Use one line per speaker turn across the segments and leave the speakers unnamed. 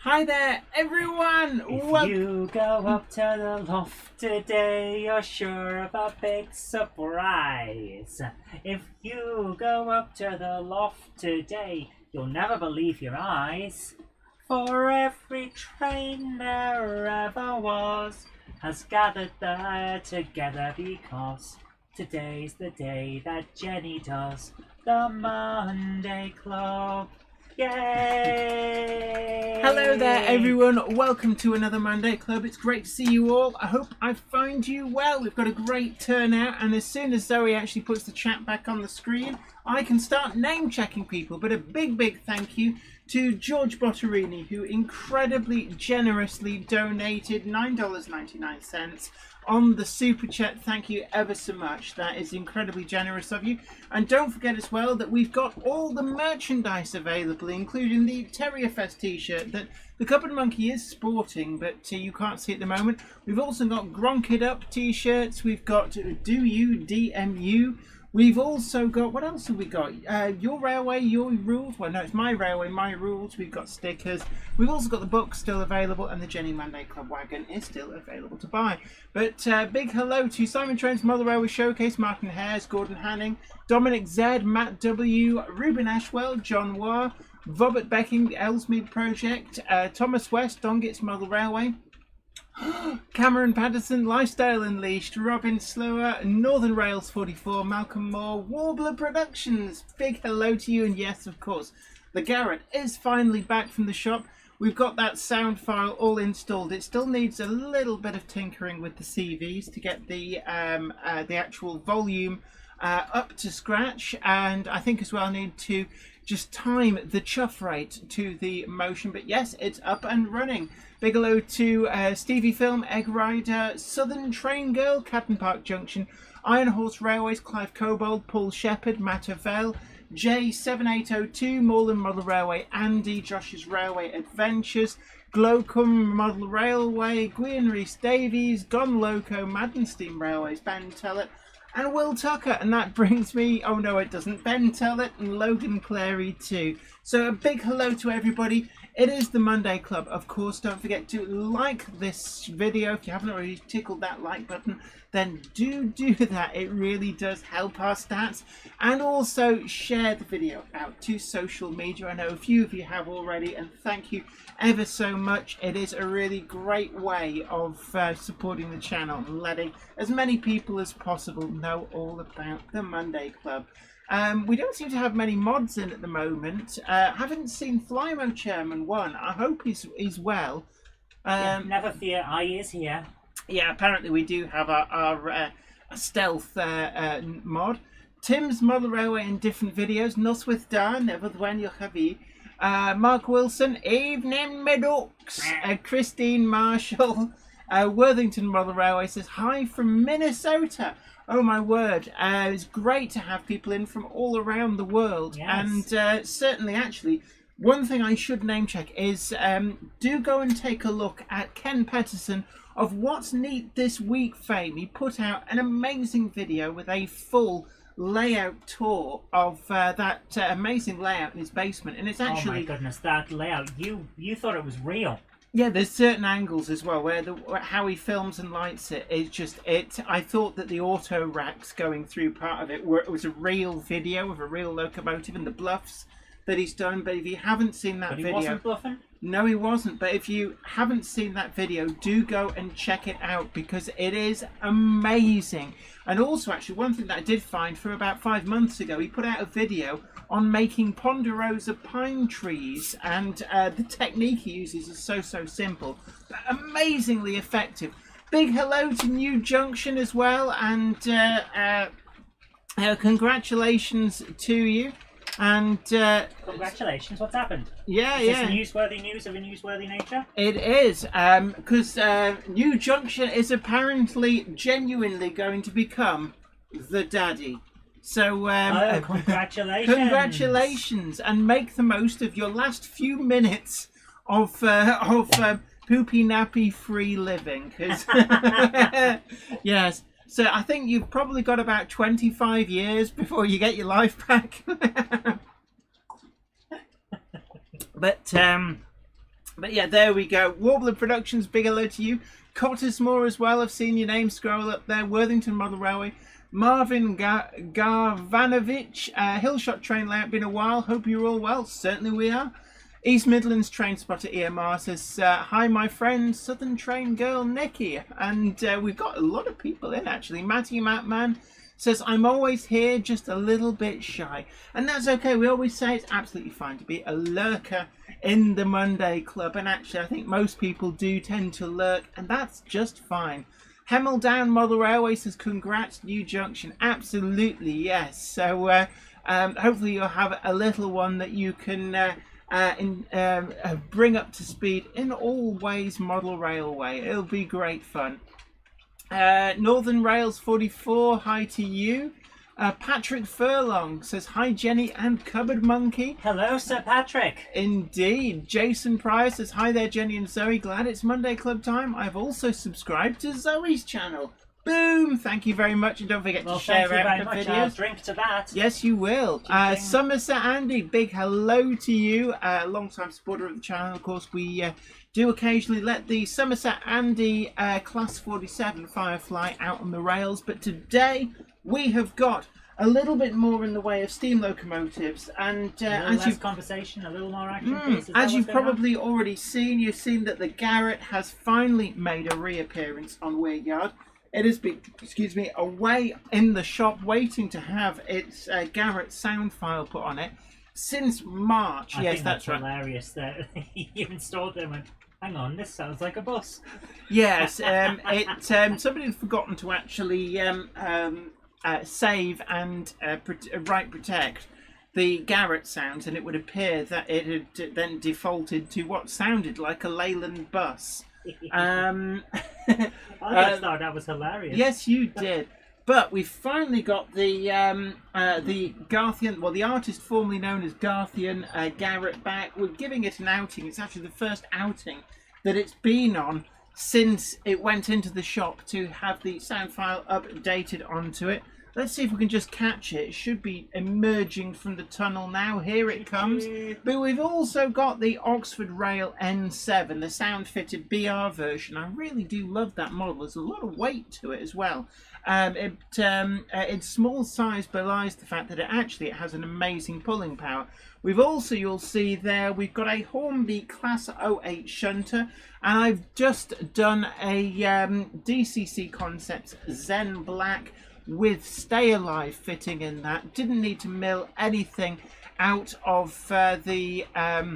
Hi there, everyone!
If you go up to the loft today, you're sure of a big surprise. If you go up to the loft today, you'll never believe your eyes. For every train there ever was has gathered there together because today's the day that Jenny does the Monday Club. Yay!
Hello there, everyone. Welcome to another Monday Club. It's great to see you all. I hope I find you well. We've got a great turnout, and as soon as Zoe actually puts the chat back on the screen, I can start name-checking people. But a big thank you to George Botterini, who incredibly generously donated $9.99 on the Super Chat. Thank you ever so much. That is incredibly generous of you. And don't forget as well that we've got all the merchandise available, including the Terrier Fest t-shirt that the Cupboard Monkey is sporting, but you can't see at the moment. We've also got Gronk It Up t-shirts. We've got Do You, DMU. We've also got, what else have we got? Your Railway, Your Rules. Well, no, it's My Railway, My Rules. We've got stickers. We've also got the book still available, and the Jenny Monday Club wagon is still available to buy. But big hello to Simon Trent's Mother Railway Showcase, Martin Hares, Gordon Hanning, Dominic Z, Matt W, Ruben Ashwell, John War, Robert Becking, the Ellesmead Project, Thomas West, Dongett's Mother Railway, Cameron Patterson, Lifestyle Unleashed, Robin Slower, Northern Rails 44, Malcolm Moore, Warbler Productions. Big hello to you, and yes, of course, the Garrett is finally back from the shop. We've got that sound file all installed. It still needs a little bit of tinkering with the CVs to get the actual volume up to scratch, and I think as well I need to just time the chuff rate to the motion. But yes, it's up and running. Big hello to Stevie Film, Egg Rider, Southern Train Girl, Catton Park Junction, Iron Horse Railways, Clive Cobold, Paul Shepherd, Matt Avell, J7802, Moreland Model Railway, Andy, Josh's Railway Adventures, Glowcombe Model Railway, Gwian Reese Davies, Gone Loco, Madden Steam Railways, Ben Tellett, and Will Tucker. And that brings me, oh no it doesn't, Ben Tellett and Logan Clary too. So a big hello to everybody. It is the Monday Club, of course. Don't forget to like this video. If you haven't already tickled that like button, then do that. It really does help our stats. And also share the video out to social media. I know a few of you have already, and thank you ever so much. It is a really great way of supporting the channel and letting as many people as possible know all about the Monday Club. We don't seem to have many mods in at the moment. Haven't seen Flymo Chairman 1. I hope he's well.
Yeah, never fear, I is here.
Yeah, apparently we do have our stealth mod. Tim's Model Railway in different videos. Noswith Dan, never when you'll have Mark Wilson, Evening Meadows. Christine Marshall, Worthington Model Railway says hi from Minnesota. Oh my word, it's great to have people in from all around the world. Yes. And certainly, actually, one thing I should name check is do go and take a look at Ken Peterson of What's Neat This Week fame. He put out an amazing video with a full layout tour of that amazing layout in his basement. And it's actually...
Oh my goodness, that layout, you thought it was real.
Yeah, there's certain angles as well where how he films and lights it is just it. I thought that the auto racks going through part of it was a real video of a real locomotive and the bluffs that he's done. But if you haven't seen that video,
wasn't bluffing?
No, he wasn't. But if you haven't seen that video, do go and check it out because it is amazing. And also, actually, one thing that I did find from about 5 months ago, he put out a video on making ponderosa pine trees, and the technique he uses is so simple but amazingly effective. Big hello to New Junction as well, and congratulations to you. And
congratulations, what's happened?
Yeah,
is this newsworthy news of a newsworthy nature?
It is, because New Junction is apparently genuinely going to become the daddy. So
congratulations!
Congratulations, and make the most of your last few minutes of poopy nappy free living. 'Cause yes. So I think you've probably got about 25 years before you get your life back. But But yeah, there we go. Warbler Productions, big hello to you. Cottesmore as well, I've seen your name scroll up there. Worthington Model Railway. Marvin Garvanovich, Hillshot Train Layout, been a while. Hope you're all well. Certainly we are. East Midlands Train Spotter EMR says, hi my friend, Southern Train Girl Nikki. And we've got a lot of people in actually. Matty Matman says, I'm always here, just a little bit shy. And that's okay. We always say it's absolutely fine to be a lurker in the Monday Club. And actually, I think most people do tend to lurk, and that's just fine. Hemel Down Model Railway says, congrats, New Junction. Absolutely, yes. So hopefully you'll have a little one that you can bring up to speed in all ways model railway. It'll be great fun. Northern Rails 44, hi to you. Patrick Furlong says, hi Jenny and Cupboard Monkey.
Hello, Sir Patrick.
Indeed. Jason Pryor says, hi there Jenny and Zoe, glad it's Monday Club time. I've also subscribed to Zoe's channel. Boom! Thank you very much, and don't forget to share out the videos.
I'll drink to that.
Yes, you will. Somerset Andy, big hello to you. Long-time supporter of the channel. Of course, we do occasionally let the Somerset Andy Class 47 Firefly out on the rails, but today we have got a little bit more in the way of steam locomotives, and
as you've conversation, a little more action.
As you've probably already seen, you've seen that the Garrett has finally made a reappearance on Weir Yard. It has been, away in the shop waiting to have its Garrett sound file put on it since March.
I
yes,
think
that's right.
Hilarious that you installed it and went, hang on, this sounds like a bus.
Yes, somebody had forgotten to actually save and protect the Garrett sounds, and it would appear that it had then defaulted to what sounded like a Leyland bus.
I just thought that was hilarious.
Yes, you did. But we've finally got the Garthian, well, the artist formerly known as Garthian Garrett back. We're giving it an outing. It's actually the first outing that it's been on since it went into the shop to have the sound file updated onto it. Let's see if we can just catch it. It should be emerging from the tunnel now. Here it comes. But we've also got the Oxford Rail N7, the sound-fitted BR version. I really do love that model. There's a lot of weight to it as well. Its small size belies the fact that it has an amazing pulling power. We've also, you'll see there, we've got a Hornby Class 08 shunter, and I've just done a DCC Concepts Zen Black with Stay Alive fitting in that. Didn't need to mill anything out of anything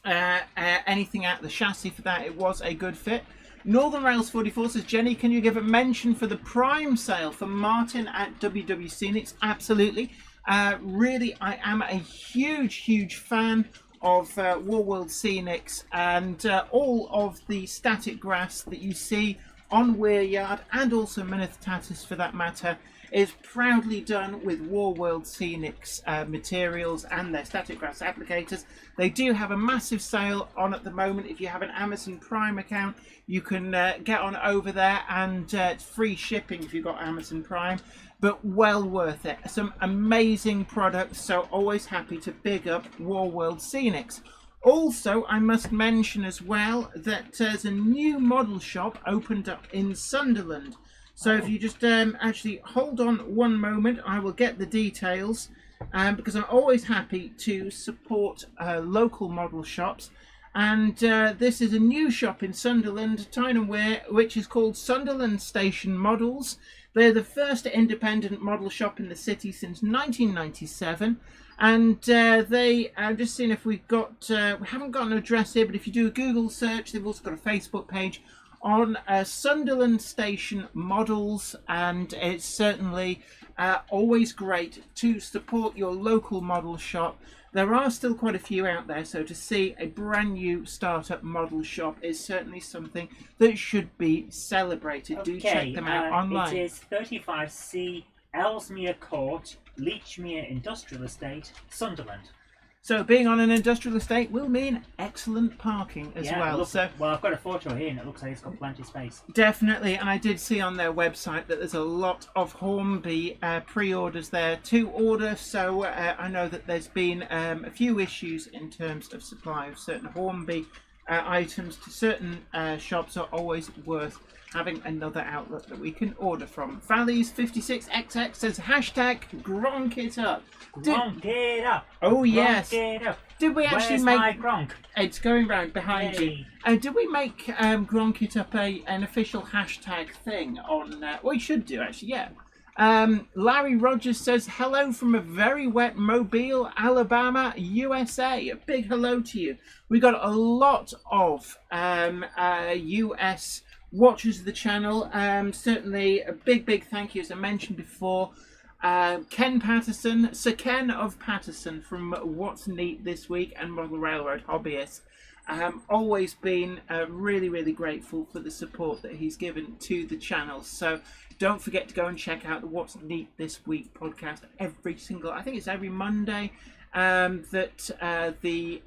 out of the chassis for that. It was a good fit. Northern Rails 44 says, Jenny, can you give a mention for the Prime sale for Martin at WW Scenics? Absolutely. Really, I am a huge fan of War World Scenics, and all of the static grass that you see on Weir Yard, and also Minith Tatus for that matter, is proudly done with War World Scenics materials and their static grass applicators. They do have a massive sale on at the moment. If you have an Amazon Prime account, you can get on over there, and it's free shipping if you've got Amazon Prime, but well worth it. Some amazing products, so always happy to big up War World Scenics. Also, I must mention as well that there's a new model shop opened up in Sunderland. So if you just actually hold on one moment, I will get the details, because I'm always happy to support local model shops. And this is a new shop in Sunderland, Tyne and Wear, which is called Sunderland Station Models. They're the first independent model shop in the city since 1997. And I'm just seeing if we've got, we haven't got an address here, but if you do a Google search, they've also got a Facebook page on Sunderland Station Models, and it's certainly always great to support your local model shop. There are still quite a few out there, so to see a brand new startup model shop is certainly something that should be celebrated.
Okay,
do check them out online.
It is 35C Ellesmere Court, Leachmere Industrial Estate, Sunderland.
So being on an industrial estate will mean excellent parking as well.
Well, I've got a photo here and it looks like it's got plenty of space.
Definitely, and I did see on their website that there's a lot of Hornby pre-orders there to order, so I know that there's been a few issues in terms of supply of certain Hornby items to certain shops are always worth having another outlet that we can order from. Valleys56XX says hashtag Gronk it up.
Gronk it up.
Oh yes.
Gronk it up.
Did we actually
Where's
make
my Gronk?
It's going round behind
Yay.
you. Did we make Gronk it up an official hashtag thing on? We should do actually. Yeah. Larry Rogers says hello from a very wet Mobile, Alabama, USA. A big hello to you. We got a lot of US watchers of the channel. Certainly a big thank you, as I mentioned before. Ken Patterson, Sir Ken of Patterson from What's Neat This Week and Model Railroad Hobbyist. Always been really grateful for the support that he's given to the channel. So don't forget to go and check out the What's Neat This Week podcast I think it's every Monday that the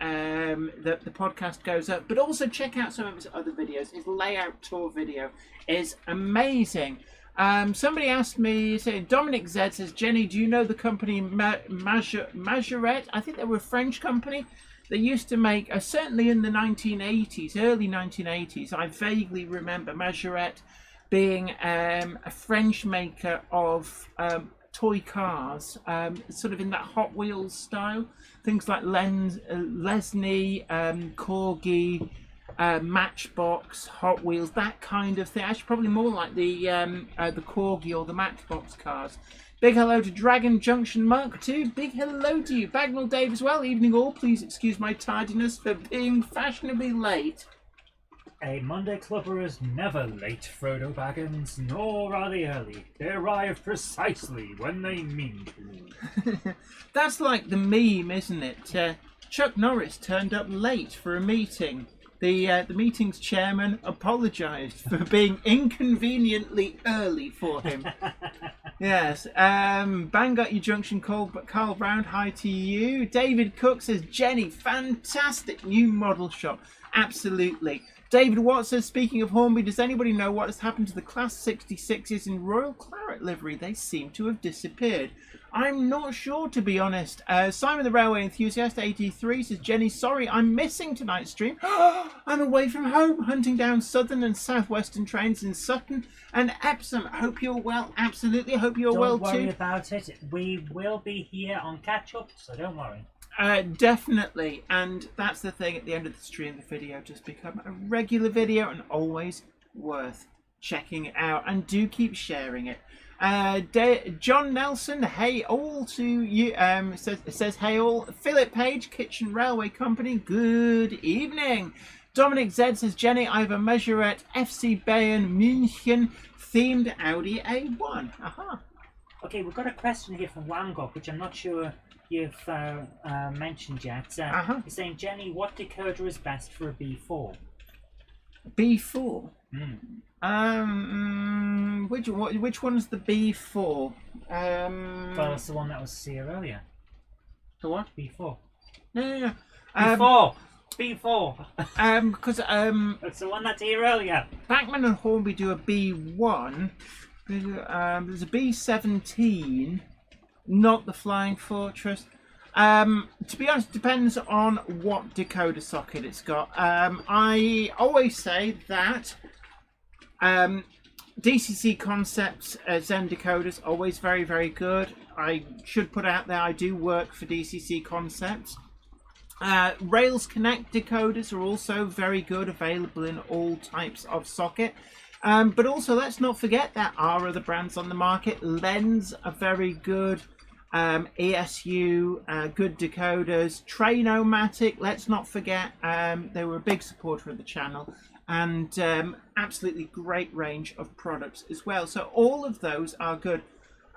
podcast goes up. But also check out some of his other videos. His layout tour video is amazing. Somebody asked me, Dominic Z says, Jenny, do you know the company Majorette? I think they were a French company. They used to make, certainly in the 1980s, early 1980s, I vaguely remember Majorette being a French maker of toy cars, sort of in that Hot Wheels style. Things like Lesney, Corgi, Matchbox, Hot Wheels, that kind of thing. Actually, probably more like the Corgi or the Matchbox cars. Big hello to Dragon Junction Mark II. Big hello to you. Bagnall Dave as well. Evening all. Please excuse my tardiness for being fashionably late.
A Monday Clubber is never late, Frodo Baggins, nor are they early. They arrive precisely when they mean to.
That's like the meme, isn't it? Chuck Norris turned up late for a meeting. The meeting's chairman apologised for being inconveniently early for him. Yes. Bang got your junction call, but Carl Brown, hi to you. David Cook says, Jenny, fantastic new model shop. Absolutely. David Watt says, speaking of Hornby, does anybody know what has happened to the Class 66s in Royal Claret livery? They seem to have disappeared. I'm not sure, to be honest. Simon the Railway Enthusiast 83 says, Jenny, sorry, I'm missing tonight's stream. I'm away from home, hunting down southern and southwestern trains in Sutton and Epsom. Hope you're well. Absolutely. Hope you're well too.
Don't worry about it. We will be here on catch up, so don't worry.
Definitely, and that's the thing. At the end of the stream, the video just become a regular video and always worth checking it out. And do keep sharing it. John Nelson, hey all to you. Says hey all. Philip Page, Kitchen Railway Company. Good evening. Dominic Z says, Jenny, I have a Majorette FC Bayern München themed Audi A1. Aha.
Okay, we've got a question here from Wangok, which I'm not sure you've mentioned yet. He's saying, Jenny, what decoder is best for a B4?
B4? Which one's the B4?
Well, it's the one that was here earlier.
The what?
B4.
No.
B4.
Because
it's the one that's here earlier.
Bachmann and Hornby do a B1. There's a B17. Not the Flying Fortress. To be honest, it depends on what decoder socket it's got. I always say that DCC Concepts Zen decoders always very good. I should put out there I do work for DCC Concepts. Rails Connect decoders are also very good, available in all types of socket. But also, let's not forget there are other brands on the market. Lens are very good. ESU, good decoders. Trainomatic, let's not forget, they were a big supporter of the channel. And absolutely great range of products as well. So all of those are good.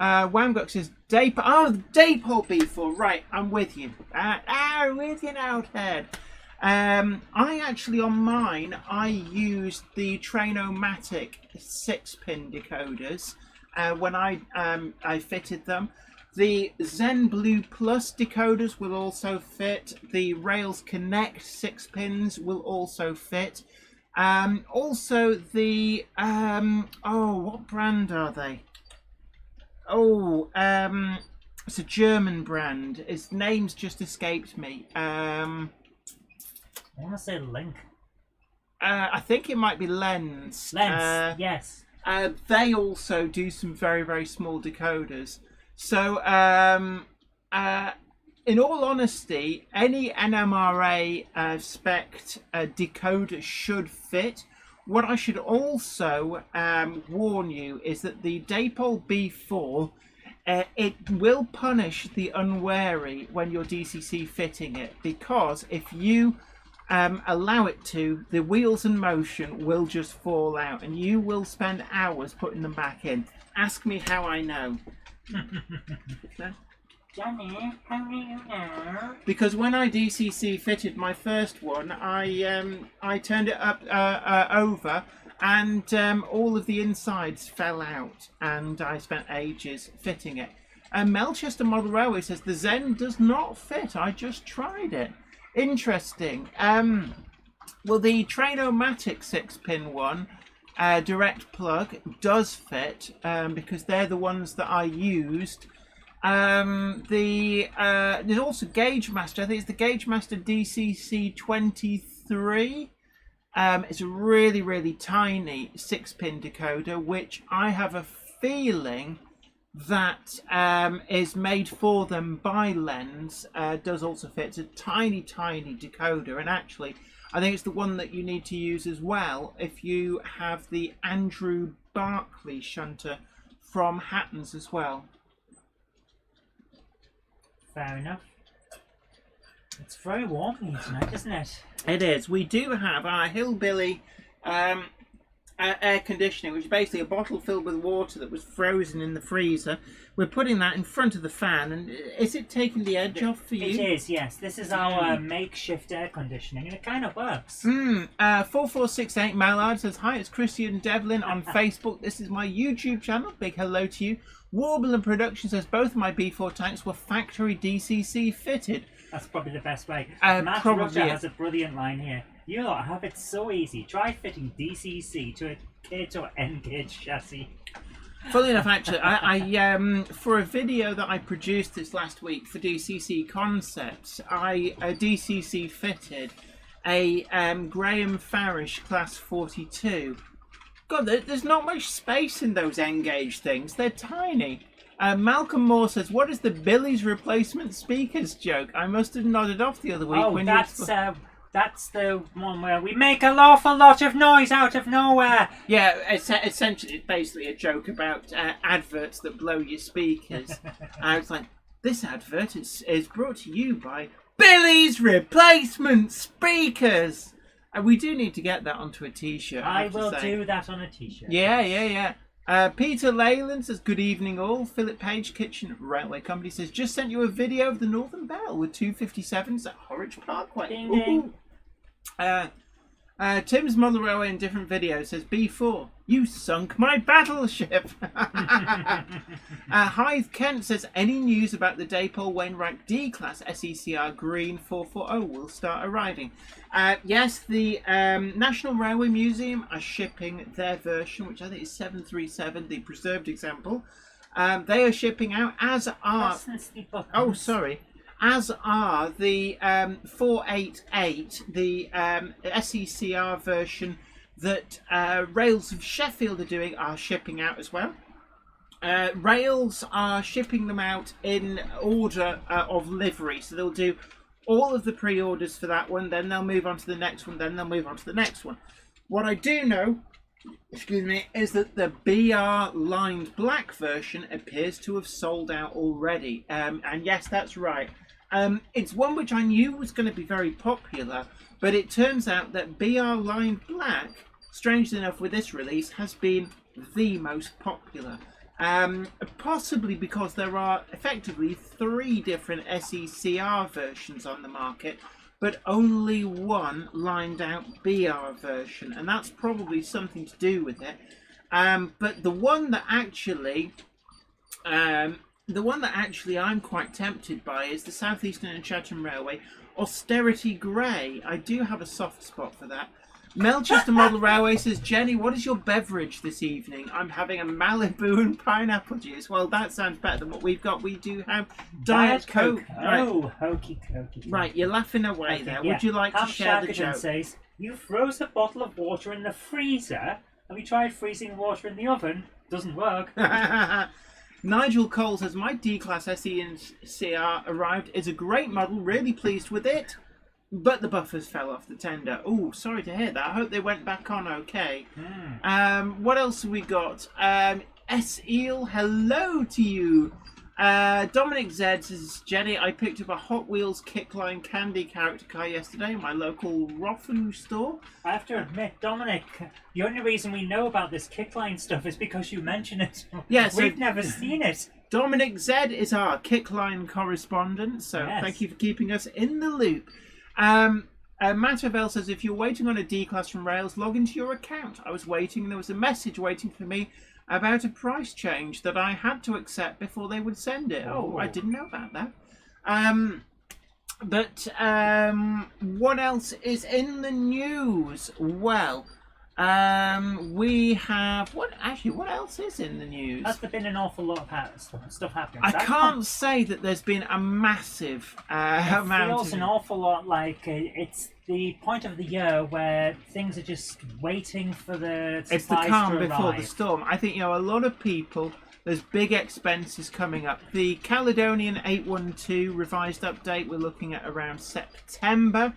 Wamgok says, Daypole B4. Right, I'm with you. I'm with you now, Ted. I actually, on mine, I used the Trainomatic 6-pin decoders when I fitted them. The Zen Blue Plus decoders will also fit. The Rails Connect 6-pins will also fit. Also the what brand are they? It's a German brand. Its name's just escaped me.
I want to say Link.
I think it might be Lens.
Yes.
They also do some very, very small decoders. So, in all honesty, any NMRA spec'd decoder should fit. What I should also warn you is that the Dapol B4, it will punish the unwary when you're DCC fitting it, because if you allow it to, the wheels and motion will just fall out and you will spend hours putting them back in. Ask me how I know.
Johnny, how do you know?
Because when I DCC fitted my first one, I turned it up over, and all of the insides fell out, and I spent ages fitting it. Melchester Model Railway says the Zen does not fit. I just tried it. Interesting. Well, the Trainomatic 6-pin one, direct plug, does fit because they're the ones that I used. There's also Gauge Master. I think it's the Gauge Master DCC 23. It's a really, really tiny 6-pin decoder, which I have a feeling that is made for them by Lens. Does also fit. It's a tiny, tiny decoder, and actually, I think it's the one that you need to use as well if you have the Andrew Barclay shunter from Hatton's as well.
Fair enough. It's very warm here tonight, isn't it?
It is. We do have our Hillbilly air conditioning, which is basically a bottle filled with water that was frozen in the freezer. We're putting that in front of the fan, and is it taking the edge off for you?
It is, yes. This is our makeshift air conditioning, and it kind of works.
4468 Mallard says, hi, it's Christian Devlin on Facebook. This is my YouTube channel. Big hello to you. Warbler Production says, both of my B4 tanks were factory DCC fitted.
That's probably the best way.
Matt
Roger has a brilliant line here. You lot have it so easy. Try fitting DCC to a kit or N-gauge chassis.
Funnily enough, actually, I for a video that I produced this last week for DCC Concepts, I DCC fitted a Graham Farish Class 42. God, there's not much space in those N-gauge things. They're tiny. Malcolm Moore says, what is the Billy's replacement speakers joke? I must have nodded off the other week.
Oh, that's the one where we make an awful lot of noise out of nowhere.
Yeah, essentially, it's basically a joke about adverts that blow your speakers. I was like, this advert is brought to you by Billy's replacement speakers. And we do need to get that onto a t-shirt.
I will do that on a t-shirt.
Yeah. Peter Leyland says, good evening all. Philip Page Kitchen Railway Company says, just sent you a video of the Northern Bell with 257s at Horwich Parkway.
Ding, ding.
Tim's Model Railway in different videos says, B4, you sunk my battleship. Hythe Kent says, any news about the Dapol Wainwright D-Class SECR Green 440 will start arriving? Yes, the National Railway Museum are shipping their version, which I think is 737, the preserved example. They are shipping out, as are... Oh, sorry. As are the 488, the SECR version that Rails of Sheffield are shipping out as well. Rails are shipping them out in order of livery, so they'll do all of the pre-orders for that one, then they'll move on to the next one, then they'll move on to the next one. What I do know, is that the BR lined black version appears to have sold out already. And yes, that's right. It's one which I knew was going to be very popular, but it turns out that BR lined black, strangely enough with this release, has been the most popular. Possibly because there are effectively 3 different SECR versions on the market, but only one lined out BR version, and that's probably something to do with it. But the one that actually I'm quite tempted by is the South Eastern and Chatham Railway Austerity Grey. I do have a soft spot for that. Melchester Model Railway says, Jenny, what is your beverage this evening? I'm having a Malibu and pineapple juice. Well, that sounds better than what we've got. We do have Diet Coke.
Oh, hokey cokey.
Right, you're laughing away there. Yeah. Would you like to share the joke?
Says, You froze a bottle of water in the freezer. Have you tried freezing water in the oven? Doesn't work.
Nigel Cole says, my D-Class SE and CR arrived. It's a great model, really pleased with it. But the buffers fell off the tender. Oh, sorry to hear that. I hope they went back on okay. What else have we got? S-Eel, hello to you. Dominic Z says, Jenny, I picked up a Hot Wheels Kickline Candy character car yesterday in my local Rofu store.
I have to admit, Dominic, the only reason we know about this Kickline stuff is because you mention it.
Yeah, so
we've never seen it.
Dominic Z is our Kickline correspondent, so Thank you for keeping us in the loop. Matt Avell says, if you're waiting on a D-Class from Rails, log into your account. I was waiting and there was a message waiting for me about a price change that I had to accept before they would send it. Oh, I didn't know about that. What else is in the news? Well, we have what else is in the news?
Has there been an awful lot of stuff happening?
I can't say that there's been a massive amount.
It feels an awful lot like it's the point of the year where things are just waiting for the supplies
It's the calm
to
before
arrive.
the storm. I think, a lot of people, there's big expenses coming up. The Caledonian 812 revised update, we're looking at around September.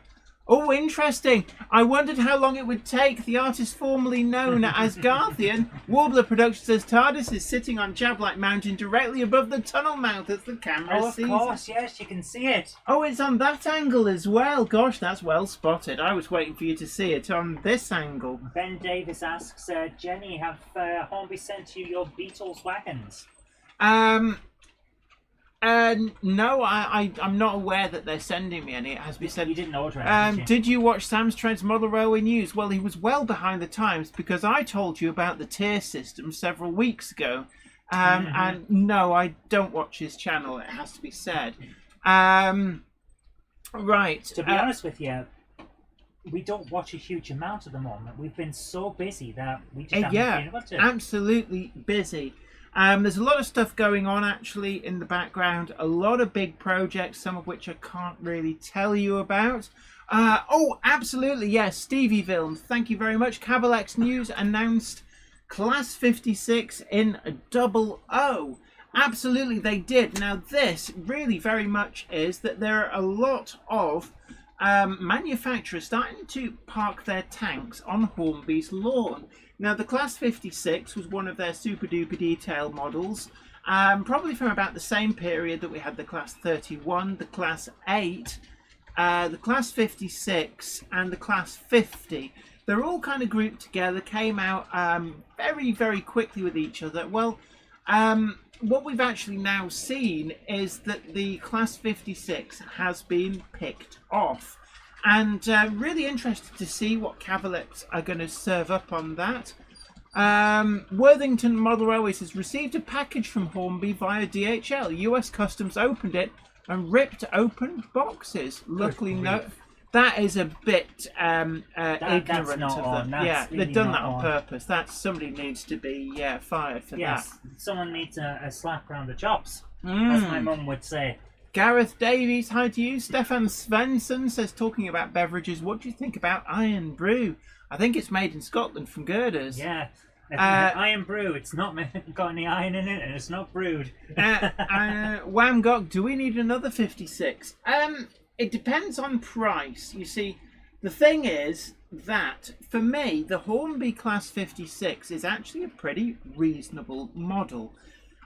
Oh, interesting. I wondered how long it would take. The artist formerly known as Garthian, Warbler Productions says TARDIS is sitting on Jablite Mountain directly above the tunnel mouth as the camera sees.
Oh, of course, yes, you can see it.
Oh, it's on that angle as well. Gosh, that's well spotted. I was waiting for you to see it on this angle.
Ben Davis asks, Jenny, have Hornby sent you your Beatles wagons?
No, I'm not aware that they're sending me any. It has been said.
You didn't order it,
did you watch Sam's Trent's Model Railway News? Well, he was well behind the times because I told you about the tier system several weeks ago. And no, I don't watch his channel, it has to be said. Right.
To be honest with you, we don't watch a huge amount at the moment. We've been so busy that we just haven't been able to.
Absolutely busy. There's a lot of stuff going on actually in the background, a lot of big projects, some of which I can't really tell you about. Oh, absolutely, yes, Stevieville, thank you very much. Cavalex News announced Class 56 in double O. Absolutely, they did. Now, this really very much is that there are a lot of manufacturers starting to park their tanks on Hornby's lawn. Now, the Class 56 was one of their super duper detail models, probably from about the same period that we had the Class 31, the Class 8, the Class 56, and the Class 50. They're all kind of grouped together, came out very, very quickly with each other. Well, what we've actually now seen is that the Class 56 has been picked off. And really interested to see what Cavalex are going to serve up on that. Worthington Model Railways has received a package from Hornby via DHL. US Customs opened it and ripped open boxes. Luckily, no. That is a bit ignorant of them. Yeah, they've done that on purpose. Somebody needs to be fired for that.
Yes, someone needs a slap around the chops, as my mum would say.
Gareth Davies, hi to you. Stefan Svensson says, talking about beverages, what do you think about Iron Brew? I think it's made in Scotland from girders.
Yeah. Iron Brew, it's not got any iron in it and it's not brewed.
Whamgok, do we need another 56? It depends on price. You see, the thing is that, for me, the Hornby Class 56 is actually a pretty reasonable model.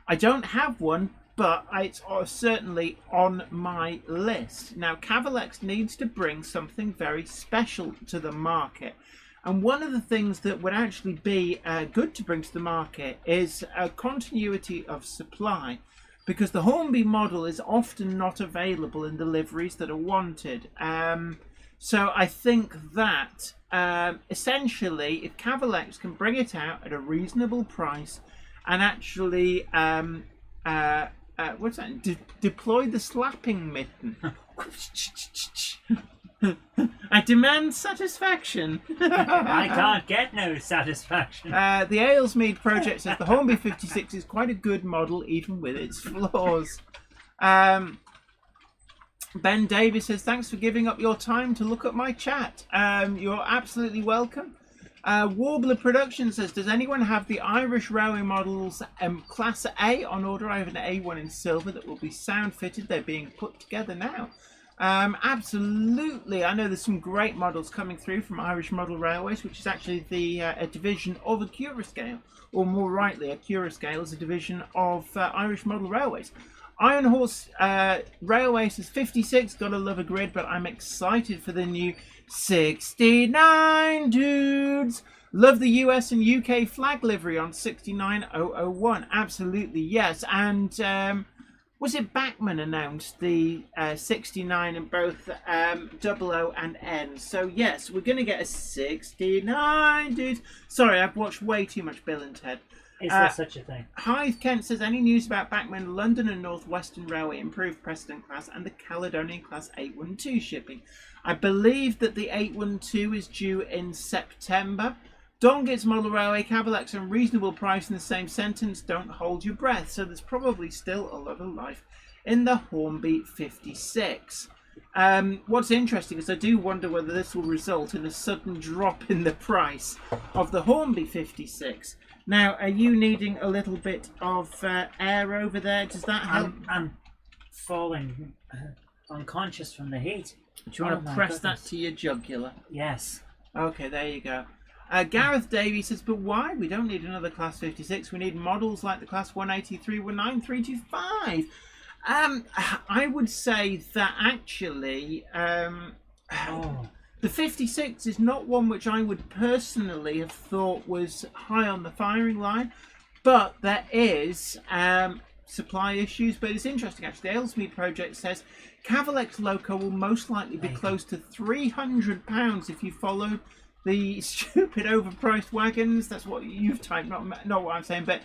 I don't have one, but it's certainly on my list. Now, Cavalex needs to bring something very special to the market. And one of the things that would actually be good to bring to the market is a continuity of supply, because the Hornby model is often not available in deliveries that are wanted. So I think that essentially, if Cavalex can bring it out at a reasonable price and actually what's that? Deploy the slapping mitten. I demand satisfaction.
I can't get no satisfaction.
The Aylesmead project says the Hornby 56 is quite a good model, even with its flaws. Ben Davis says, thanks for giving up your time to look at my chat. You're absolutely welcome. Warbler Production says, does anyone have the Irish Railway models Class A on order? I have an A1 in silver that will be sound fitted. They're being put together now. Absolutely. I know there's some great models coming through from Irish Model Railways, which is actually a division of Accurascale, or more rightly, Accurascale is a division of Irish Model Railways. Iron Horse Railway says 56, gotta love a grid, but I'm excited for the new 69 dudes. Love the US and UK flag livery on 69001. Absolutely, yes. And was it Bachmann announced the 69 in both 00 and N? So yes, we're going to get a 69 dudes. Sorry, I've watched way too much Bill and Ted.
Is there such a thing?
Hythe Kent says, any news about Bachmann London and North Western Railway improved Precedent class and the Caledonian class 812 shipping? I believe that the 812 is due in September. Dongett's Model Railway, Cavalex and reasonable price in the same sentence. Don't hold your breath. So there's probably still a lot of life in the Hornby 56. What's interesting is I do wonder whether this will result in a sudden drop in the price of the Hornby 56. Now, are you needing a little bit of air over there? Does that help?
I'm falling unconscious from the heat.
Do you want to press that to your jugular?
Yes.
Okay, there you go. Gareth Davies says, but why? We don't need another Class 56. We need models like the Class 183, 19325. I would say that actually the 56 is not one which I would personally have thought was high on the firing line, but there is supply issues. But it's interesting actually. The Aylesmead project says Cavalex Loco will most likely be close to £300 if you follow the stupid overpriced wagons. That's what you've typed, not what I'm saying, but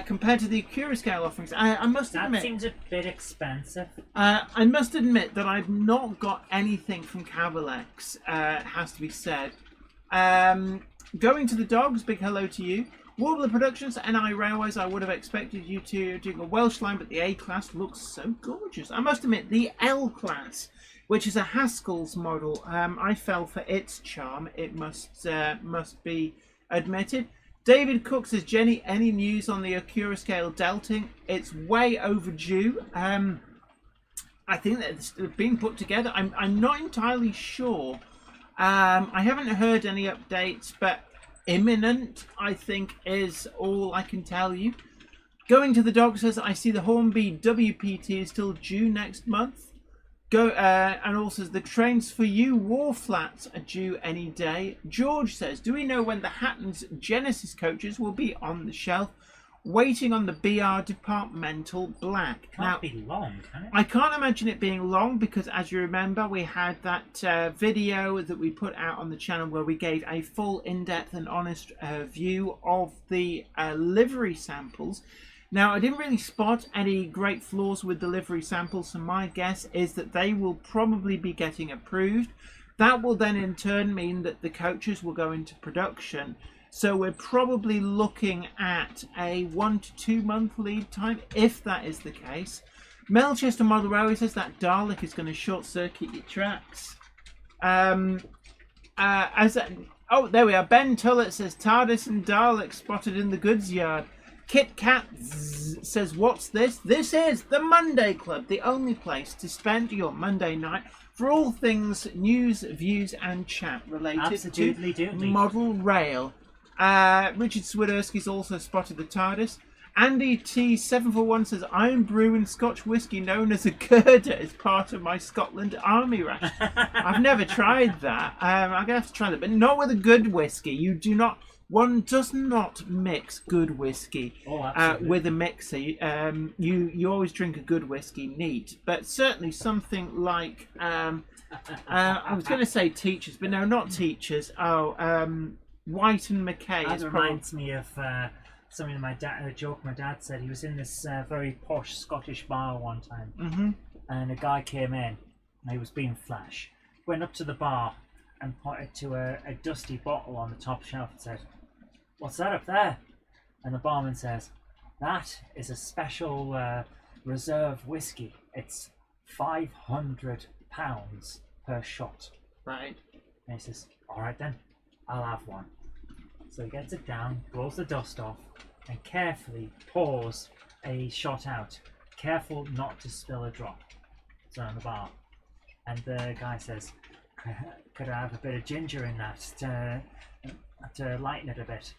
compared to the Accurascale offerings, I must admit...
That seems a bit expensive.
I must admit that I've not got anything from Cavalex, it has to be said. Going to the dogs, big hello to you. Warbler Productions, NI Railways, I would have expected you to do a Welsh line, but the A-Class looks so gorgeous. I must admit, the L-Class, which is a Haskell's model, I fell for its charm, it must be admitted. David Cook says, Jenny, any news on the Accurascale delting? It's way overdue. I think that it's being put together. I'm not entirely sure. I haven't heard any updates, but imminent, I think, is all I can tell you. Going to the dog says, I see the Hornby WPT is still due next month. And also the trains for you war flats are due any day. George says, do we know when the Hatton's Genesis coaches will be on the shelf? Waiting on the BR Departmental Black.
Can't be long, can it?
I can't imagine it being long because, as you remember, we had that video that we put out on the channel where we gave a full, in-depth and honest view of the livery samples. Now, I didn't really spot any great flaws with the livery samples, so my guess is that they will probably be getting approved. That will then in turn mean that the coaches will go into production. So we're probably looking at a 1 to 2 month lead time, if that is the case. Melchester Model Railway says that Dalek is going to short circuit your tracks. Oh, there we are. Ben Tullett says TARDIS and Dalek spotted in the goods yard. Kit Kat says, what's this? This is the Monday Club, the only place to spend your Monday night for all things news, views and chat related to model rail. Richard Swiderski's also spotted the TARDIS. Andy T741 says, I'm brewing Scotch whiskey known as a Gerda as part of my Scotland Army ration. I've never tried that. I'm going to have to try that, but not with a good whiskey. You do not... One does not mix good whiskey with a mixer. You always drink a good whiskey neat, but certainly something like I was going to say Teachers, but no, not Teachers. White and Mackay.
That reminds me of something a joke my dad said. He was in this very posh Scottish bar one time, and a guy came in, and he was being flash. Went up to the bar and pointed to a dusty bottle on the top shelf and said, "What's that up there?" And the barman says, "That is a special reserve whiskey. It's £500 per shot.
Right.
And he says, all right then, I'll have one. So he gets it down, blows the dust off, and carefully pours a shot out. Careful not to spill a drop. It's on the bar. And the guy says, could I have a bit of ginger in that to lighten it a bit?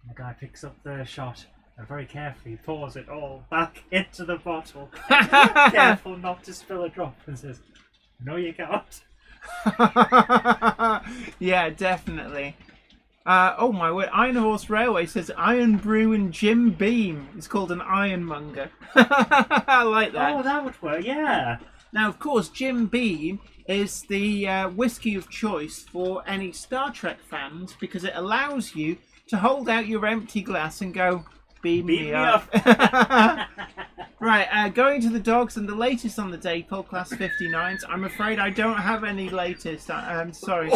And the guy picks up the shot and very carefully pours it all back into the bottle. Careful not to spill a drop, and says, no you can't.
Yeah, definitely. Oh my word, Iron Horse Railway says Iron Brew and Jim Beam. It's called an Ironmonger. I like that.
Oh, that would work, yeah.
Now, of course, Jim Beam is the whiskey of choice for any Star Trek fans because it allows you to hold out your empty glass and go, beam me up. Right, going to the dogs and the latest on the day, Pole Class 59s. I'm afraid I don't have any latest. I'm sorry.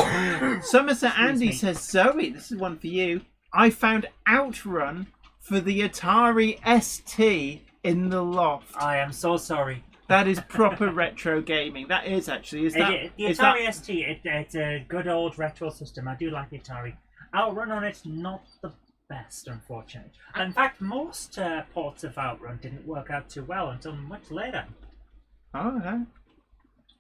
Somerset Andy says, Zoe, this is one for you. I found Outrun for the Atari ST in the loft.
I am so sorry.
That is proper retro gaming. That is actually. Is that
the Atari ST? It's a good old retro system. I do like the Atari. Outrun on it, not the best, unfortunately. In fact, most ports of Outrun didn't work out too well until much later.
Oh, okay.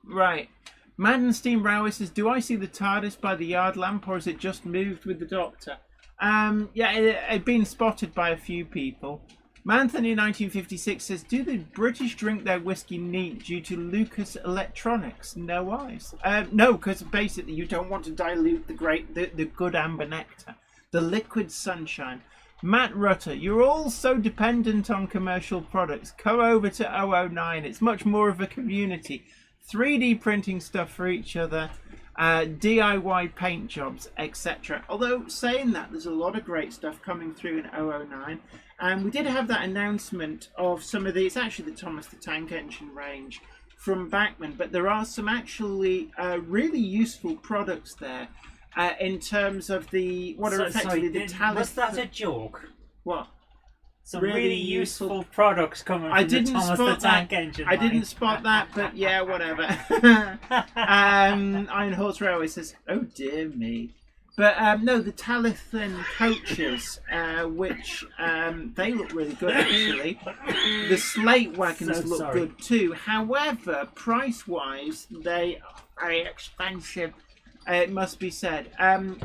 Right. Madden Steam Railway says, do I see the TARDIS by the yard lamp or is it just moved with the Doctor? Yeah, it had been spotted by a few people. Manthony 1956 says, do the British drink their whiskey neat due to Lucas Electronics? No eyes. No, because basically you don't want to dilute the good amber nectar. The liquid sunshine. Matt Rutter, you're all so dependent on commercial products. Come over to 009. It's much more of a community. 3D printing stuff for each other, DIY paint jobs, etc. Although saying that, there's a lot of great stuff coming through in 009. And we did have that announcement of some of the, it's actually the Thomas the Tank Engine range from Bachmann, but there are some actually really useful products there. In terms of the the talent.
Was that a joke?
What?
Some really useful products coming from the Thomas the Tank Engine.
I didn't spot that, but yeah, whatever. Iron Horse Railway says, "Oh dear me," but no, the Talithan coaches, which they look really good actually. The slate wagons look good too. However, price-wise, they are very expensive. It must be said.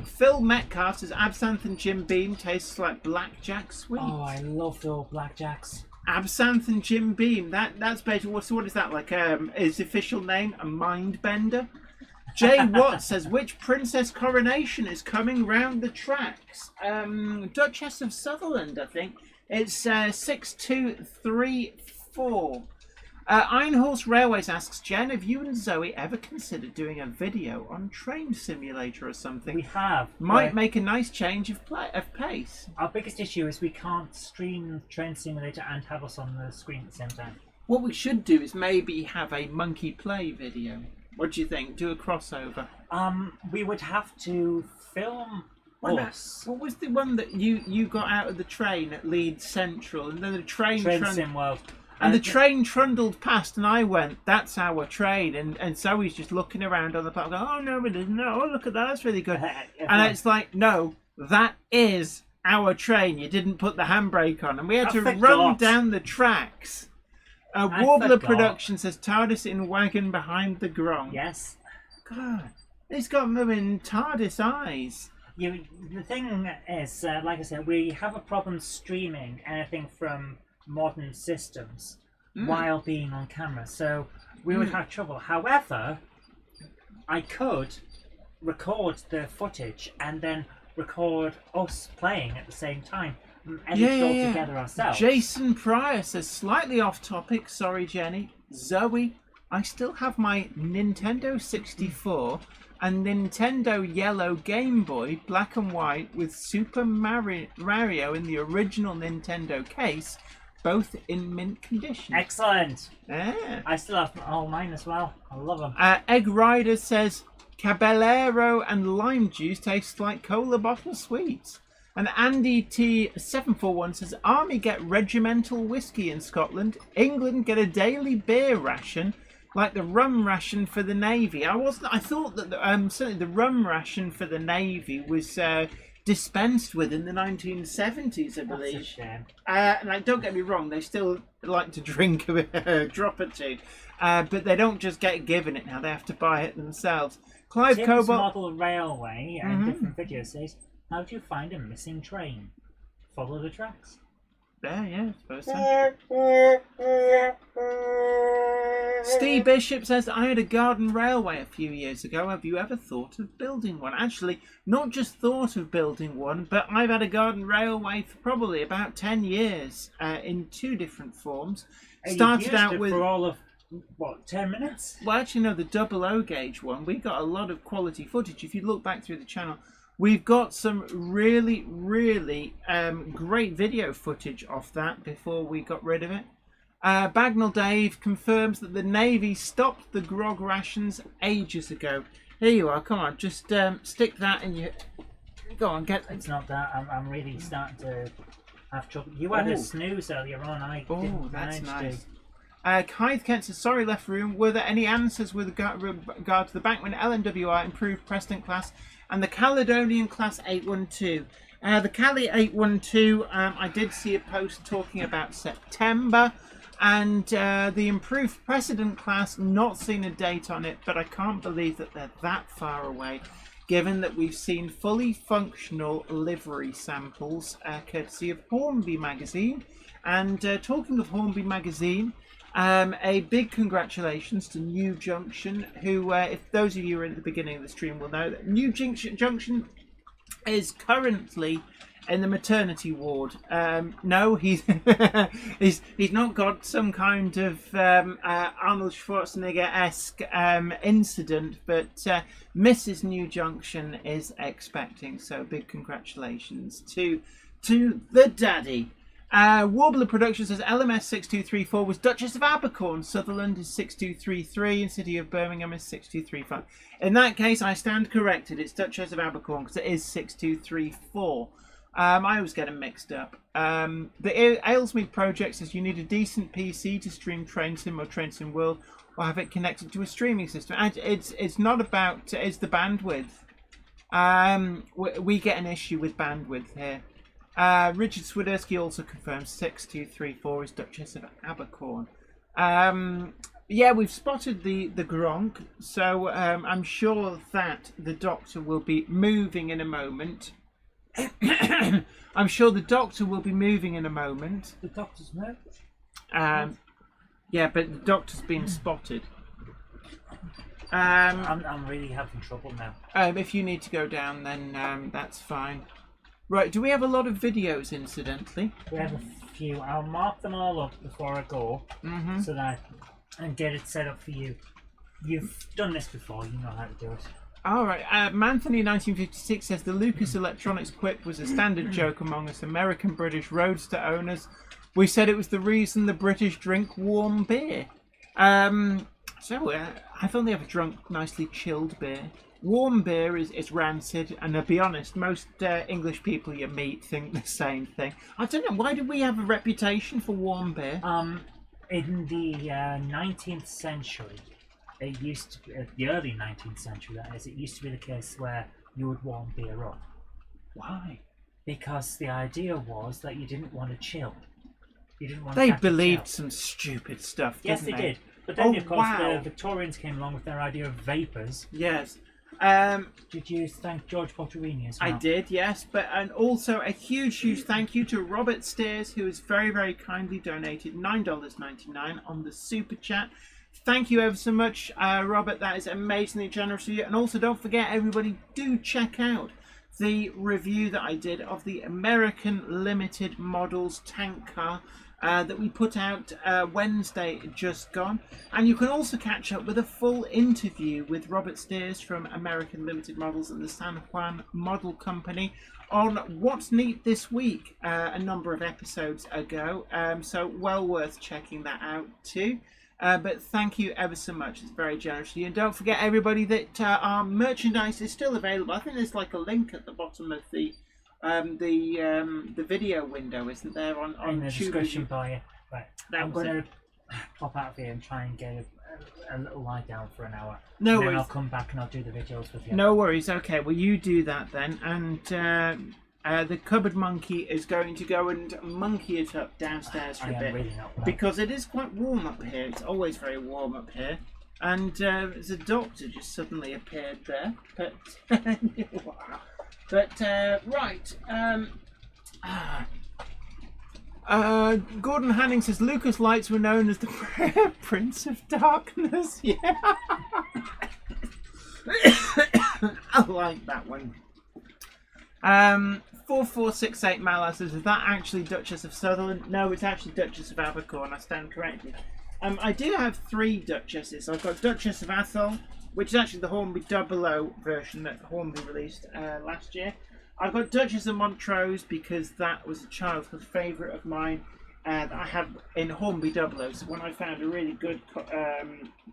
Phil Metcalf says Absinthe and Jim Beam tastes like blackjack sweet.
Oh, I love the old blackjacks.
Absinthe and Jim Beam. That's basically what is that like? His official name, a mind bender. Jay Watts says which princess coronation is coming round the tracks? Duchess of Sutherland, I think. It's 6234. Iron Horse Railways asks, Jen, have you and Zoe ever considered doing a video on Train Simulator or something?
We have.
Might make a nice change of pace.
Our biggest issue is we can't stream Train Simulator and have us on the screen at the same time.
What we should do is maybe have a monkey play video. What do you think? Do a crossover.
We would have to film us.
What was the one that you got out of the train at Leeds Central and then the train
Sim World.
And the train trundled past, and I went, "That's our train." And Zoe's just looking around on the platform, "Oh no, it isn't. Oh, look at that. That's really good." And it's like, no, that is our train. You didn't put the handbrake on, and we had to run down the tracks. Warbler Production says TARDIS in wagon behind the grong.
Yes.
God, he's got moving TARDIS eyes.
The thing is, like I said, we have a problem streaming anything from modern systems while being on camera, so we would have trouble. However, I could record the footage and then record us playing at the same time, edit it all together ourselves.
Jason Pryor says, slightly off topic, sorry Jenny, Zoe, I still have my Nintendo 64 and Nintendo Yellow Game Boy black and white with Super Mario in the original Nintendo case, both in mint condition.
Excellent.
Yeah.
I still have all mine as well. I love them.
Egg Rider says Caballero and lime juice tastes like cola bottle sweets. And Andy T741 says Army get regimental whiskey in Scotland. England get a daily beer ration. like the rum ration for the Navy. I thought that certainly the rum ration for the Navy was dispensed with in the 1970s, I believe.
That's a shame.
Like, don't get me wrong, they still like to drink a drop or two, but they don't just get given it now. They have to buy it themselves. Clive
Tim's
Cobalt.
Model Railway and different videos says, how do you find a missing train? Follow the tracks.
Yeah, I suppose so. Steve Bishop says, I had a garden railway a few years ago. Have you ever thought of building one? Actually, not just thought of building one, but I've had a garden railway for probably about 10 years in 2 different forms. Started out with...
for all of, what, 10 minutes?
Well, actually, no, the 00 gauge one. We got a lot of quality footage. If you look back through the channel, we've got some really, really great video footage of that before we got rid of it. Bagnall Dave confirms that the Navy stopped the grog rations ages ago. Here you are. Come on, just stick that in your... Go on, get...
It's not that. I'm really starting to have trouble. You had a snooze earlier on. I didn't
that's
manage to...
nice. Kythe Kent says, sorry, left room. Were there any answers with regard to the Bankman LNWR improved President class and the Caledonian class 812? The Cali 812, I did see a post talking about September, and the improved President class, not seen a date on it, but I can't believe that they're that far away, given that we've seen fully functional livery samples, courtesy of Hornby magazine. And talking of Hornby magazine, a big congratulations to New Junction, who, if those of you who are at the beginning of the stream will know, that New Junction is currently in the maternity ward. No, he's he's not got some kind of Arnold Schwarzenegger-esque incident, but Mrs. New Junction is expecting. So big congratulations to the daddy. Warbler Productions says LMS 6234 was Duchess of Abercorn. Sutherland is 6233 and City of Birmingham is 6235. In that case, I stand corrected. It's Duchess of Abercorn because it is 6234. I always get them mixed up. The Aylesmead project says you need a decent PC to stream Train Sim or Train Sim World, or have it connected to a streaming system. And it's not about it's the bandwidth. We get an issue with bandwidth here. Richard Swiderski also confirms 6234 is Duchess of Abercorn. Yeah, we've spotted the Gronk, so I'm sure that the Doctor will be moving in a moment. I'm sure the Doctor will be moving in a moment.
The Doctor's moved?
Yeah, but the Doctor's been spotted.
I'm really having trouble now.
If you need to go down, then that's fine. Right, do we have a lot of videos, incidentally?
We have a few. I'll mark them all up before I go, so that I can get it set up for you. You've done this before, you know how to do it.
All right. Manthony1956 says the Lucas Electronics quip was a standard joke among us American-British roadster owners. We said it was the reason the British drink warm beer. I thought they ever drunk nicely chilled beer. Warm beer is rancid, and I'll be honest, most English people you meet think the same thing. I don't know, why did we have a reputation for warm beer?
In the 19th century, it used to be, the early 19th century that is, it used to be the case where you would warm beer up.
Why?
Because the idea was that you didn't want to chill. You didn't want
They
to
believed
chill.
some stupid stuff,
Yes,
didn't
they
they?
did. But then, of course,
wow.
the Victorians came along with their idea of vapours.
Yes.
Did you thank George Potterini as well?
I did, yes. And also a huge thank you to Robert Steers, who has very, very kindly donated $9.99 on the Super Chat. Thank you ever so much, Robert. That is amazingly generous of you. And also, don't forget, everybody, do check out the review that I did of the American Limited Models tank car that we put out Wednesday just gone. And you can also catch up with a full interview with Robert Steers from American Limited Models and the San Juan Model Company on What's Neat This Week a number of episodes ago. So well worth checking that out too. But thank you ever so much. It's very generous of you. And don't forget, everybody, that our merchandise is still available. I think there's like a link at the bottom of the video window, isn't there? On
in the
Tube
description bar, yeah. Right.
That
I'm
was
going to pop out of here and try and get a little lie down for an hour.
No
and then
worries.
I'll come back and I'll do the videos with you.
No worries. Okay, well you do that then, and the cupboard monkey is going to go and monkey it up downstairs for a bit,
really not well.
because it is quite warm up here. It's always very warm up here, and there's a doctor just suddenly appeared there. But right. Gordon Hanning says Lucas Lights were known as the Prince of Darkness. Yeah. I like that one. 4468 Malas says, is that actually Duchess of Sutherland? No, it's actually Duchess of Abercorn. I stand corrected. I do have 3 Duchesses. I've got Duchess of Atholl, which is actually the Hornby 00 version that Hornby released last year. I've got Duchess of Montrose because that was a childhood favourite of mine that I had in Hornby 00. So when I found a really good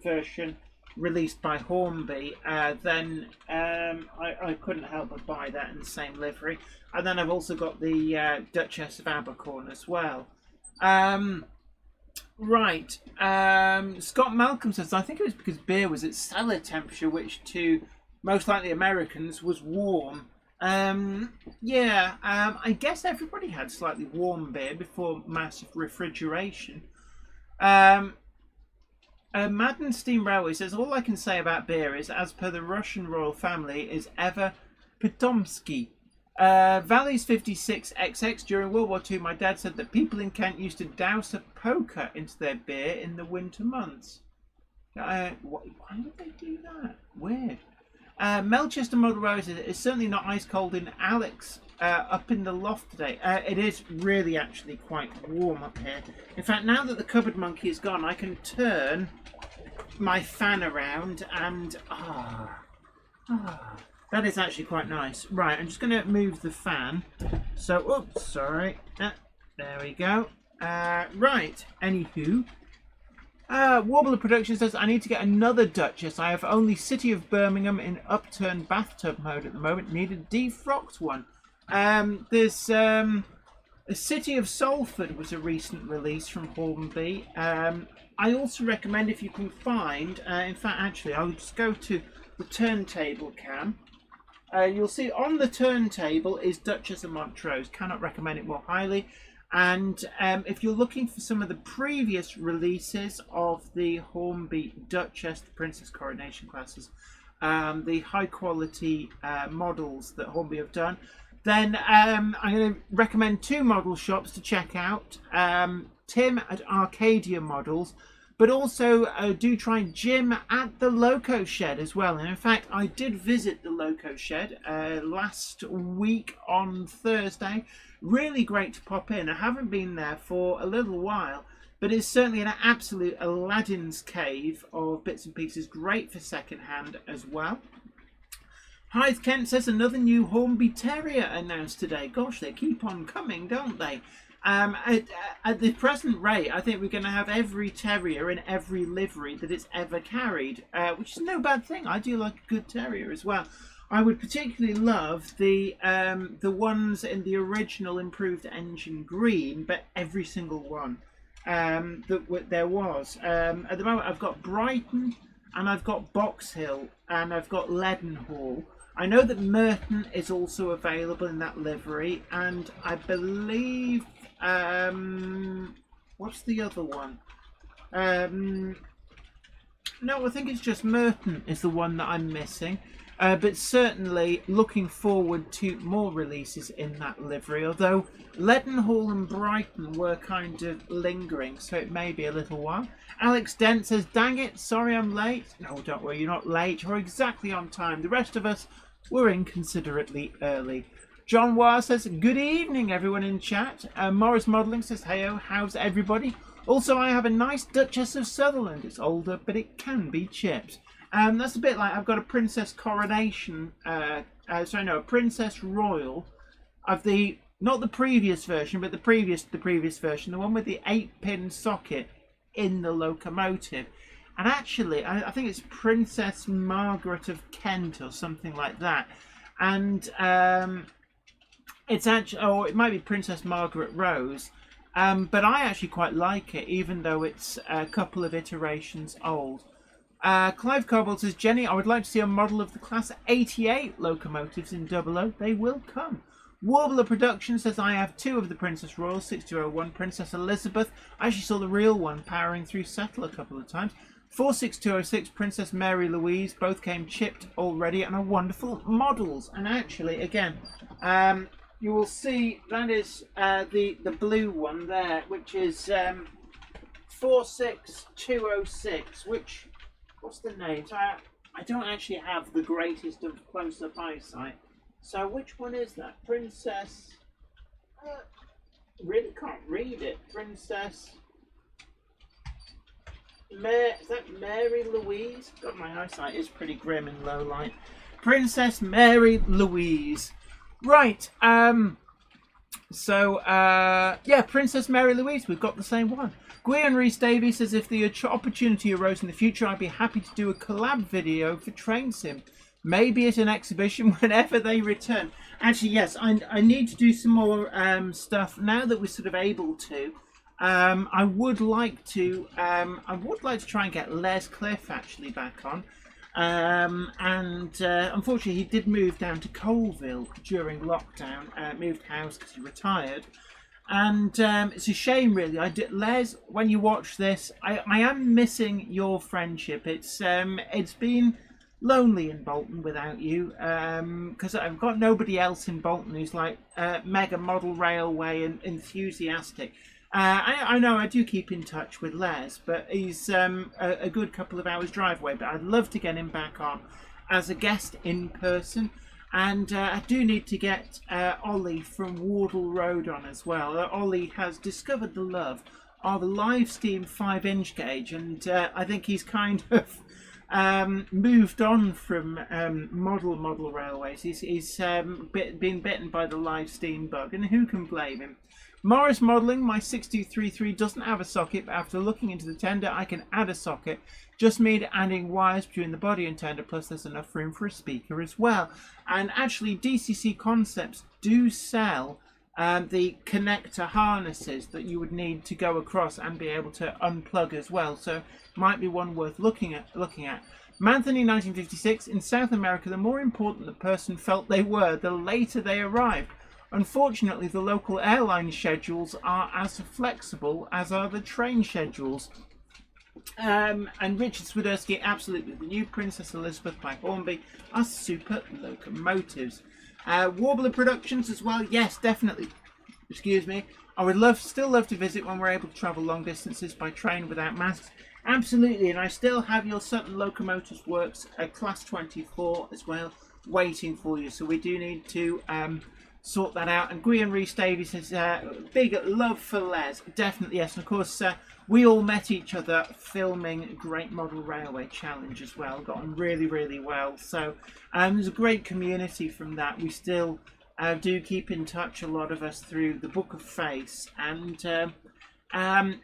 version released by Hornby, then I couldn't help but buy that in the same livery. And then I've also got the Duchess of Abercorn as well. Right. Scott Malcolm says, I think it was because beer was at cellar temperature, which to most likely Americans was warm. Yeah, I guess everybody had slightly warm beer before massive refrigeration. Madden Steam Railway says, all I can say about beer is, as per the Russian royal family, is ever Pitomsky. Valleys 56XX, during World War II, my dad said that people in Kent used to douse a poker into their beer in the winter months. Why would they do that? Weird. Melchester Model Rose is certainly not ice cold in Alex up in the loft today. It is really actually quite warm up here. In fact, now that the cupboard monkey is gone, I can turn my fan around and that is actually quite nice. Right, I'm just going to move the fan. So, oops, sorry. There we go. Right, anywho. Warbler Productions says, I need to get another Duchess. I have only City of Birmingham in upturned bathtub mode at the moment. Need a defrocked one. There's a City of Salford was a recent release from Hornby. I also recommend, if you can find, in fact, actually, I'll just go to the turntable cam. You'll see on the turntable is Duchess of Montrose. Cannot recommend it more highly. And if you're looking for some of the previous releases of the Hornby Duchess, the Princess Coronation classes, the high quality models that Hornby have done, then I'm going to recommend 2 model shops to check out. Tim at Arcadia Models, but also do try Jim at the Loco Shed as well. And in fact, I did visit the Loco Shed last week on Thursday. Really great to pop in. I haven't been there for a little while, but it's certainly an absolute Aladdin's cave of bits and pieces. Great for second hand as well. Hythe Kent says, another new Hornby Terrier announced today. Gosh, they keep on coming, don't they? At the present rate, I think we're going to have every terrier in every livery that it's ever carried, which is no bad thing. I do like a good terrier as well. I would particularly love the ones in the original improved engine green, but every single one that there was. At the moment, I've got Brighton, and I've got Box Hill, and I've got Leadenhall. I know that Merton is also available in that livery, and I believe what's the other one? No, I think it's just Merton is the one that I'm missing. But certainly looking forward to more releases in that livery, although Leadenhall and Brighton were kind of lingering, so it may be a little while. Alex Dent says, dang it, sorry I'm late. No, don't worry, you're not late, you're exactly on time. The rest of us were inconsiderately early. John Wah says, good evening everyone in chat. Morris Modelling says, heyo, how's everybody? Also, I have a nice Duchess of Sutherland. It's older, but it can be chipped. That's a bit like I've got a Princess Coronation, a Princess Royal of the, not the previous version, but the previous version, the one with the 8-pin socket in the locomotive. And actually, I think it's Princess Margaret of Kent or something like that. And it's actually, or it might be Princess Margaret Rose. But I actually quite like it, even though it's a couple of iterations old. Clive Cobbold says, Jenny, I would like to see a model of the Class 88 locomotives in 00. They will come. Warbler Production says, I have 2 of the Princess Royal, 6201 Princess Elizabeth. I actually saw the real one powering through Settle a couple of times. 46206 Princess Mary Louise, both came chipped already and are wonderful models. And actually, again, you will see that is the blue one there, which is 46206, which, what's the name? So I don't actually have the greatest of close-up eyesight. So which one is that? Princess... really can't read it. Princess... is that Mary Louise? God, my eyesight is pretty grim in low light. Princess Mary Louise. Right, yeah, Princess Mary Louise, we've got the same one. Gwion Reese Davies says, if the opportunity arose in the future, I'd be happy to do a collab video for Train Sim. Maybe at an exhibition whenever they return. Actually, yes, I need to do some more stuff now that we're sort of able to. I would like to try and get Les Cliff actually back on. Unfortunately, he did move down to Colville during lockdown. Moved house because he retired. And it's a shame, really. Les, when you watch this, I am missing your friendship. It's been lonely in Bolton without you, because I've got nobody else in Bolton who's like mega model railway and enthusiastic. I know I do keep in touch with Les, but he's a good couple of hours drive away. But I'd love to get him back on as a guest in person. And I do need to get Ollie from Wardle Road on as well. Ollie has discovered the love of a live steam 5-inch gauge, and I think he's kind of moved on from model railways. He's been bitten by the live steam bug, and who can blame him? Morris Modelling, my 6233 doesn't have a socket, but after looking into the tender, I can add a socket. Just need adding wires between the body and tender, plus there's enough room for a speaker as well. And actually, DCC Concepts do sell the connector harnesses that you would need to go across and be able to unplug as well. So might be one worth looking at. Manthony 1956, in South America, the more important the person felt they were, the later they arrived. Unfortunately, the local airline schedules are as flexible as are the train schedules. And Richard Swiderski, absolutely. The new Princess Elizabeth by Hornby are super locomotives. Warbler Productions as well. Yes, definitely. Excuse me. I would still love to visit when we're able to travel long distances by train without masks. Absolutely. And I still have your Sutton Locomotives Works Class 24 as well waiting for you. So we do need to sort that out. And Gwion Reese Davies says, big love for Les. Definitely, yes. And of course, we all met each other filming Great Model Railway Challenge as well. Got on really, really well. So there's a great community from that. We still do keep in touch, a lot of us, through the Book of Face. And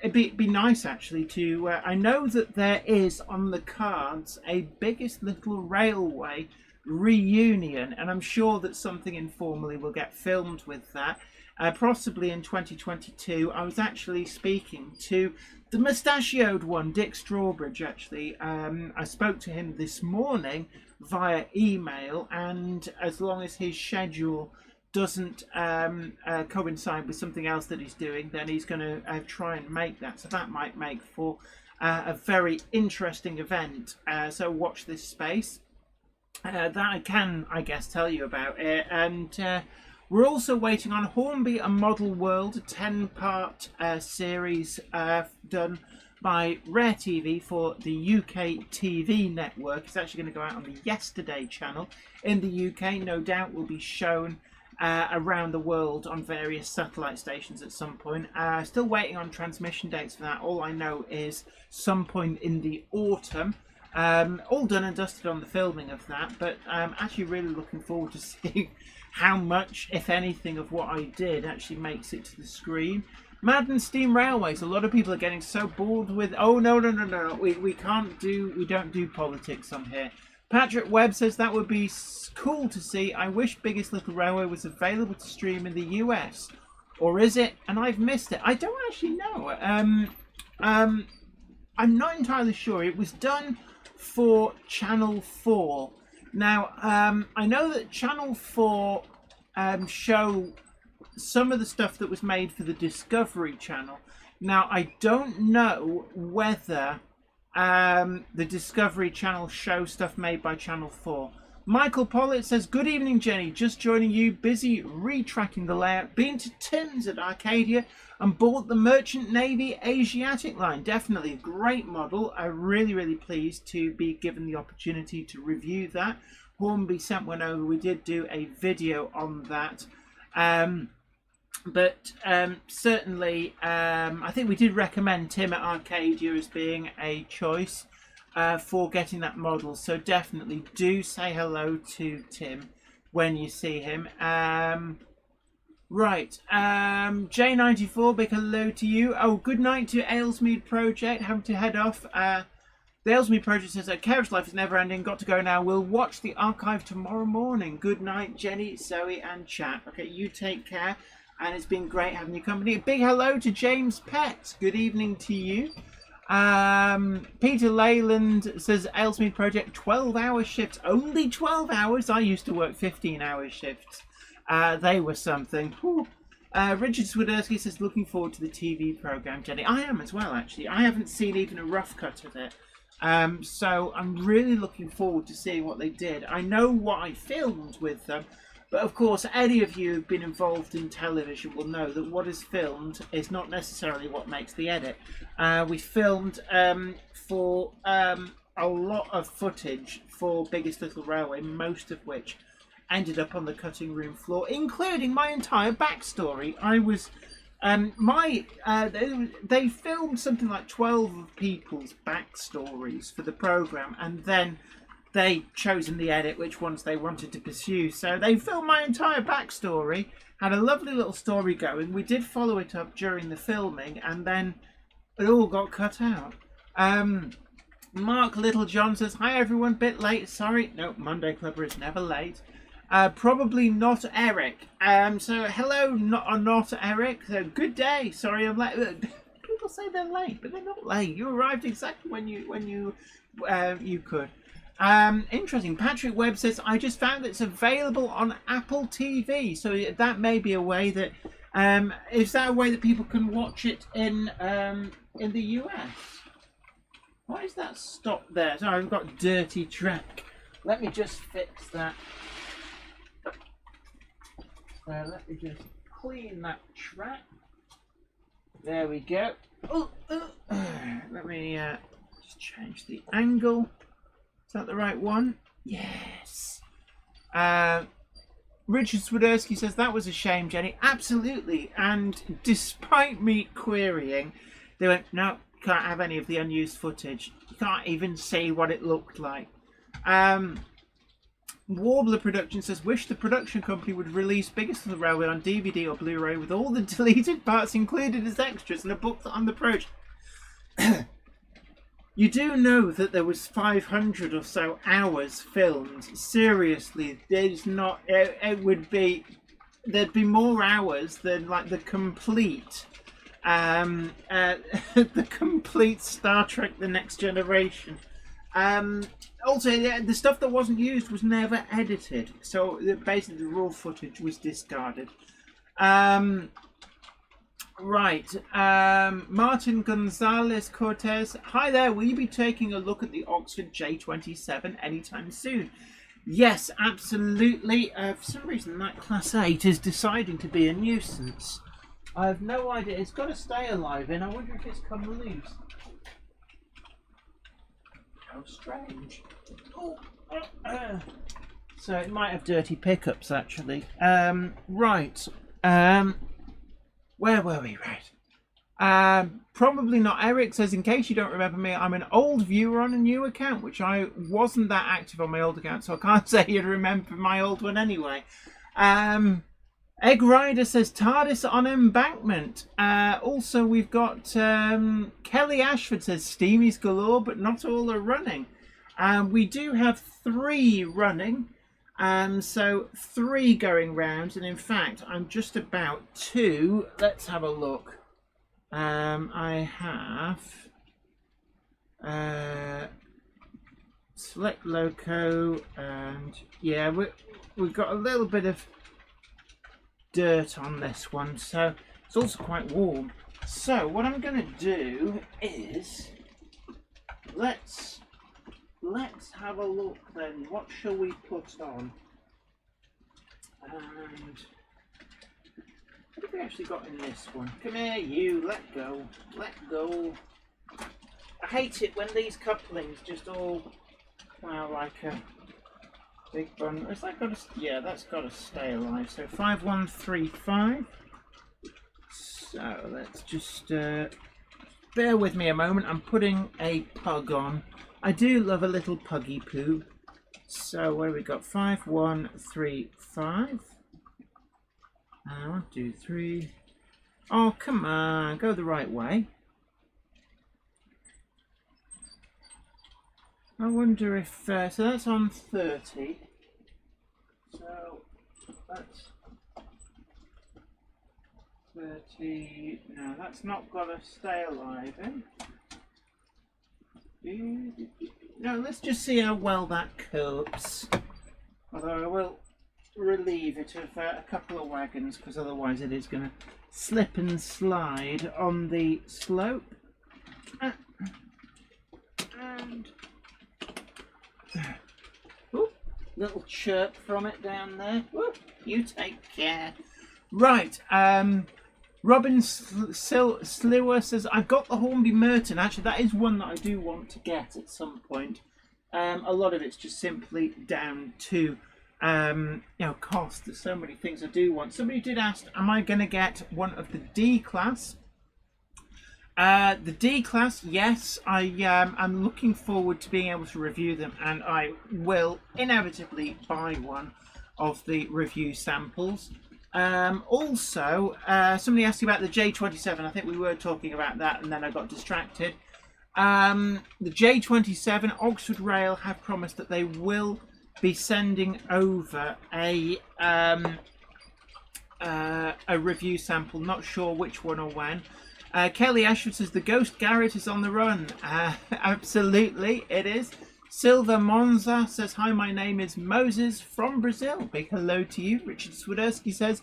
it'd be nice, actually, to... I know that there is, on the cards, a Biggest Little Railway reunion, and I'm sure that something informally will get filmed with that, possibly in 2022. I was actually speaking to the mustachioed one, Dick Strawbridge, actually. I spoke to him this morning via email, and as long as his schedule doesn't coincide with something else that he's doing, then he's going to try and make that. So that might make for a very interesting event. So watch this space. That I can, I guess, tell you about it. And we're also waiting on Hornby A Model World, a 10-part series done by Rare TV for the UK TV network. It's actually going to go out on the Yesterday channel in the UK. No doubt will be shown around the world on various satellite stations at some point. Still waiting on transmission dates for that. All I know is some point in the autumn. All done and dusted on the filming of that, but I'm actually really looking forward to seeing how much, if anything, of what I did actually makes it to the screen. Madden Steam Railways. A lot of people are getting so bored with, oh no, we don't do politics on here. Patrick Webb says that would be cool to see. I wish Biggest Little Railway was available to stream in the US Or is it? And I've missed it. I don't actually know. I'm not entirely sure. It was done for Channel 4. Now, I know that Channel 4 show some of the stuff that was made for the Discovery Channel. Now, I don't know whether the Discovery Channel show stuff made by Channel 4. Michael Pollitt says, good evening, Jenny. Just joining you. Busy retracking the layout. Been to Tim's at Arcadia and bought the Merchant Navy Asiatic line. Definitely a great model. I'm really, really pleased to be given the opportunity to review that. Hornby sent one over. We did do a video on that. But certainly, I think we did recommend Tim at Arcadia as being a choice for getting that model. So definitely do say hello to Tim when you see him. Right, J94, big hello to you. Oh, good night to Aylesmead Project. Having to head off. The Aylesmead Project says that Carriage Life is never ending. Got to go now. We'll watch the archive tomorrow morning. Good night, Jenny, Zoe, and chat. Okay, you take care. And it's been great having your company. A big hello to James Pett. Good evening to you. Peter Leyland says Aylesmead Project 12-hour shifts. Only 12 hours? I used to work 15-hour shifts. They were something. Richard Swiderski says looking forward to the TV program, Jenny. I am as well, actually. I haven't seen even a rough cut of it. So I'm really looking forward to seeing what they did. I know what I filmed with them. But of course, any of you who've been involved in television will know that what is filmed is not necessarily what makes the edit. We filmed for a lot of footage for Biggest Little Railway, most of which ended up on the cutting room floor, including my entire backstory. I was they filmed something like 12 people's backstories for the program, and then they chose in the edit which ones they wanted to pursue. So they filmed my entire backstory, had a lovely little story going. We did follow it up during the filming, and then it all got cut out. Mark Littlejohn says, hi everyone, bit late, sorry. No, Monday Clubber is never late. Probably not Eric. So hello, not Eric. So good day, sorry I'm late. People say they're late, but they're not late. You arrived exactly when you could. Interesting. Patrick Webb says, I just found it's available on Apple TV. So that may be a way that, is that a way that people can watch it in the US? Why is that stopped there? Sorry, I've got dirty track. Let me just fix that. So let me just clean that track. There we go. Let me just change the angle. Is that the right one? Yes. Richard Swiderski says, that was a shame, Jenny. Absolutely. And despite me querying, they went, no, you can't have any of the unused footage. You can't even see what it looked like. Warbler Production says, wish the production company would release Biggest Little Railway on DVD or Blu-ray with all the deleted parts included as extras and a booklet on the project. You do know that there was 500 or so hours filmed. Seriously, there's not. It would be. There'd be more hours than like the complete, the complete Star Trek: The Next Generation. Also, the stuff that wasn't used was never edited, so basically the raw footage was discarded. Right, Martin Gonzalez Cortez. Hi there, will you be taking a look at the Oxford J27 anytime soon? Yes, absolutely. For some reason that Class 8 is deciding to be a nuisance. I have no idea. It's got to stay alive and I wonder if it's come loose. How strange. So it might have dirty pickups actually. Right. Where were we? Right. Probably not. Eric says, in case you don't remember me, I'm an old viewer on a new account, which I wasn't that active on my old account, so I can't say you'd remember my old one anyway. Egg Rider says, TARDIS on embankment. Also, we've got Kelly Ashford says, Steamies galore, but not all are running. We do have 3 running. So 3 going round, and in fact I'm just about to, let's have a look. I have select loco, and yeah, we've got a little bit of dirt on this one, so it's also quite warm. So what I'm going to do is let's have a look then. What shall we put on? And what have we actually got in this one? Come here, you. Let go. Let go. I hate it when these couplings just all come out like a big bun. Is that got to? Yeah, that's got to stay alive. So 5135. So let's just bear with me a moment. I'm putting a pug on. I do love a little puggy poo. So what have we got? 5135. 1, 2, 3. Oh, come on, go the right way. I wonder if so that's on 30. So that's 30. No, that's not got to stay alive, eh? No, let's just see how well that copes. Although I will relieve it of a couple of wagons, because otherwise it is going to slip and slide on the slope. And ooh, little chirp from it down there. Ooh, you take care. Right, Robin Sliwer says, I've got the Hornby Merton. Actually, that is one that I do want to get at some point. A lot of it's just simply down to cost. There's so many things I do want. Somebody did ask, am I going to get one of the D class? The D class, yes. I'm looking forward to being able to review them, and I will inevitably buy one of the review samples. Also, somebody asked you about the J27. I think we were talking about that, and then I got distracted. The J27, Oxford Rail have promised that they will be sending over a review sample. Not sure which one or when. Kelly Ashford says the Ghost Garrett is on the run. Absolutely, it is. Silva Monza says, hi, my name is Moses from Brazil. Big hello to you. Richard Swiderski says,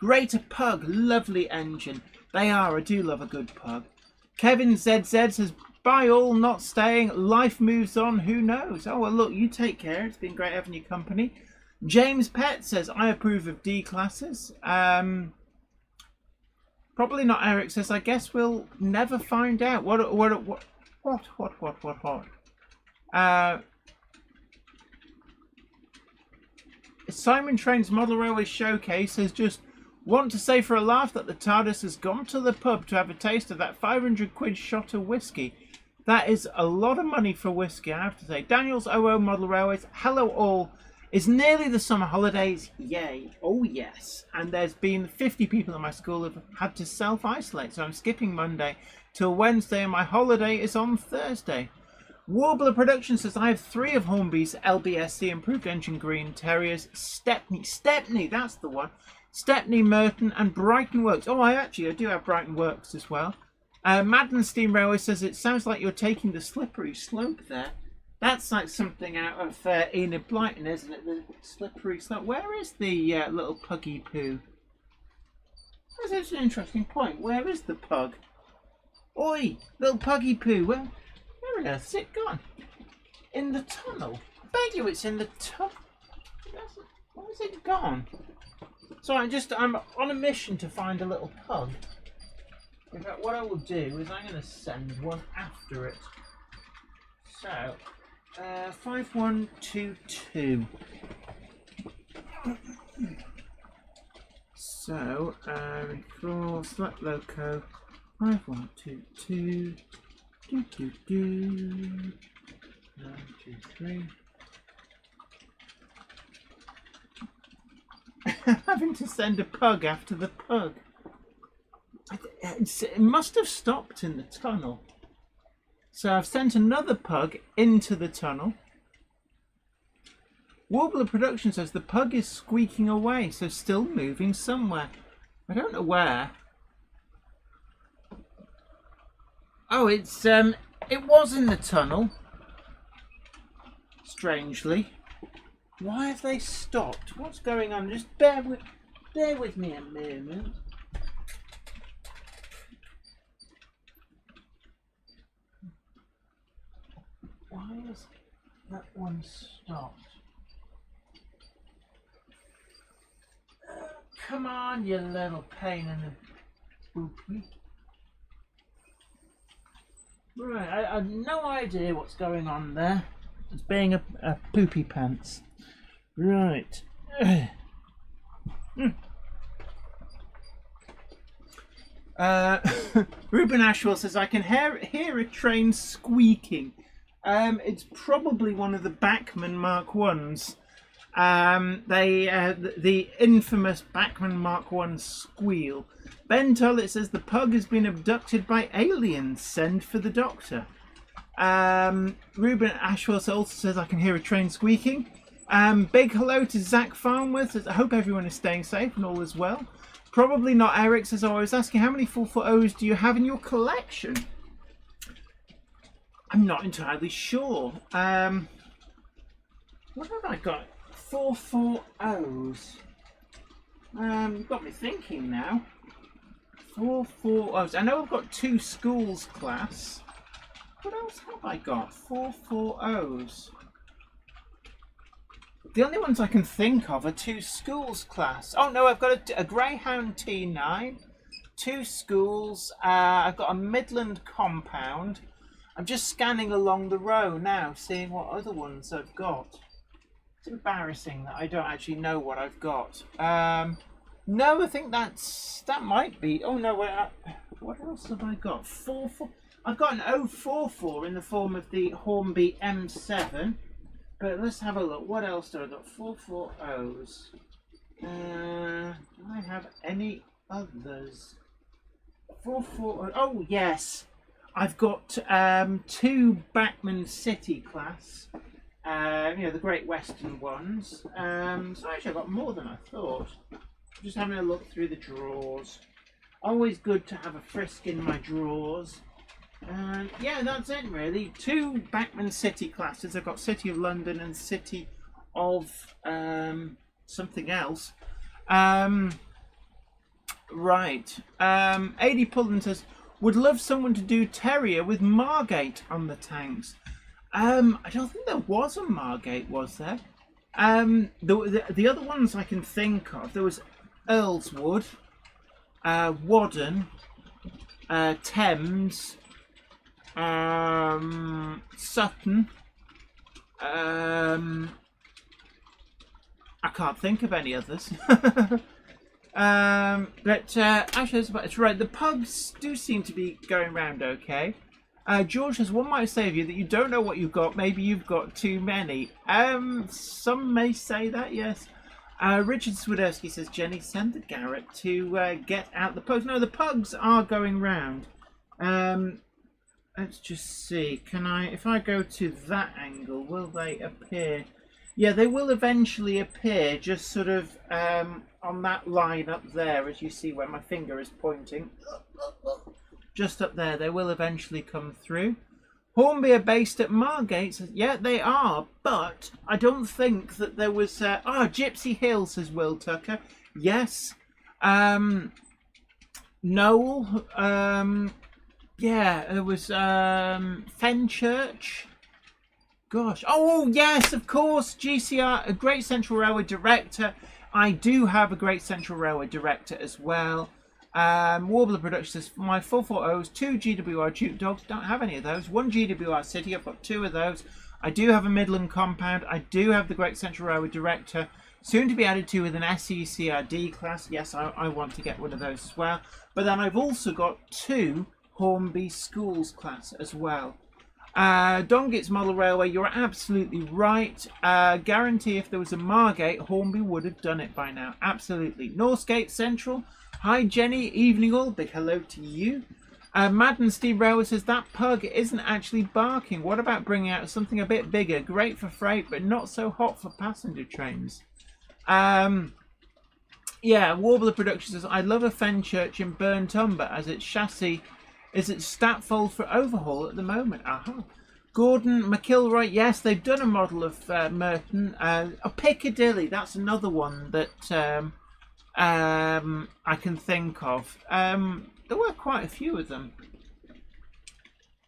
great a pug, lovely engine. They are, I do love a good pug. Kevin ZZ says, bye all, not staying. Life moves on, who knows? Oh, well, look, you take care. It's been great having your company. James Pett says, I approve of D classes. Probably not. Eric says, I guess we'll never find out. What? Simon Train's Model Railway Showcase says, just want to say for a laugh that the TARDIS has gone to the pub to have a taste of that 500 quid shot of whiskey. That is a lot of money for whiskey, I have to say. Daniel's OO Model Railways, hello all. It's nearly the summer holidays, yay. Oh yes. And there's been 50 people in my school who've had to self-isolate, so I'm skipping Monday till Wednesday, and my holiday is on Thursday. Warbler Production says, I have 3 of Hornby's LBSC Improved Engine Green Terriers. Stepney, that's the one. Stepney, Merton and Brighton Works. Oh, I do have Brighton Works as well. Madden Steam Railway says, it sounds like you're taking the slippery slope there. That's like something out of Enid Blyton, isn't it? The slippery slope. Where is the little puggy poo? That's an interesting point. Where is the pug? Oi, little puggy poo. Where on earth is it gone? In the tunnel. I bet you it's in the tunnel. Where has it gone? So I'm on a mission to find a little pug. In fact, what I will do is I'm going to send one after it. So, 5122. So, for select loco, 5122. 1, 2, 3. Having to send a pug after the pug. It must have stopped in the tunnel. So I've sent another pug into the tunnel. Warbler Production says the pug is squeaking away, so still moving somewhere. I don't know where. Oh, it was in the tunnel. Strangely. Why have they stopped? What's going on? Just bear with me a moment. Why is that one stopped? Come on, you little pain in the poopy. Right, I have no idea what's going on there. It's being a poopy pants. Right. Ruben Ashwell says, I can hear a train squeaking. It's probably one of the Bachmann Mark 1s. The infamous Bachmann Mark 1 squeal. Ben Tullett says, the pug has been abducted by aliens. Send for the doctor. Ruben Ashwell also says, I can hear a train squeaking. Big hello to Zach Farnworth. Says, I hope everyone is staying safe and all is well. Probably not Eric. Says, I was asking, how many 440s do you have in your collection? I'm not entirely sure. What have I got? 440s. You've got me thinking now. 440s. I know I've got 2 schools class. What else have I got? 440s. The only ones I can think of are 2 schools class. Oh no, I've got a Greyhound T9, 2 schools. I've got a Midland compound. I'm just scanning along the row now, seeing what other ones I've got. It's embarrassing that I don't actually know what I've got. No, I think that might be. Oh no, wait, what else have I got? I've got an 044 in the form of the Hornby M7. But let's have a look. What else do I got? 440s. Do I have any others? 440. Oh yes, I've got 2 Bachmann City class. The Great Western ones. So actually I've got more than I thought. Just having a look through the drawers. Always good to have a frisk in my drawers. And yeah, that's it really. 2 Bachmann City classes. I've got City of London and City of something else. Right. AD Pullen says, would love someone to do Terrier with Margate on the tanks. I don't think there was a Margate, was there? The other ones I can think of, there was Earlswood, Wadden, Thames, Sutton. I can't think of any others. But actually, it's right. The pugs do seem to be going round okay. George says, one might say of you that you don't know what you've got. Maybe you've got too many. Some may say that, yes. Richard Swiderski says, Jenny, send the Garrett to get out the pugs. No, the pugs are going round. Let's just see. If I go to that angle, will they appear? Yeah, they will eventually appear, just sort of on that line up there, as you see where my finger is pointing. Just up there, they will eventually come through. Hornby are based at Margate. Yeah, they are, but I don't think that there was... Gypsy Hill, says Will Tucker. Yes. Noel. Yeah, there was Fenchurch. Gosh. Oh, yes, of course. GCR, a Great Central Railway Director. I do have a Great Central Railway Director as well. Warbler Productions, my 440s, 2 GWR Duke Dogs, don't have any of those. 1 GWR City, I've got 2 of those. I do have a Midland Compound. I do have the Great Central Railway Director, soon to be added to with an SECRD class. Yes, I want to get one of those as well. But then I've also got 2 Hornby Schools class as well. Dongit's Model Railway, you're absolutely right. Guarantee if there was a Margate, Hornby would have done it by now. Absolutely. Northgate Central. Hi Jenny, evening all. Big hello to you. Madden Steve Railway says that pug isn't actually barking. What about bringing out something a bit bigger? Great for freight, but not so hot for passenger trains. Yeah, Warbler Productions says, I love a Fenchurch in Burnt Umber as its chassis is at Statfold for overhaul at the moment. Aha. Gordon McIlroy, yes, they've done a model of Merton. A Piccadilly, that's another one that I can think of. There were quite a few of them.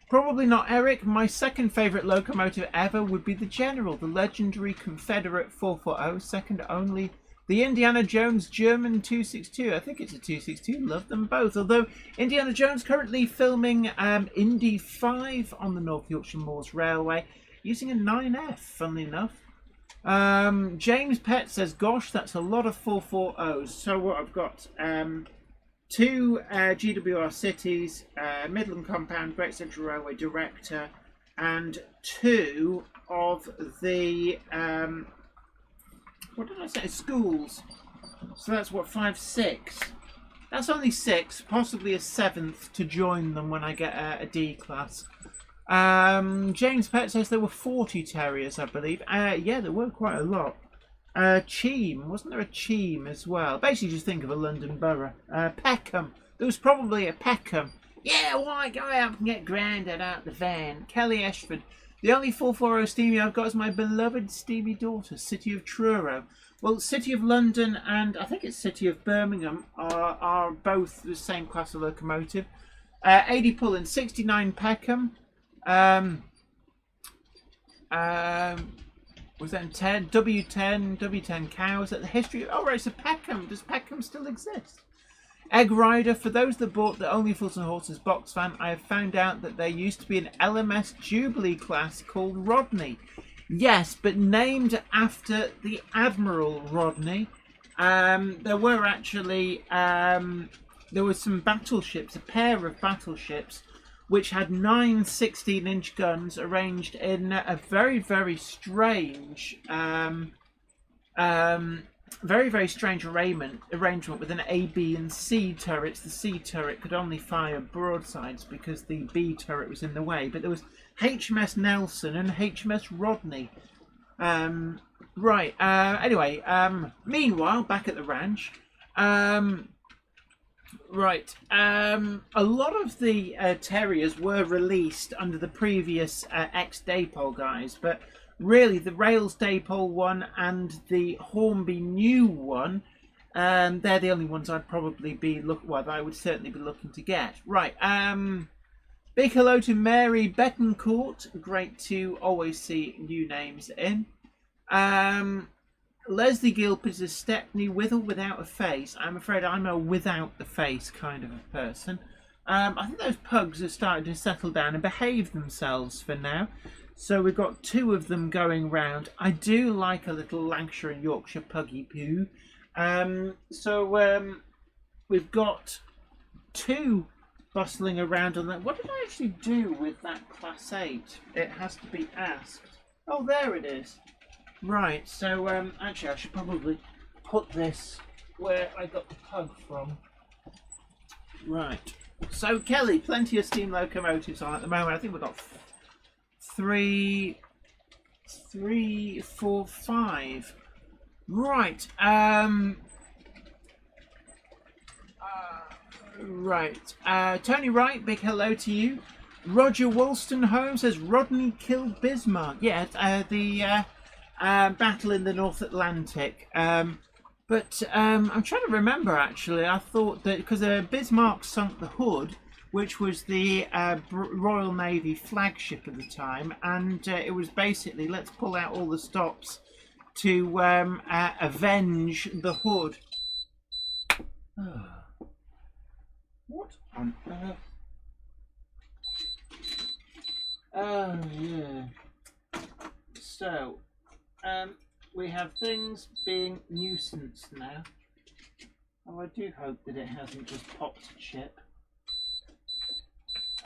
Probably not Eric. My second favourite locomotive ever would be the General, the legendary Confederate 440, second only the Indiana Jones German 262. I think it's a 262. Love them both. Although Indiana Jones currently filming Indy 5 on the North Yorkshire Moors Railway using a 9F, funnily enough. James Pett says, gosh, that's a lot of 440s. So what I've got, two GWR Cities, Midland Compound, Great Central Railway Director, and two of the... what did I say? Schools. So that's what, 5, 6. That's only 6, possibly a 7th to join them when I get a D class. James Pett says there were 40 terriers, I believe. Yeah, there were quite a lot. Cheam, wasn't there a Cheam as well? Basically, just think of a London borough. Peckham, there was probably a Peckham. Yeah, why go out and get Grandad out the van? Kelly Ashford. The only 440 steamy I've got is my beloved steamy daughter, City of Truro. Well, City of London and I think it's City of Birmingham are both the same class of locomotive. 80 Pullen, 69 Peckham. Was that 10? W10 cows at the history. Oh, right, so Peckham. Does Peckham still exist? Egg Rider, for those that bought the Only Fools and Horses box fan, I have found out that there used to be an LMS Jubilee class called Rodney. Yes, but named after the Admiral Rodney. There were actually, there were some battleships, a pair of battleships, which had 9 16-inch guns arranged in a very, very strange, very strange arrangement with an A, B, and C turrets. The C turret could only fire broadsides because the B turret was in the way. But there was HMS Nelson and HMS Rodney. Right. Anyway. Meanwhile, back at the ranch. Right. A lot of the terriers were released under the previous ex-Daypole guys, but really the Rails Daypole one and the Hornby new one, they're the only ones I'd probably be that I would certainly be looking to get. Right. Big hello to Mary Bettencourt. Great to always see new names in. Leslie Gilp is a Stepney with or without a face. I'm afraid I'm a without the face kind of a person. I think those pugs are starting to settle down and behave themselves for now. So we've got 2 of them going round. I do like a little Lancashire and Yorkshire puggy poo. We've got 2 bustling around on that. What did I actually do with that Class 8? It has to be asked. Oh, there it is. Right, so actually I should probably put this where I got the pug from. Right, so Kelly, plenty of steam locomotives on at the moment. I think we've got 3, 4, 5. Right, Tony Wright, big hello to you. Roger Wollstonholme says Rodney killed Bismarck. Yeah, the battle in the North Atlantic. But I'm trying to remember, actually. I thought that because Bismarck sunk the Hood, which was the Royal Navy flagship at the time, and it was basically, let's pull out all the stops to avenge the Hood. What on earth? Oh, yeah. So, we have things being nuisance now. Oh, I do hope that it hasn't just popped a chip.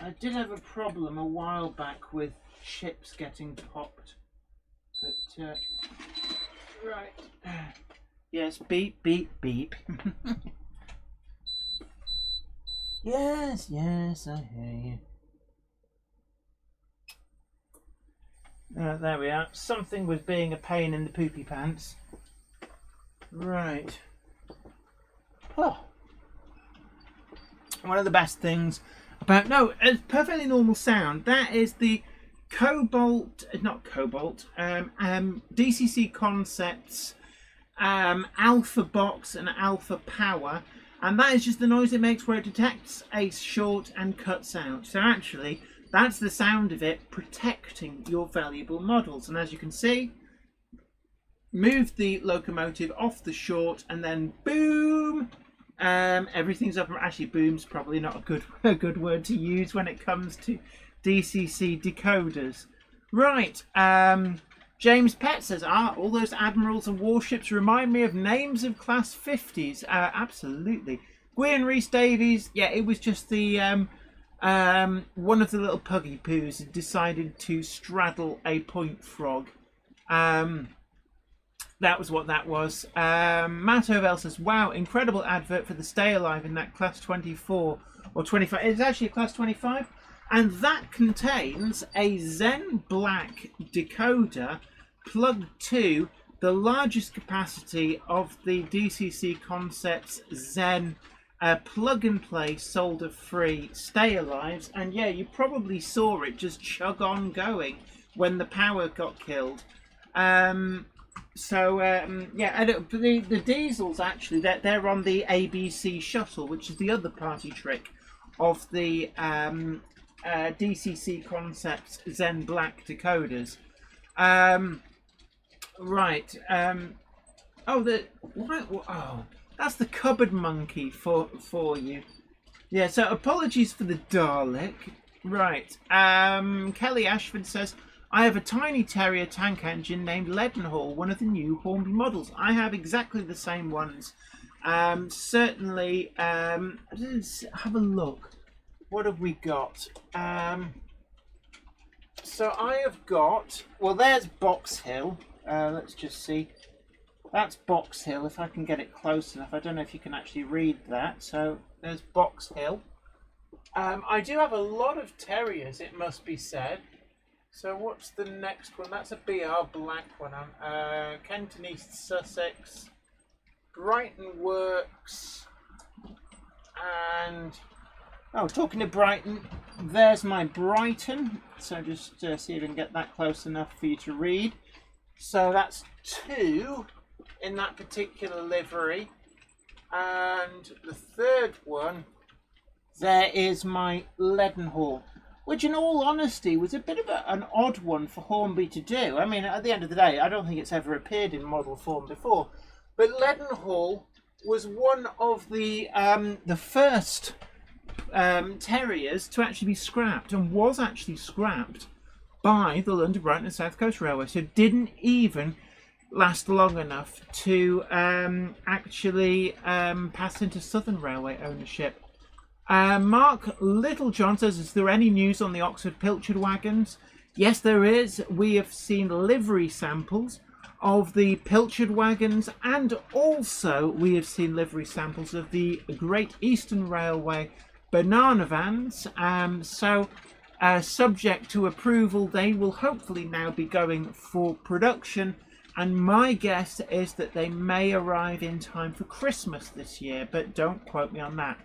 I did have a problem a while back with chips getting popped. But, right. Yes, beep, beep, beep. Yes, yes, I hear you. There we are. Something was being a pain in the poopy pants. Right. Oh. One of the best things about... No, a perfectly normal sound. That is the DCC Concepts Alpha Box and Alpha Power. And that is just the noise it makes where it detects a short and cuts out. So actually, that's the sound of it protecting your valuable models. And as you can see, move the locomotive off the short and then boom, everything's up. Actually, boom's probably not a good word to use when it comes to DCC decoders. Right, James Pett says, all those admirals and warships remind me of names of class 50s. Absolutely. Gwyn Rhys Davies, yeah, it was just the one of the little puggy poos decided to straddle a point frog. That was what that was. Matt Ovell says, wow, incredible advert for the Stay Alive in that class 24 or 25. It's actually a class 25. And that contains a Zen Black decoder plugged to the largest capacity of the DCC Concepts Zen plug-and-play solder-free Stay Alives. And yeah, you probably saw it just chug on going when the power got killed. Yeah, and the diesels actually, they're on the ABC shuttle, which is the other party trick of the DCC Concepts Zen Black decoders. That's the cupboard monkey for you. Yeah, so apologies for the Dalek. Right. Kelly Ashford says, I have a tiny Terrier tank engine named Leadenhall, one of the new Hornby models. I have exactly the same ones. Certainly, let's have a look. What have we got? So I have got... Well, there's Box Hill. Let's just see. That's Box Hill, if I can get it close enough. I don't know if you can actually read that. So there's Box Hill. I do have a lot of Terriers, it must be said. So what's the next one? That's a BR Black one. Kenton East Sussex, Brighton Works, and... Oh, talking of Brighton, there's my Brighton. So just see if I can get that close enough for you to read. So that's 2 in that particular livery. And the third one, there is my Leadenhall, which in all honesty was a bit of an odd one for Hornby to do. I mean, at the end of the day, I don't think it's ever appeared in model form before. But Leadenhall was one of the first Terriers to actually be scrapped, and was actually scrapped by the London, Brighton and South Coast Railway. So it didn't even last long enough to actually pass into Southern Railway ownership. Mark Littlejohn says, is there any news on the Oxford Pilchard wagons? Yes, there is. We have seen livery samples of the Pilchard wagons, and also we have seen livery samples of the Great Eastern Railway banana vans. Subject to approval, they will hopefully now be going for production, and my guess is that they may arrive in time for Christmas this year, but don't quote me on that.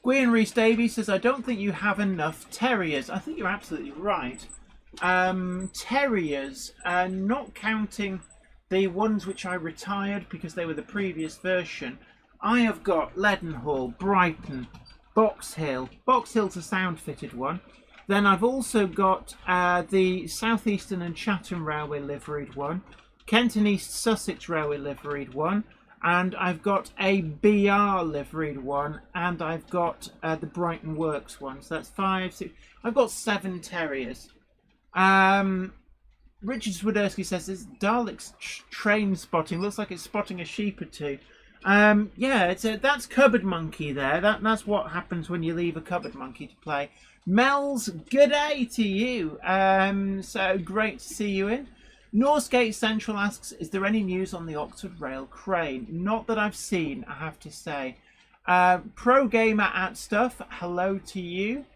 Gwyn Rhys Davies says, I don't think you have enough Terriers. I think you're absolutely right. Terriers, not counting the ones which I retired because they were the previous version, I have got Leadenhall, Brighton, Box Hill. Box Hill's a sound fitted one. Then I've also got the Southeastern and Chatham Railway liveried one, Kenton East Sussex Railway liveried one, and I've got a BR liveried one, and I've got the Brighton Works one. So that's 5, 6. I've got 7 Terriers. Richard Swiderski says, this Dalek's train spotting looks like it's spotting a sheep or two. Yeah, that's cupboard monkey there. That's what happens when you leave a cupboard monkey to play. Mel's, good day to you. So great to see you in. Northgate Central asks, is there any news on the Oxford Rail crane? Not that I've seen, I have to say. Pro Gamer at Stuff, hello to you.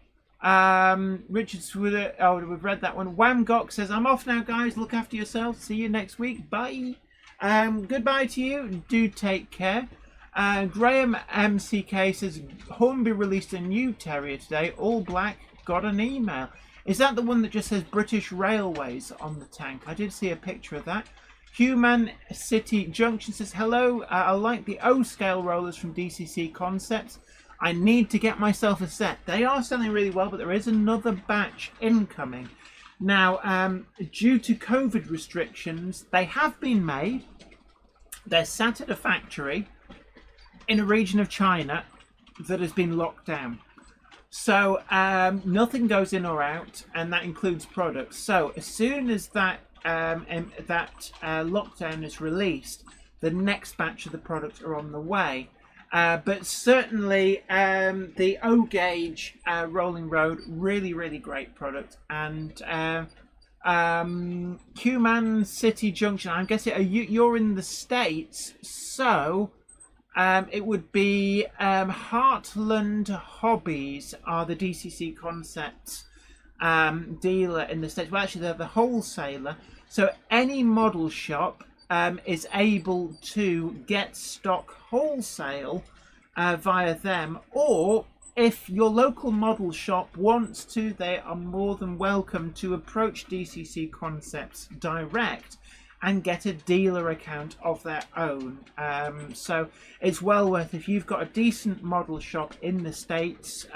Richard Swiller, oh, we've read that one. Wham Gok says, I'm off now, guys. Look after yourselves. See you next week. Bye. Goodbye to you. Do take care. Graham MCK says, Hornby released a new Terrier today, all black. Got an email. Is that the one that just says British Railways on the tank? I did see a picture of that. Human City Junction says, hello, I like the O-scale rollers from DCC Concepts. I need to get myself a set. They are selling really well, but there is another batch incoming. Now, due to COVID restrictions, they have been made. They're sat at a factory in a region of China that has been locked down. So nothing goes in or out, and that includes products. So as soon as that lockdown is released, the next batch of the products are on the way. But certainly the O-Gauge Rolling Road, really, really great product. And Human City Junction, I'm guessing you're in the States, so it would be Heartland Hobbies are the DCC Concepts dealer in the States. Well, actually, they're the wholesaler. So any model shop is able to get stock wholesale via them, or if your local model shop wants to, they are more than welcome to approach DCC Concepts direct and get a dealer account of their own. So it's well worth, if you've got a decent model shop in the States,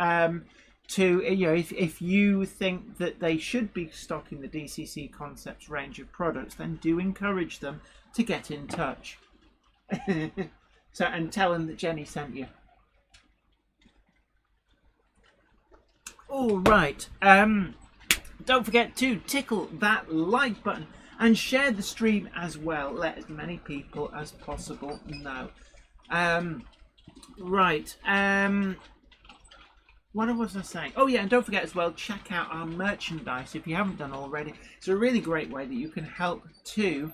to, you know, if you think that they should be stocking the DCC Concepts range of products, then do encourage them to get in touch. So, and tell them that Jenny sent you. All right. Don't forget to tickle that like button and share the stream as well. Let as many people as possible know. Right. What was I saying? Oh yeah, and don't forget as well, check out our merchandise if you haven't done already. It's a really great way that you can help to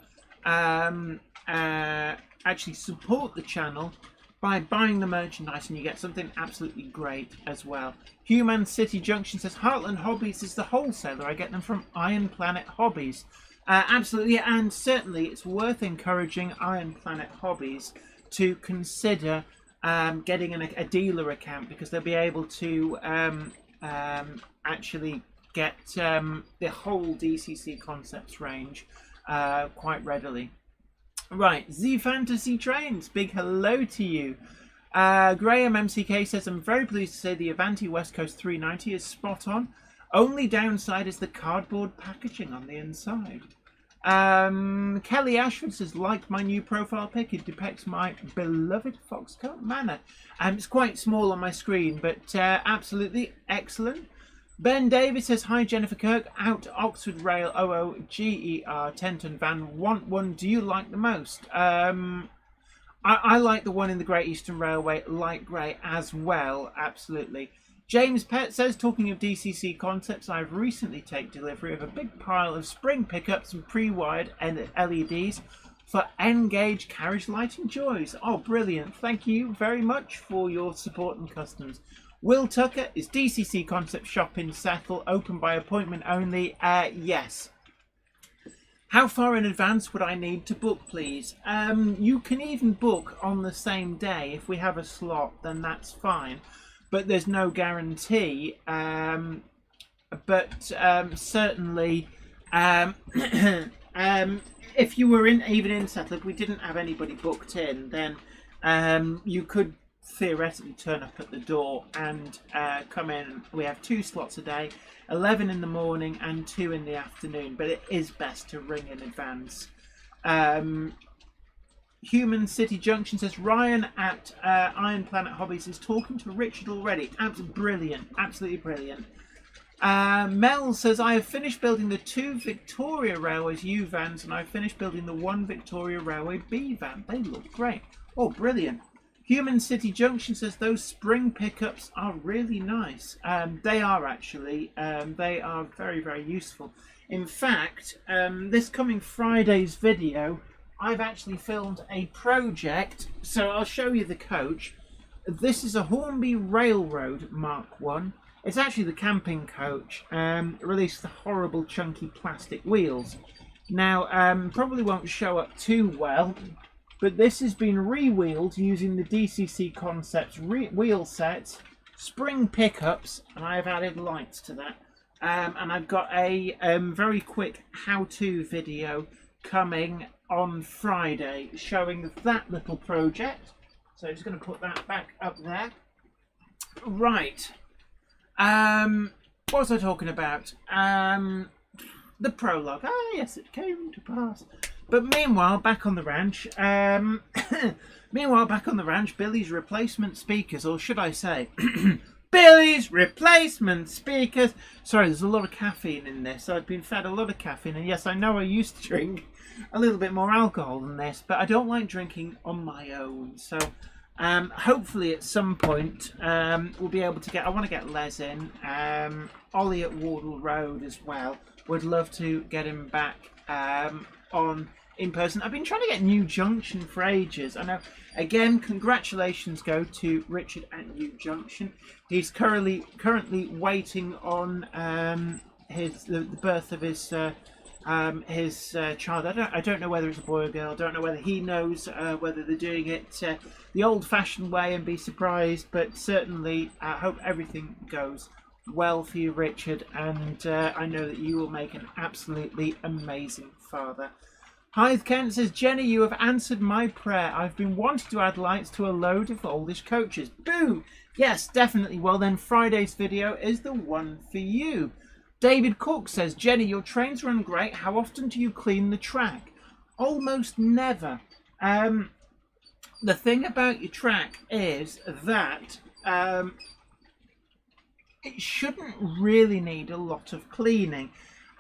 actually support the channel by buying the merchandise, and you get something absolutely great as well. Human City Junction says, Heartland Hobbies is the wholesaler. I get them from Iron Planet Hobbies. Absolutely, and certainly it's worth encouraging Iron Planet Hobbies to consider getting a dealer account, because they'll be able to actually get the whole DCC Concepts range quite readily. Right, Z Fantasy Trains, big hello to you. Graham MCK says, I'm very pleased to say the Avanti West Coast 390 is spot on. Only downside is the cardboard packaging on the inside. Kelly Ashford says, like my new profile pic, it depicts my beloved Foxcoat Manor. It's quite small on my screen, but absolutely excellent. Ben David says, hi Jennifer Kirk, out Oxford Rail OOGER 10-ton van, want one, do you like the most? I like the one in the Great Eastern Railway light grey as well, absolutely. James Pett says, talking of DCC Concepts, I've recently taken delivery of a big pile of spring pickups and pre-wired LEDs for N-Gauge carriage lighting joys. Oh, brilliant. Thank you very much for your support and customs. Will Tucker, is DCC Concept Shop in Settle open by appointment only? Yes. How far in advance would I need to book, please? You can even book on the same day. If we have a slot, then that's fine. But there's no guarantee. Certainly, if you were even in Settle, if we didn't have anybody booked in, then you could theoretically turn up at the door and come in. We have 2 slots a day, 11 in the morning and 2 in the afternoon, but it is best to ring in advance. Human City Junction says, Ryan at Iron Planet Hobbies is talking to Richard already. Absolutely brilliant. Absolutely brilliant. Mel says, I have finished building the 2 Victoria Railways U vans, and I've finished building the 1 Victoria Railway B van. They look great. Oh, brilliant. Human City Junction says, those spring pickups are really nice. They are actually. They are very, very useful. In fact, this coming Friday's video, I've actually filmed a project. So I'll show you the coach. This is a Hornby Railroad Mark 1. It's actually the camping coach. Released the horrible chunky plastic wheels. Now, probably won't show up too well, but this has been re-wheeled using the DCC Concepts wheel set, spring pickups, and I have added lights to that. And I've got a very quick how-to video coming on Friday showing that little project. So I'm just going to put that back up there. Right. What was I talking about? The prologue. Ah, yes, it came to pass. But meanwhile, back on the ranch. Billy's replacement speakers, or should I say, Billy's replacement speakers. Sorry, there's a lot of caffeine in this. I've been fed a lot of caffeine, and yes, I know I used to drink a little bit more alcohol than this, but I don't like drinking on my own. So hopefully at some point we'll be able to get, I want to get Les in, Ollie at Wardle Road as well. Would love to get him back on in person. I've been trying to get New Junction for ages. I know, again, congratulations go to Richard at New Junction. He's currently waiting on the birth of his child. I don't know whether it's a boy or girl. I don't know whether he knows whether they're doing it the old-fashioned way and be surprised, but certainly I hope everything goes well for you, Richard, and I know that you will make an absolutely amazing father. Hythe Kent says, Jenny, you have answered my prayer. I've been wanting to add lights to a load of oldish coaches. Boom! Yes, definitely. Well, then Friday's video is the one for you. David Cook says, Jenny, your trains run great. How often do you clean the track? Almost never. The thing about your track is that it shouldn't really need a lot of cleaning.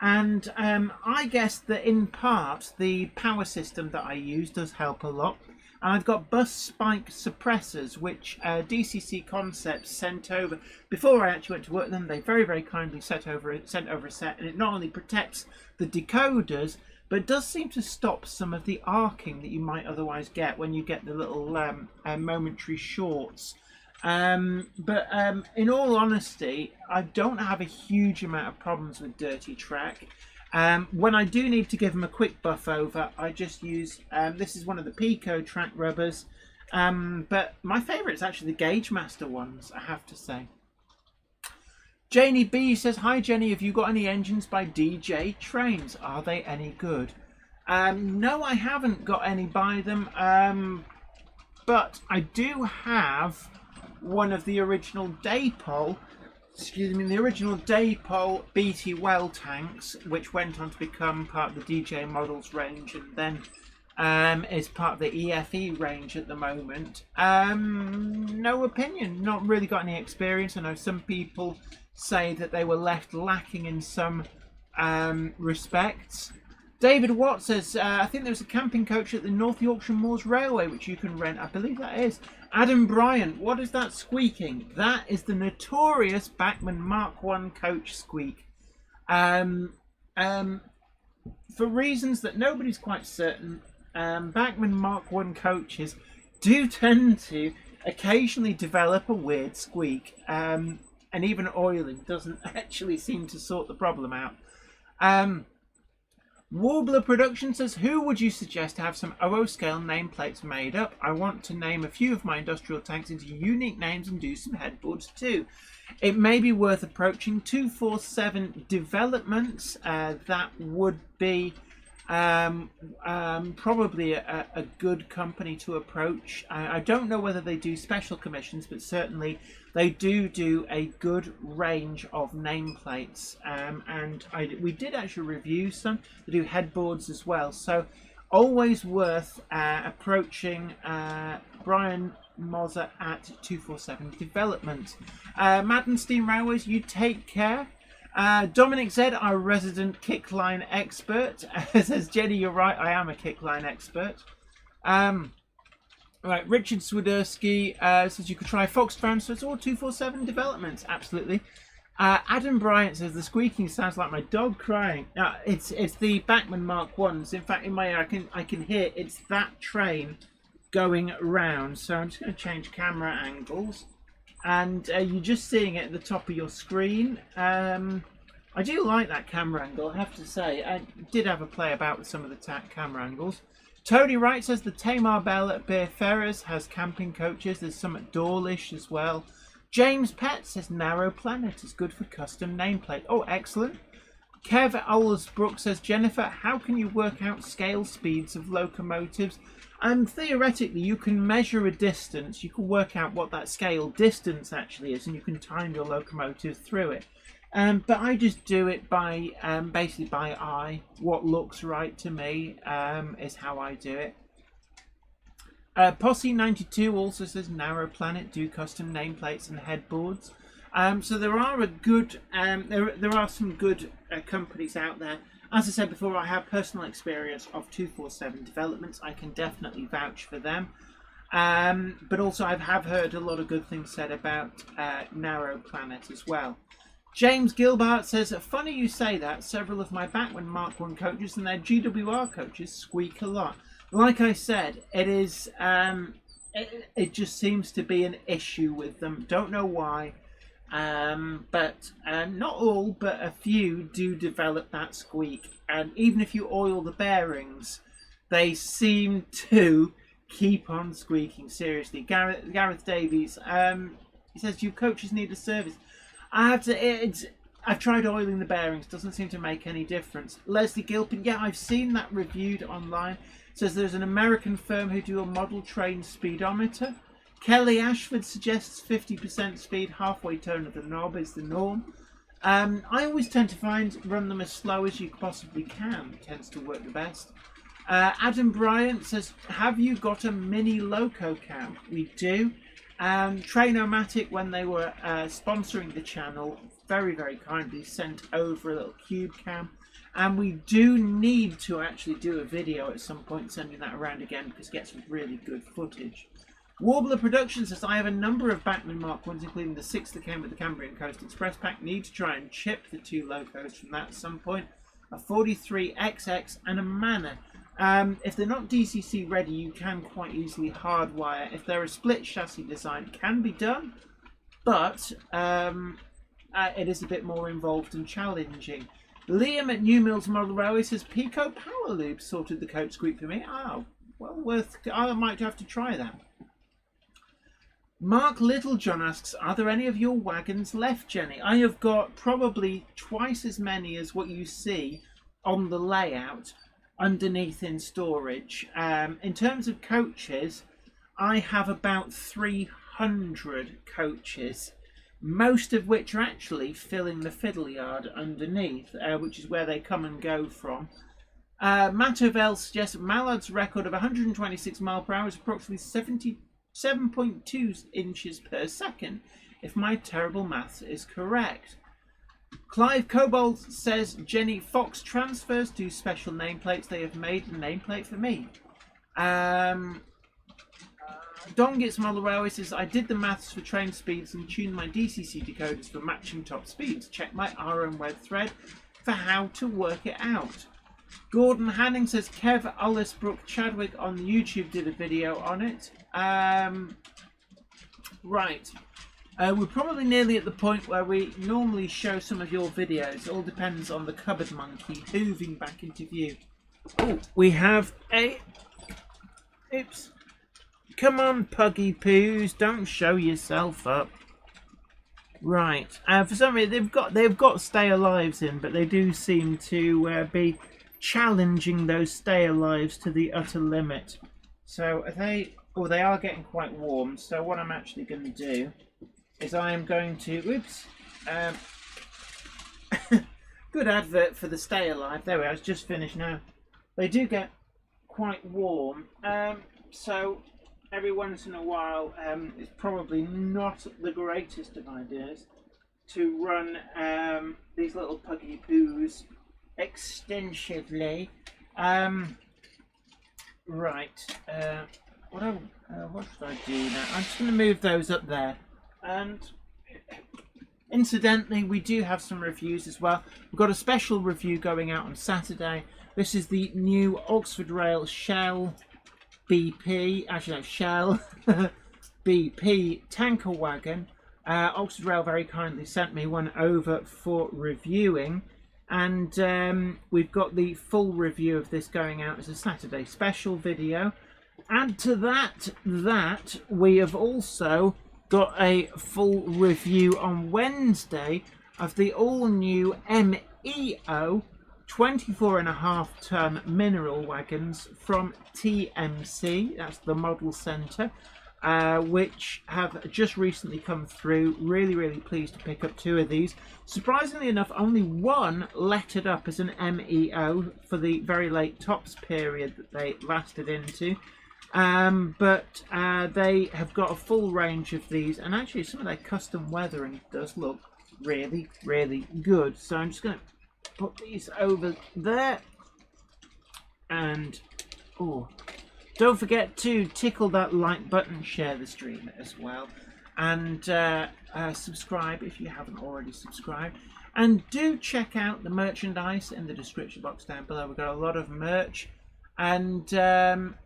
And I guess that in part the power system that I use does help a lot. And I've got bus spike suppressors, which DCC Concepts sent over before I actually went to work with them. They very, very kindly sent over a set, and it not only protects the decoders, but does seem to stop some of the arcing that you might otherwise get when you get the little momentary shorts. But in all honesty, I don't have a huge amount of problems with dirty track. When I do need to give them a quick buff over, I just use, this is one of the Pico track rubbers, but my favourite is actually the Gauge Master ones, I have to say. Janie B says, hi Jenny, have you got any engines by DJ Trains? Are they any good? No, I haven't got any by them, but I do have one of the original Daypol, the original Daypol BT well tanks, which went on to become part of the DJ models range, and then is part of the EFE range at the moment. No opinion, not really got any experience. I know some people say that they were left lacking in some respects. David Watt says, I think there's a camping coach at the North Yorkshire Moors Railway which you can rent. I believe that is. Adam Bryant, what is that squeaking? That is the notorious Bachmann Mark 1 coach squeak. For reasons that nobody's quite certain, Bachmann Mark 1 coaches do tend to occasionally develop a weird squeak. And even oiling doesn't actually seem to sort the problem out. Warbler Production says, who would you suggest to have some OO scale nameplates made up? I want to name a few of my industrial tanks into unique names and do some headboards too. It may be worth approaching 247 Developments. That would be probably a good company to approach. I don't know whether they do special commissions, but certainly they do a good range of nameplates, and we did actually review some. They do headboards as well, so always worth approaching Brian Moser at 247 Development. Maddenstein Railways, you take care. Dominic Z, our resident kickline expert, says, Jenny, you're right, I am a kickline expert. Right, Richard Swiderski says you could try Fox Transfers or 247 Developments. Absolutely. Adam Bryant says the squeaking sounds like my dog crying. It's the Bachmann Mark 1s. In fact, in my ear I can hear it's that train going round. So I'm just going to change camera angles, and you're just seeing it at the top of your screen. I do like that camera angle, I have to say. I did have a play about with some of the camera angles. Tony Wright says the Tamar Bell at Beer Ferrers has camping coaches. There's some at Dawlish as well. James Pett says Narrow Planet is good for custom nameplate. Oh, excellent. Kev Owlsbrook says, Jennifer, how can you work out scale speeds of locomotives? Theoretically, you can measure a distance. You can work out what that scale distance actually is, and you can time your locomotive through it. But I just do it by basically by eye. What looks right to me is how I do it. Posse92 also says Narrow Planet do custom nameplates and headboards. So there are a good there are some good companies out there. As I said before, I have personal experience of 247 developments. I can definitely vouch for them. But also I have heard a lot of good things said about Narrow Planet as well. James Gilbert says, funny you say that. Several of my Bachmann Mark 1 coaches and their GWR coaches squeak a lot. Like I said, it is it just seems to be an issue with them. Don't know why. But not all, but a few do develop that squeak. And even if you oil the bearings, they seem to keep on squeaking. Seriously, Gareth Davies, he says, you coaches need a service. I've tried oiling the bearings, doesn't seem to make any difference. Leslie Gilpin, yeah, I've seen that reviewed online. Says there's an American firm who do a model train speedometer. Kelly Ashford suggests 50% speed, halfway turn of the knob is the norm. I always tend to run them as slow as you possibly can. It tends to work the best. Adam Bryant says, have you got a mini loco cam? We do. Trainomatic, when they were sponsoring the channel, very, very kindly sent over a little cube cam. And we do need to actually do a video at some point, sending that around again, because it gets some really good footage. Warbler Productions says, I have a number of Bachmann Mark 1s, including the 6 that came with the Cambrian Coast Express pack. Need to try and chip the 2 locos from that at some point. A 43XX and a Manor. If they're not DCC ready, you can quite easily hardwire. If they're a split chassis design, it can be done, but it is a bit more involved and challenging. Liam at New Mills Model Railway says, Pico Power Lube sorted the coat squeak for me. Oh, well, I might have to try that. Mark Littlejohn asks, are there any of your wagons left, Jenny? I have got probably twice as many as what you see on the layout underneath in storage. In terms of coaches, I have about 300 coaches, most of which are actually filling the fiddle yard underneath, which is where they come and go from. Matt Ovell suggests Mallard's record of 126 miles per hour is approximately 77.2 inches per second, if my terrible maths is correct. Clive Cobold says, Jenny, Fox transfers to special nameplates. They have made a nameplate for me. Don Gets Model Railway says, I did the maths for train speeds and tuned my DCC decoders for matching top speeds. Check my RM web thread for how to work it out. Gordon Hanning says, Kev Ullisbrook Chadwick on YouTube did a video on it. Right. We're probably nearly at the point where we normally show some of your videos. It all depends on the cupboard monkey moving back into view. Oh, we have a... Oops. Come on, Puggy Poos, don't show yourself up. Right. For some reason, they've got stay alives in, but they do seem to be challenging those stay alives to the utter limit. So they are getting quite warm. So what I'm actually going to do is I am going to, oops, good advert for the stay alive. There we are, it's just finished now. They do get quite warm, so every once in a while it's probably not the greatest of ideas to run these little Puggy Poos extensively. Right, what should I do now? I'm just going to move those up there. And incidentally, we do have some reviews as well. We've got a special review going out on Saturday. This is the new Oxford Rail Shell BP, actually no, Shell, BP tanker wagon. Oxford Rail very kindly sent me one over for reviewing, and we've got the full review of this going out as a Saturday special video. Add to that we have also got a full review on Wednesday of the all-new MEO 24.5 ton mineral wagons from TMC, that's the Model Centre, which have just recently come through. Really pleased to pick up 2 of these. Surprisingly enough, only one lettered up as an MEO for the very late tops period that they lasted into. But they have got a full range of these, and actually some of their custom weathering does look really good. So I'm just going to put these over there, and don't forget to tickle that like button, share the stream as well, and subscribe if you haven't already subscribed. And do check out the merchandise in the description box down below. We've got a lot of merch. And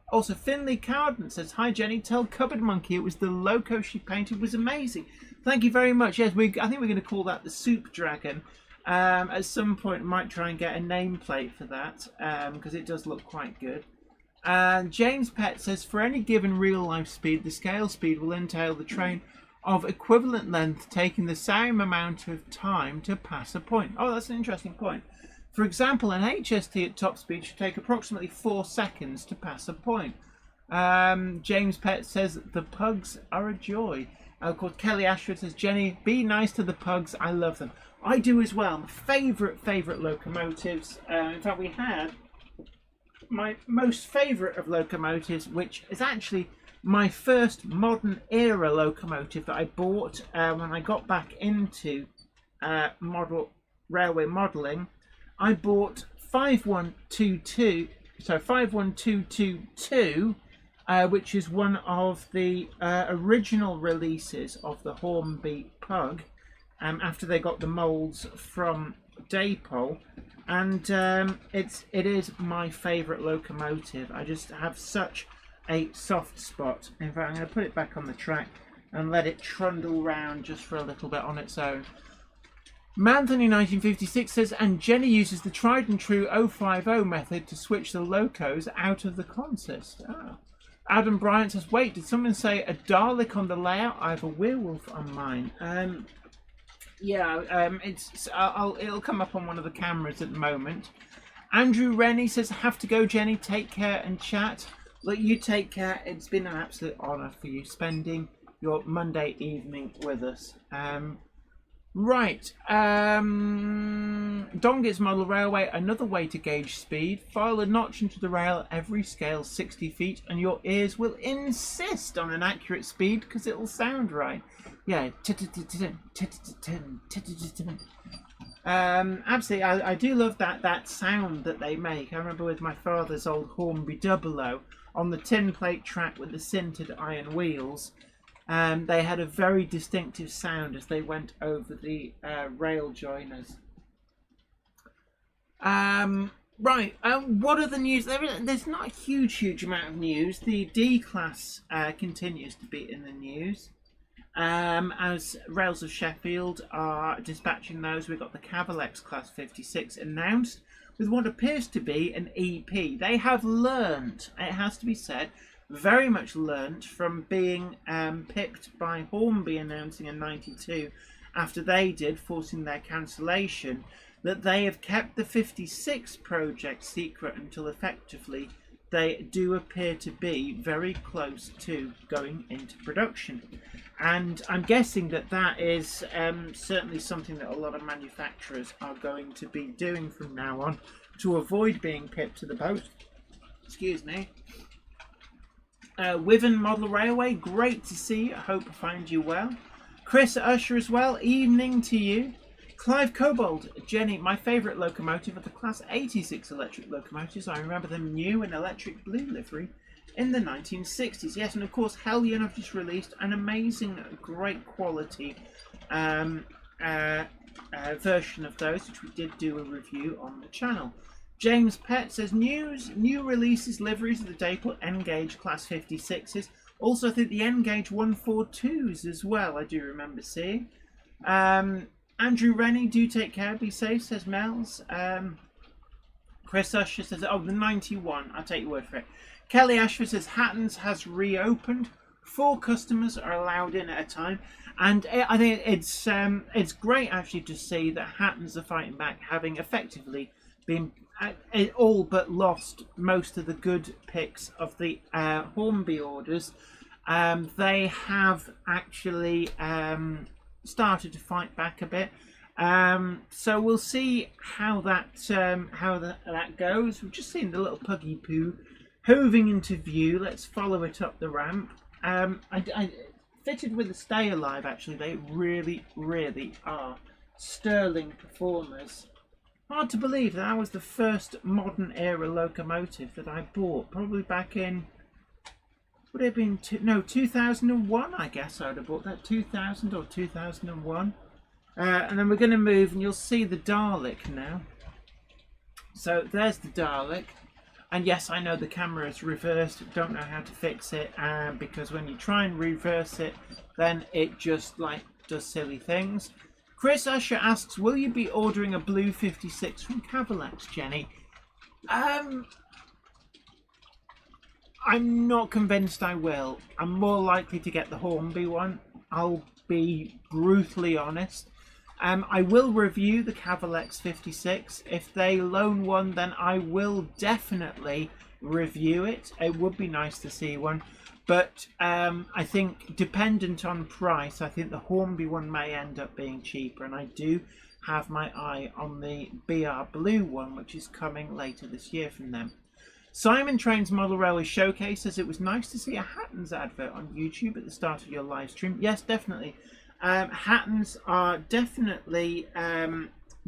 also Finley Carden says, "Hi Jenny, tell Cupboard Monkey it was the loco she painted was amazing." Thank you very much. Yes, I think we're going to call that the Soup Dragon. At some point might try and get a nameplate for that, because it does look quite good. And James Pett says, "For any given real life speed, the scale speed will entail the train of equivalent length taking the same amount of time to pass a point." Oh, that's an interesting point. For example, an HST at top speed should take approximately 4 seconds to pass a point. James Pett says, "The pugs are a joy." Of course, Kelly Ashford says, "Jenny, be nice to the pugs. I love them." I do as well. My favourite locomotives. In fact, we had my most favourite of locomotives, which is actually my first modern era locomotive that I bought when I got back into railway modelling. I bought 51222, which is one of the original releases of the Hornby Pug, after they got the moulds from Daypole, and it is my favourite locomotive. I just have such a soft spot. In fact, I'm going to put it back on the track and let it trundle round just for a little bit on its own. Manthony 1956 says, "And Jenny uses the tried and true 050 method to switch the locos out of the consist." Oh. Adam Bryant says, "Wait, did someone say a Dalek on the layout? I have a werewolf on mine." It'll come up on one of the cameras at the moment. Andrew Rennie says, "Have to go, Jenny. Take care and chat." Look, you take care. It's been an absolute honour for you spending your Monday evening with us. Right, Donget's Model Railway, another way to gauge speed. File a notch into the rail every scale 60 feet and your ears will insist on an accurate speed because it'll sound right. Yeah, absolutely, I do love that sound that they make. I remember with my father's old Hornby 00 on the tin plate track with the sintered iron wheels. They had a very distinctive sound as they went over the rail joiners. Right, what are the news? There's not a huge amount of news. The D-Class continues to be in the news. As Rails of Sheffield are dispatching those, we've got the Cavalex Class 56 announced with what appears to be an EP. They have learnt, it has to be said, very much learnt from being pipped by Hornby announcing in '92 after they did, forcing their cancellation, that they have kept the 56 project secret until effectively they do appear to be very close to going into production. And I'm guessing that is certainly something that a lot of manufacturers are going to be doing from now on to avoid being pipped to the post. Excuse me. Wiven Model Railway, great to see you. I hope I find you well. Chris Usher as well, evening to you. Clive Cobold, Jenny, my favourite locomotive are the Class 86 electric locomotives. I remember them new in electric blue livery in the 1960s. Yes, and of course Hellion have just released an amazing, great quality version of those, which we did do a review on the channel. James Pett says new releases, liveries of the Dapol N-Gauge Class 56s. Also, I think the N-Gauge 142s as well, I do remember seeing. Andrew Rennie, do take care, be safe, says Mel's. Chris Usher says, oh, the 91, I'll take your word for it. Kelly Ashford says, Hatton's has reopened. 4 customers are allowed in at a time. And I think it's great actually to see that Hatton's are fighting back, having effectively been all but lost most of the good picks of the Hornby orders. They have actually started to fight back a bit. So we'll see how that goes. We've just seen the little puggy poo hoving into view. Let's follow it up the ramp. I fitted with the Stay Alive, actually. They really, really are sterling performers. Hard to believe that was the first modern era locomotive that I bought, probably back in, would it have been 2001, I guess I would have bought that, 2000 or 2001. And then we're going to move, and you'll see the Dalek now. So there's the Dalek. And yes, I know the camera is reversed, don't know how to fix it, because when you try and reverse it, then it just like does silly things. Chris Usher asks, will you be ordering a blue 56 from Cavalex, Jenny? I'm not convinced I will. I'm more likely to get the Hornby one. I'll be brutally honest. I will review the Cavalex 56. If they loan one, then I will definitely review it. It would be nice to see one. But I think, dependent on price, I think the Hornby one may end up being cheaper. And I do have my eye on the BR Blue one, which is coming later this year from them. Simon Trains Model Railway Showcase says, it was nice to see a Hatton's advert on YouTube at the start of your live stream. Yes, definitely. Hatton's are definitely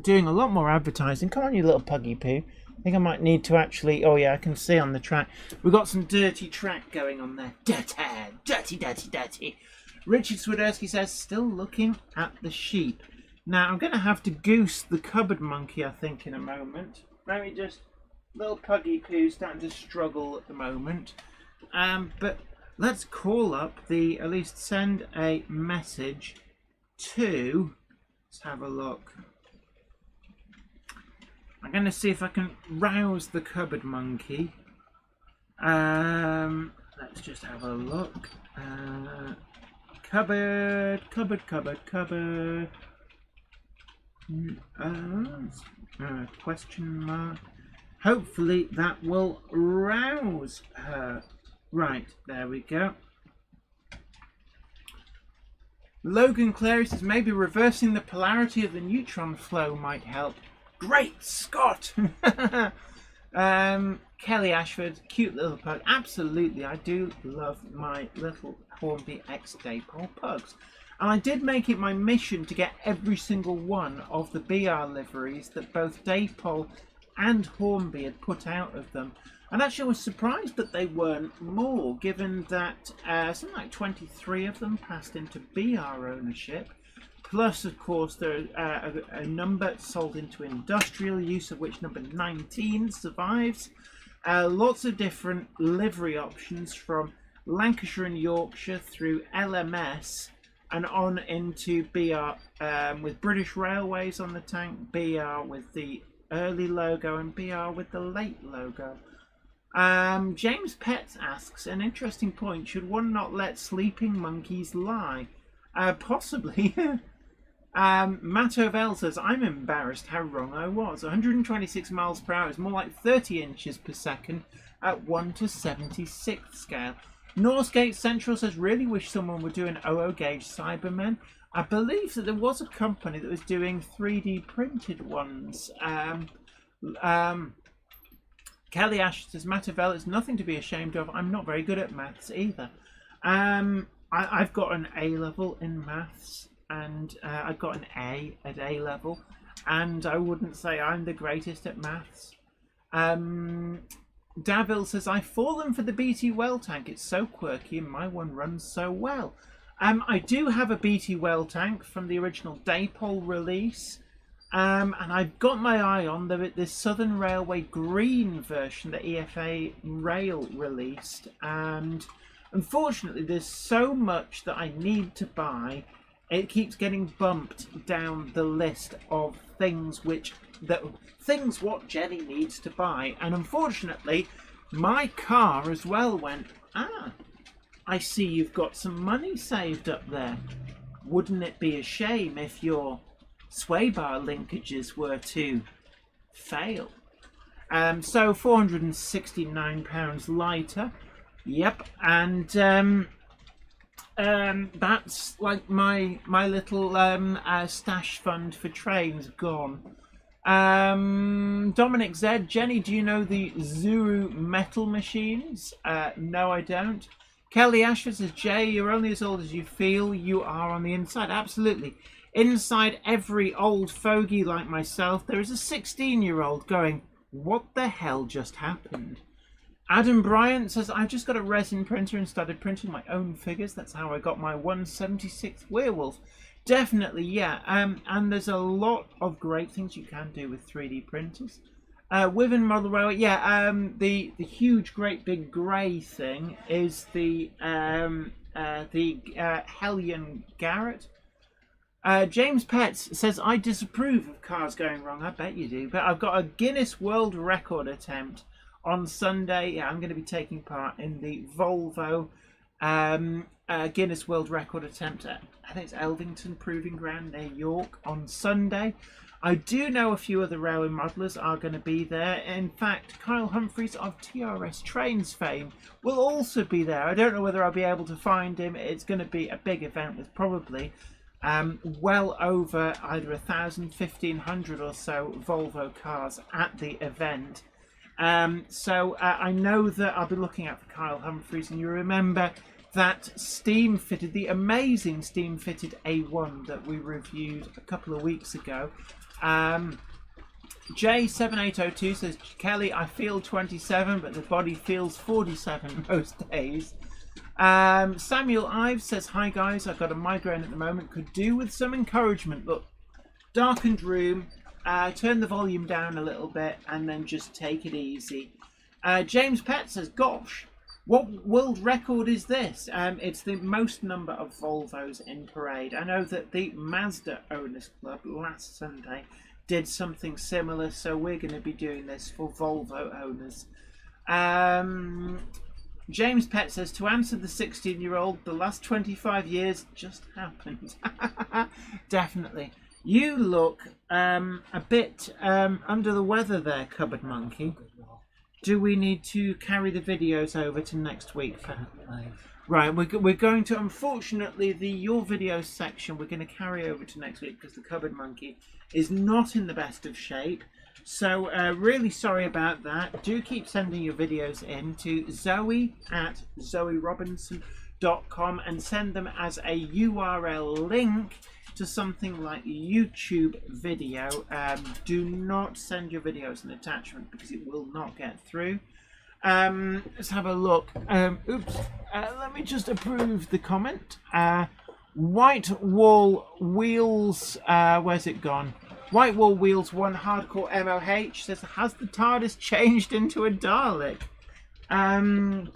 doing a lot more advertising. Come on, you little puggy poo. I think I might need to actually... Oh, yeah, I can see on the track. We've got some dirty track going on there. Dirty. Richard Swiderski says, still looking at the sheep. Now, I'm going to have to goose the cupboard monkey, I think, in a moment. Let me just... Little puggy poo starting to struggle at the moment. But let's call up the... At least send a message to... Let's have a look. I'm going to see if I can rouse the cupboard monkey. Let's just have a look. Cupboard. Question mark. Hopefully that will rouse her. Right, there we go. Logan Clary says maybe reversing the polarity of the neutron flow might help. Great Scott! Kelly Ashford, cute little pug. Absolutely, I do love my little Hornby X Dapol pugs. And I did make it my mission to get every single one of the BR liveries that both Dapol and Hornby had put out of them. And actually I was surprised that they weren't more, given that something like 23 of them passed into BR ownership. Plus, of course, there are a number sold into industrial use, of which number 19 survives. Lots of different livery options from Lancashire and Yorkshire through LMS and on into BR with British Railways on the tank, BR with the early logo and BR with the late logo. James Petts asks, an interesting point, should one not let sleeping monkeys lie? Possibly. Matt Ovell says, I'm embarrassed how wrong I was. 126 miles per hour is more like 30 inches per second at 1 to 76th scale. Northgate Central says, really wish someone would do an 00 gauge Cybermen. I believe that there was a company that was doing 3D printed ones. Kelly Ash says, Matt Ovell is nothing to be ashamed of. I'm not very good at maths either. I've got an A level in maths. And I got an A at A level, and I wouldn't say I'm the greatest at maths. Davil says, I've fallen for the BT well tank. It's so quirky and my one runs so well. I do have a BT well tank from the original Dapol release. And I've got my eye on this Southern Railway green version that EFA Rail released, and unfortunately there's so much that I need to buy. It keeps getting bumped down the list of things what Jenny needs to buy, and unfortunately my car as well went, I see you've got some money saved up there. Wouldn't it be a shame if your sway bar linkages were to fail? So £469 lighter. Yep, and that's like my little stash fund for trains gone. Dominic Z, Jenny, do you know the Zuru metal machines? No, I don't. Kelly Ashford says, Jay, you're only as old as you feel you are on the inside. Absolutely. Inside every old fogey like myself, there is a 16-year-old going, what the hell just happened? Adam Bryant says, I just got a resin printer and started printing my own figures. That's how I got my 176th werewolf. Definitely, yeah. And there's a lot of great things you can do with 3D printers. Within Model Railway, yeah, the huge, great big grey thing is the Hellion Garrett. James Petts says, I disapprove of cars going wrong. I bet you do. But I've got a Guinness World Record attempt on Sunday. Yeah, I'm going to be taking part in the Volvo Guinness World Record attempt at, I think it's Elvington Proving Ground near York on Sunday. I do know a few other railway modelers are going to be there. In fact, Kyle Humphreys of TRS Trains fame will also be there. I don't know whether I'll be able to find him. It's going to be a big event with probably well over either 1,000, 1,500 or so Volvo cars at the event. So I know that I'll be looking out for Kyle Humphreys, and you remember that the amazing steam-fitted A1 that we reviewed a couple of weeks ago. J7802 says, Kelly, I feel 27, but the body feels 47 most days. Samuel Ives says, hi guys, I've got a migraine at the moment, could do with some encouragement. Look, darkened room, turn the volume down a little bit and then just take it easy. James Pett says, gosh, what world record is this? It's the most number of Volvos in parade. I know that the Mazda Owners Club last Sunday did something similar, so we're going to be doing this for Volvo owners. James Pett says, to answer the 16-year-old, the last 25 years just happened. Definitely. You look a bit under the weather there, Cupboard Monkey. Do we need to carry the videos over to next week? Right, we're going to, unfortunately, your videos section we're going to carry over to next week because the Cupboard Monkey is not in the best of shape. So really sorry about that. Do keep sending your videos in to zoe@zoerobinson.com and send them as a URL link to something like YouTube video. Do not send your videos an attachment because it will not get through. Let's have a look. Let me just approve the comment. White Wall Wheels, where's it gone? White Wall Wheels 1 Hardcore MOH says, has the TARDIS changed into a Dalek?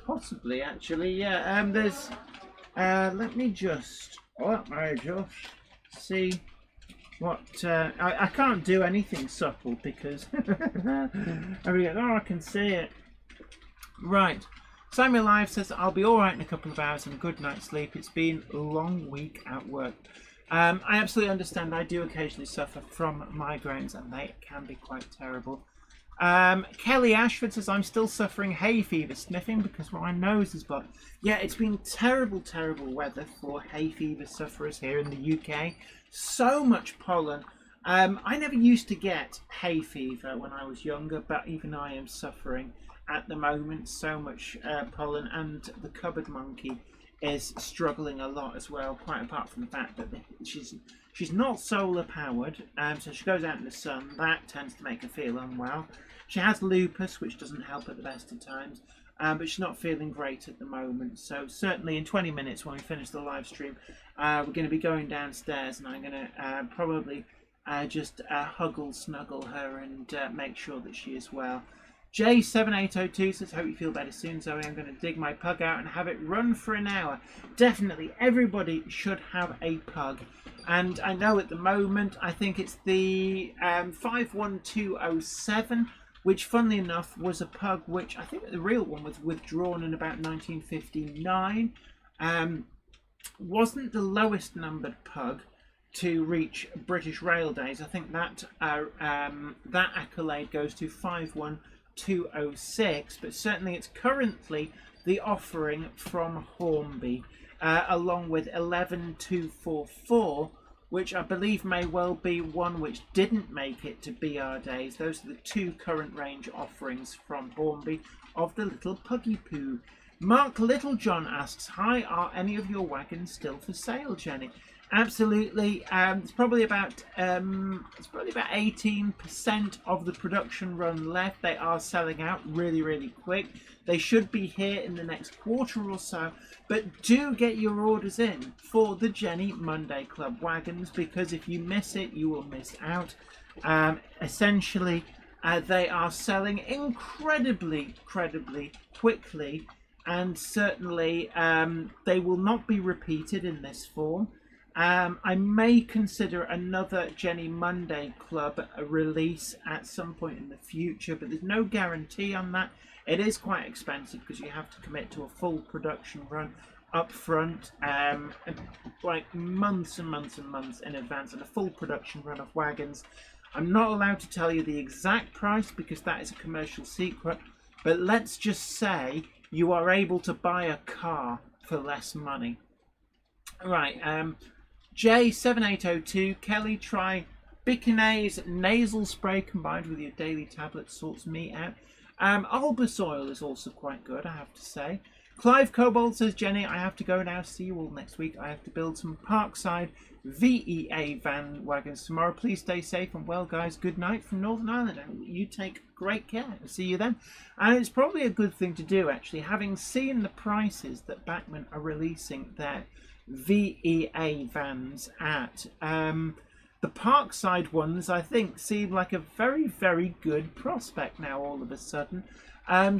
Possibly, actually, yeah. Let me just see what, I can't do anything subtle because, I can see it. Right. Samuel Live says, I'll be alright in a couple of hours and good night's sleep. It's been a long week at work. I absolutely understand. I do occasionally suffer from migraines and they can be quite terrible. Kelly Ashford says, I'm still suffering hay fever sniffing because my nose is blocked. Yeah, it's been terrible, terrible weather for hay fever sufferers here in the UK. So much pollen. I never used to get hay fever when I was younger, but even I am suffering at the moment. So much pollen, and the Cupboard Monkey is struggling a lot as well, quite apart from the fact that she's not solar powered, so she goes out in the sun. That tends to make her feel unwell. She has lupus, which doesn't help at the best of times, but she's not feeling great at the moment. So certainly in 20 minutes when we finish the live stream, we're going to be going downstairs and I'm going to probably just snuggle her and make sure that she is well. J7802 says, hope you feel better soon, Zoe. I'm going to dig my pug out and have it run for an hour. Definitely, everybody should have a pug. And I know at the moment, I think it's the 51207, which funnily enough was a pug which I think the real one was withdrawn in about 1959. Wasn't the lowest numbered pug to reach British Rail Days. I think that that accolade goes to 51206, but certainly it's currently the offering from Hornby, along with 11244, which I believe may well be one which didn't make it to BR Days. Those are the two current range offerings from Hornby of the little puggy poo. Mark Littlejohn asks, hi, are any of your wagons still for sale, Jenny? Absolutely. It's probably about 18% of the production run left. They are selling out really quick. They should be here in the next quarter or so. But do get your orders in for the Jenny Monday Club wagons, because if you miss it, you will miss out. Essentially, they are selling incredibly quickly, and certainly they will not be repeated in this form. I may consider another Jenny Monday Club release at some point in the future, but there's no guarantee on that. It is quite expensive because you have to commit to a full production run up front, like months and months in advance, and a full production run of wagons. I'm not allowed to tell you the exact price because that is a commercial secret, but let's just say you are able to buy a car for less money. Right, J7802, Kelly, try Bickinase nasal spray combined with your daily tablet, sorts me out. Albus oil is also quite good, I have to say. Clive Cobold says, Jenny, I have to go now. See you all next week. I have to build some Parkside VEA van wagons tomorrow. Please stay safe and well, guys. Good night from Northern Ireland. And you take great care. See you then. And it's probably a good thing to do, actually, having seen the prices that Bachmann are releasing their VEA vans at. The Parkside ones, I think, seem like a very good prospect now all of a sudden.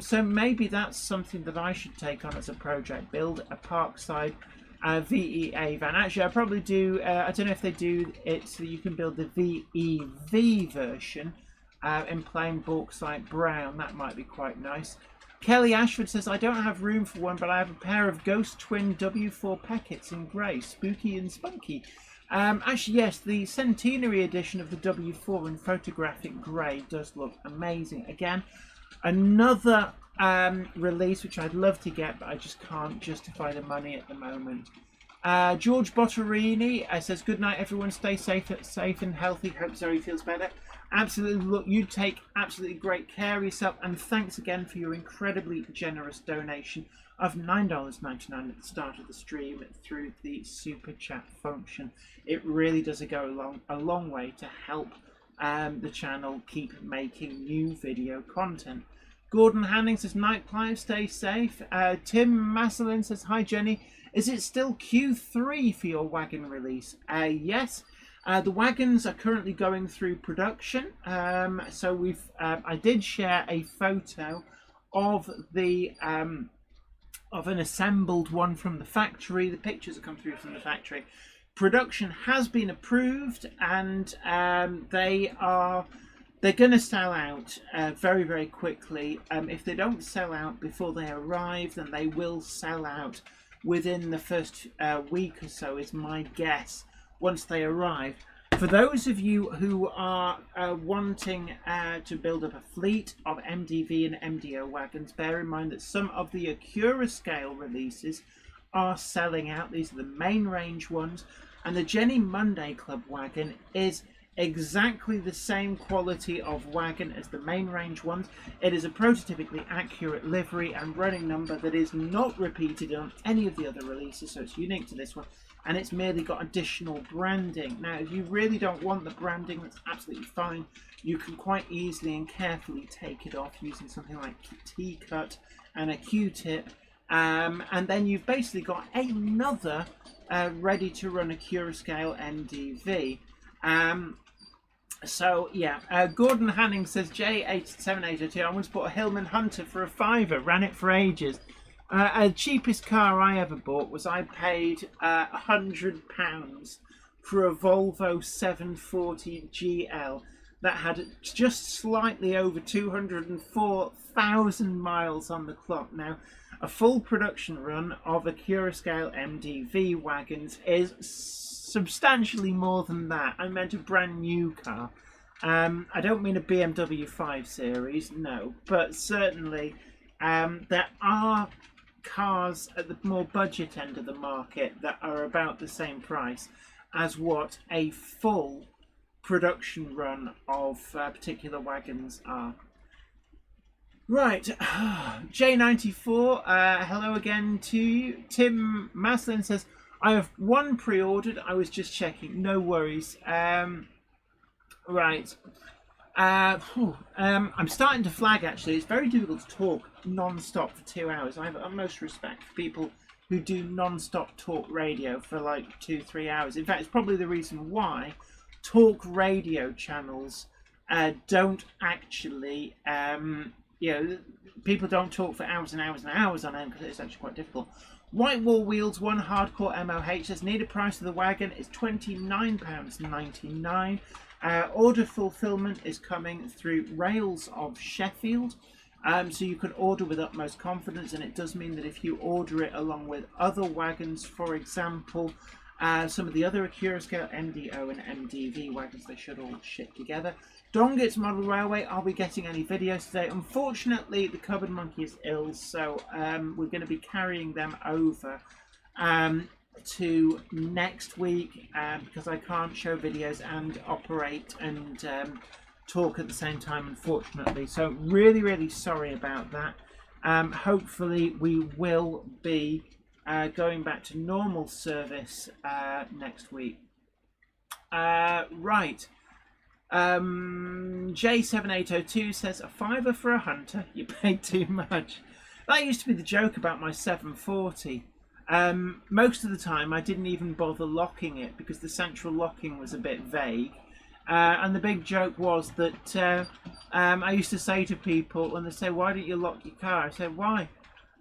So maybe that's something that I should take on as a project. Build a Parkside VEA van. Actually, I probably do. I don't know if they do it so you can build the VEV version in plain bauxite brown. That might be quite nice. Kelly Ashford says, I don't have room for one, but I have a pair of Ghost Twin W4 Packets in grey, spooky and spunky. Actually, yes, the centenary edition of the W4 in photographic grey does look amazing. Again, another release which I'd love to get, but I just can't justify the money at the moment. George Botterini says, good night, everyone. Stay safe and healthy. Hope Zoe feels better. Absolutely, look, you take absolutely great care of yourself, and thanks again for your incredibly generous donation of $9.99 at the start of the stream through the super chat function. It really does go a long way to help the channel keep making new video content. Gordon Hanning says, night Clive, stay safe. Tim Maslin says, hi Jenny, is it still Q3 for your wagon release? Yes. The wagons are currently going through production, so we've. I did share a photo of the of an assembled one from the factory. The pictures have come through from the factory. Production has been approved, and they're going to sell out very quickly. If they don't sell out before they arrive, then they will sell out within the first week or so, is my guess. Once they arrive. For those of you who are wanting to build up a fleet of MDV and MDO wagons, bear in mind that some of the Acura scale releases are selling out. These are the main range ones, and the Jenny Monday Club wagon is exactly the same quality of wagon as the main range ones. It is a prototypically accurate livery and running number that is not repeated on any of the other releases, so it's unique to this one. And it's merely got additional branding. Now, if you really don't want the branding, that's absolutely fine. You can quite easily and carefully take it off using something like T-cut and a Q-tip. And then you've basically got another ready-to-run Acura scale MDV. So yeah, Gordon Hanning says J87802. I once bought a Hillman Hunter for £5, ran it for ages. The cheapest car I ever bought was I paid £100 for a Volvo 740 GL that had just slightly over 204,000 miles on the clock. Now, a full production run of a Curascale MDV wagons is substantially more than that. I meant a brand new car. I don't mean a BMW 5 Series, no, but certainly there are cars at the more budget end of the market that are about the same price as what a full production run of particular wagons are. Right, J94, hello again to you. Tim Maslin says, I have one pre-ordered, I was just checking, no worries. Right, I'm starting to flag actually. It's very difficult to talk non-stop for 2 hours. I have utmost respect for people who do non-stop talk radio for like 2-3 hours. In fact, it's probably the reason why talk radio channels don't actually, people don't talk for hours and hours and hours on end because it's actually quite difficult. White Wall Wheels, one hardcore MOH says needed price of the wagon is £29.99. Order fulfillment is coming through Rails of Sheffield. So you can order with utmost confidence, and it does mean that if you order it along with other wagons, for example, some of the other Curascale MDO and MDV wagons, they should all ship together. Dongett's Model Railway, are we getting any videos today? Unfortunately, the Cupboard Monkey is ill, so we're going to be carrying them over to next week because I can't show videos and operate and talk at the same time, unfortunately. So really sorry about that. Hopefully we will be going back to normal service next week. Right. J7802 says a £5 for a Hunter, you paid too much. That used to be the joke about my 740. Most of the time I didn't even bother locking it because the central locking was a bit vague. And the big joke was that I used to say to people when they say, why don't you lock your car? I said, why?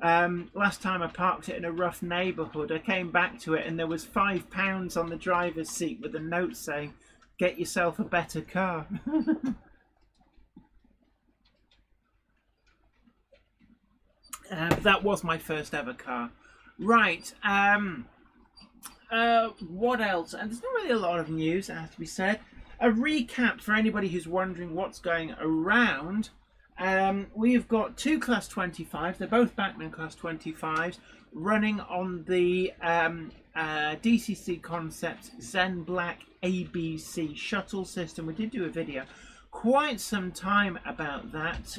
Last time I parked it in a rough neighbourhood, I came back to it and there was £5 on the driver's seat with a note saying, get yourself a better car. That was my first ever car. Right. What else? And there's not really a lot of news, it has to be said. A recap for anybody who's wondering what's going around. We've got two Class 25s. They're both Bachmann Class 25s running on the DCC Concepts Zen Black ABC shuttle system. We did do a video quite some time about that.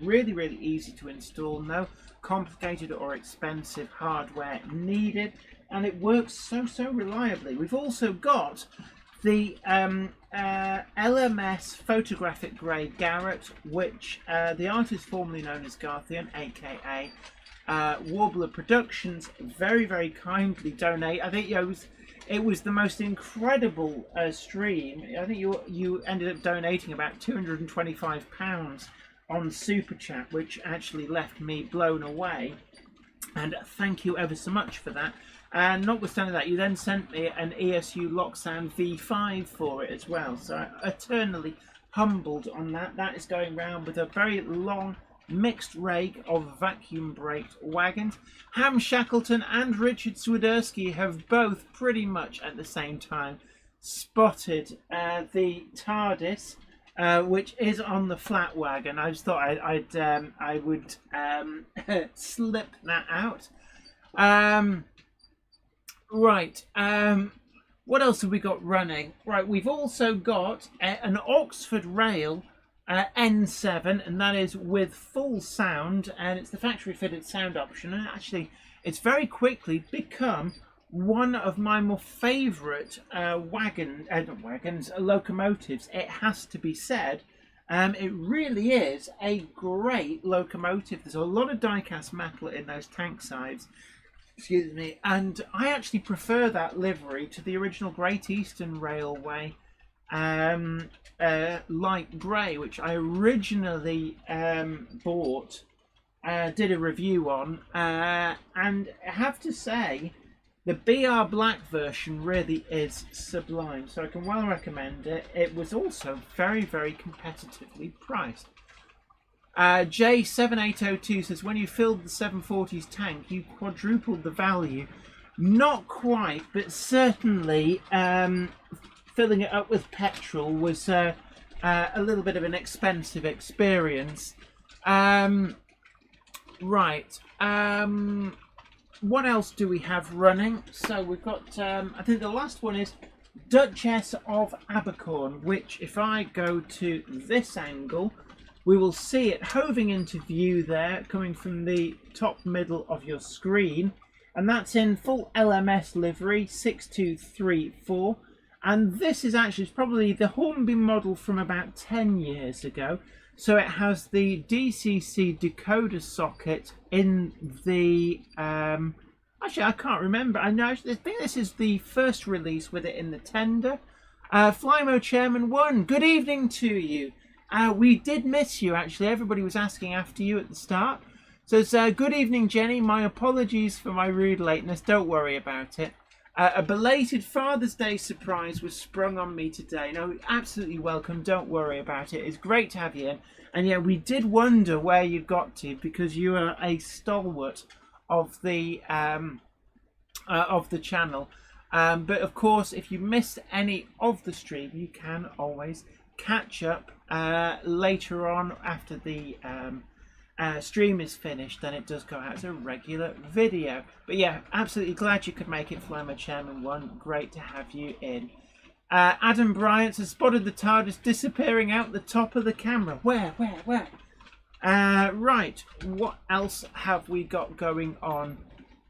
Really easy to install. No complicated or expensive hardware needed, and it works so reliably. We've also got the LMS photographic grade Garrett, which the artist formerly known as Garthian, aka Warbler Productions, very kindly donate. I think it was the most incredible stream. I think you ended up donating about £225 on Super Chat, which actually left me blown away. And thank you ever so much for that. And notwithstanding that, you then sent me an ESU Loxan V5 for it as well. So I'm eternally humbled on that. That is going round with a very long mixed rake of vacuum braked wagons. Ham Shackleton and Richard Swiderski have both pretty much at the same time spotted the TARDIS, which is on the flat wagon. I just thought I would slip that out. Right. What else have we got running? Right, we've also got an Oxford Rail N7, and that is with full sound, and it's the factory fitted sound option, and actually it's very quickly become one of my more favourite locomotives. It has to be said. It really is a great locomotive. There's a lot of die-cast metal in those tank sides. Excuse me. And I actually prefer that livery to the original Great Eastern Railway light grey, which I originally bought, did a review on, and I have to say the BR Black version really is sublime, so I can well recommend it. It was also very, very competitively priced. J7802 says, when you filled the 740's tank, you quadrupled the value. Not quite, but certainly filling it up with petrol was a little bit of an expensive experience. Right. What else do we have running? So we've got, I think the last one is Duchess of Abercorn, which if I go to this angle, we will see it hoving into view there, coming from the top middle of your screen. And that's in full LMS livery, 6234. And this is actually probably the Hornby model from about 10 years ago. So it has the DCC decoder socket in the... actually, I can't remember. I think this is the first release with it in the tender. Flymo Chairman 1, good evening to you. We did miss you, actually. Everybody was asking after you at the start. So it's good evening, Jenny. My apologies for my rude lateness. Don't worry about it. A belated Father's Day surprise was sprung on me today. No, absolutely welcome. Don't worry about it. It's great to have you in. And yeah, we did wonder where you got to because you are a stalwart of the channel. But of course, if you missed any of the stream, you can always catch up later on after the stream is finished. Then it does go out as a regular video. But yeah, absolutely glad you could make it, Flymo Chairman 1. Great to have you in. Adam Bryant has spotted the TARDIS disappearing out the top of the camera. Where? Right, what else have we got going on?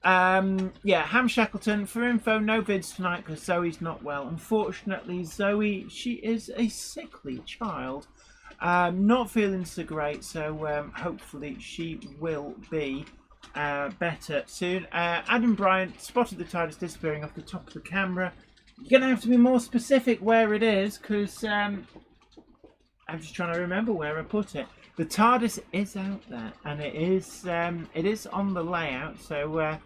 Yeah, Ham Shackleton, for info, no vids tonight because Zoe's not well. Unfortunately, Zoe, she is a sickly child. Not feeling so great, so hopefully she will be better soon. Adam Bryant spotted the TARDIS disappearing off the top of the camera. You're going to have to be more specific where it is because I'm just trying to remember where I put it. The TARDIS is out there and it is on the layout, so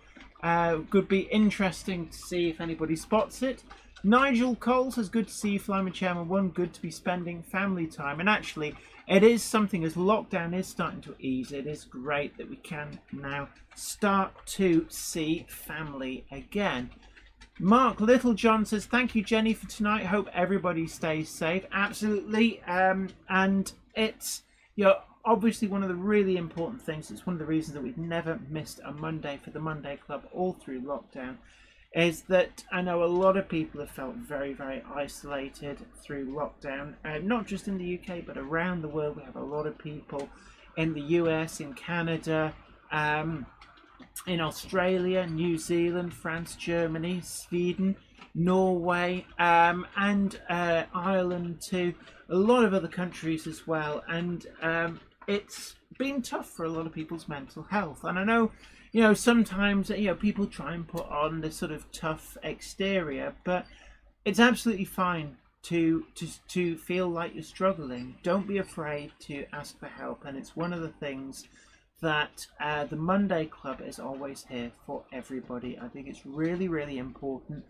could be interesting to see if anybody spots it. Nigel Cole says, good to see you, Flymo Chairman 1. Good to be spending family time. And actually, it is something, as lockdown is starting to ease, it is great that we can now start to see family again. Mark Littlejohn says, thank you, Jenny, for tonight. Hope everybody stays safe. Absolutely. And it's, you know, obviously one of the really important things. It's one of the reasons that we've never missed a Monday for the Monday Club all through lockdown. Is that I know a lot of people have felt very, very isolated through lockdown, not just in the UK, but around the world. We have a lot of people in the US, in Canada, in Australia, New Zealand, France, Germany, Sweden, Norway, and Ireland too. A lot of other countries as well. And it's been tough for a lot of people's mental health. And I know, you know, sometimes, you know, people try and put on this sort of tough exterior, but it's absolutely fine to feel like you're struggling. Don't be afraid to ask for help. And it's one of the things that the Monday Club is always here for everybody. I think it's really, really important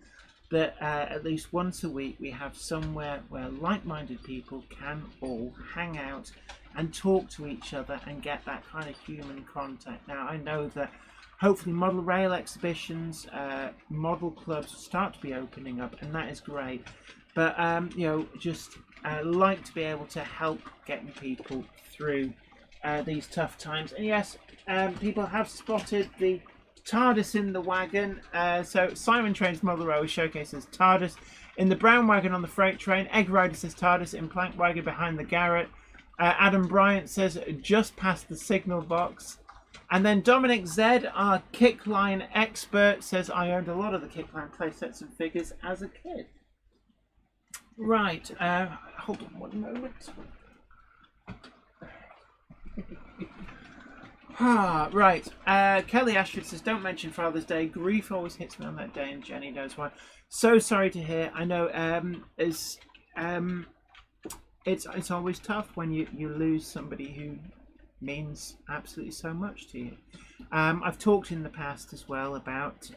that at least once a week we have somewhere where like-minded people can all hang out and talk to each other and get that kind of human contact. Now, I know that hopefully model rail exhibitions, model clubs start to be opening up, and that is great. But, you know, just like to be able to help getting people through these tough times. And yes, people have spotted the TARDIS in the wagon. So Simon Train's Model Row showcases TARDIS in the brown wagon on the freight train. Egg Rider says TARDIS in plank wagon behind the garret. Adam Bryant says just past the signal box. And then Dominic Z, our Kickline expert, says I owned a lot of the Kickline playsets and figures as a kid. Right, hold on one moment. Right, Kelly Ashford says don't mention Father's Day. Grief always hits me on that day, and Jenny knows why. So sorry to hear. I know as it's always tough when you lose somebody who means absolutely so much to you. I've talked in the past as well about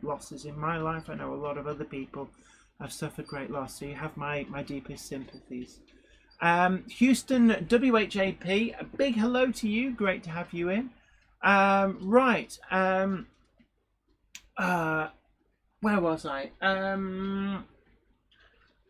losses in my life. I know a lot of other people have suffered great loss, so you have my deepest sympathies. Houston WHAP, a big hello to you. Great to have you in. Right. Where was I?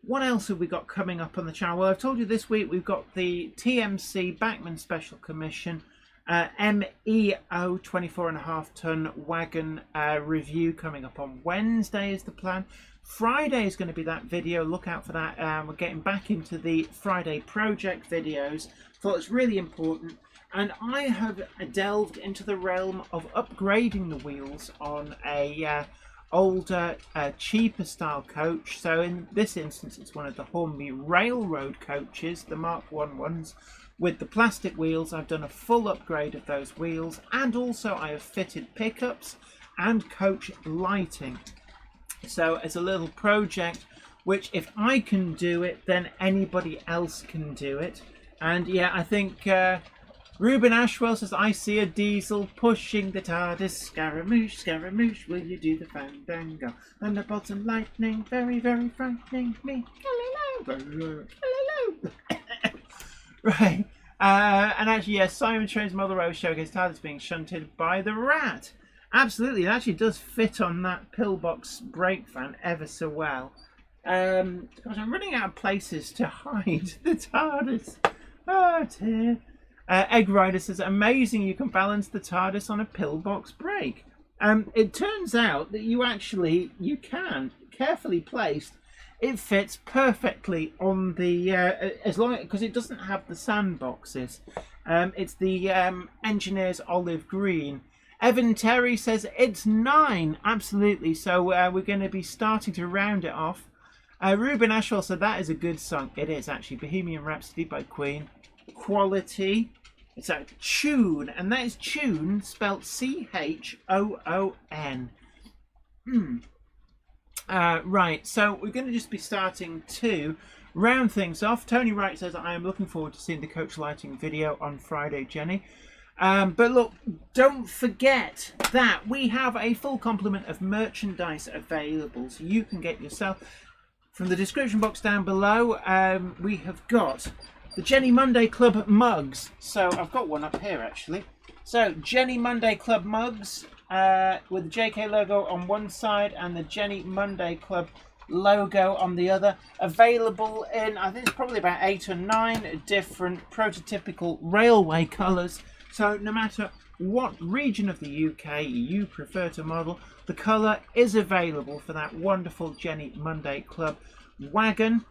What else have we got coming up on the channel? Well, I've told you this week we've got the TMC Bachmann Special Commission MEO 24.5 ton wagon review coming up on Wednesday is the plan. Friday is going to be that video. Look out for that. We're getting back into the Friday project videos. Thought it's really important. And I have delved into the realm of upgrading the wheels on a older, cheaper style coach. So in this instance, it's one of the Hornby Railroad coaches, the Mark 1 ones, with the plastic wheels. I've done a full upgrade of those wheels, and also I have fitted pickups and coach lighting. So it's a little project which, if I can do it, then anybody else can do it. And yeah, I think Ruben Ashwell says, I see a diesel pushing the TARDIS. Scaramouche, Scaramouche, will you do the fandango? Thunderbolts and lightning, very, very frightening me. Hello. Right. And actually, yes, Simon Train's Mother Rose showcase TARDIS being shunted by the rat. Absolutely, it actually does fit on that pillbox brake fan ever so well. Gosh, I'm running out of places to hide the TARDIS. Oh dear. Egg Rider says, amazing you can balance the TARDIS on a pillbox brake. It turns out that you can, carefully placed. It fits perfectly on the, as long because it doesn't have the sandboxes. It's the Engineer's Olive Green. Evan Terry says it's 9, absolutely. So we're going to be starting to round it off. Ruben Ashwell said that is a good song. It is actually Bohemian Rhapsody by Queen. Quality. It's a tune, and that is tune spelt C-H-O-O-N. Right, so we're going to just be starting to round things off. Tony Wright says, I am looking forward to seeing the coach lighting video on Friday, Jenny. But look, don't forget that we have a full complement of merchandise available, so you can get yourself. From the description box down below, we have got the Jenny Monday Club mugs. So I've got one up here actually. So Jenny Monday Club mugs with the JK logo on one side and the Jenny Monday Club logo on the other. Available in, I think it's probably about 8 or 9 different prototypical railway colours. So no matter what region of the UK you prefer to model, the colour is available for that wonderful Jenny Monday Club wagon.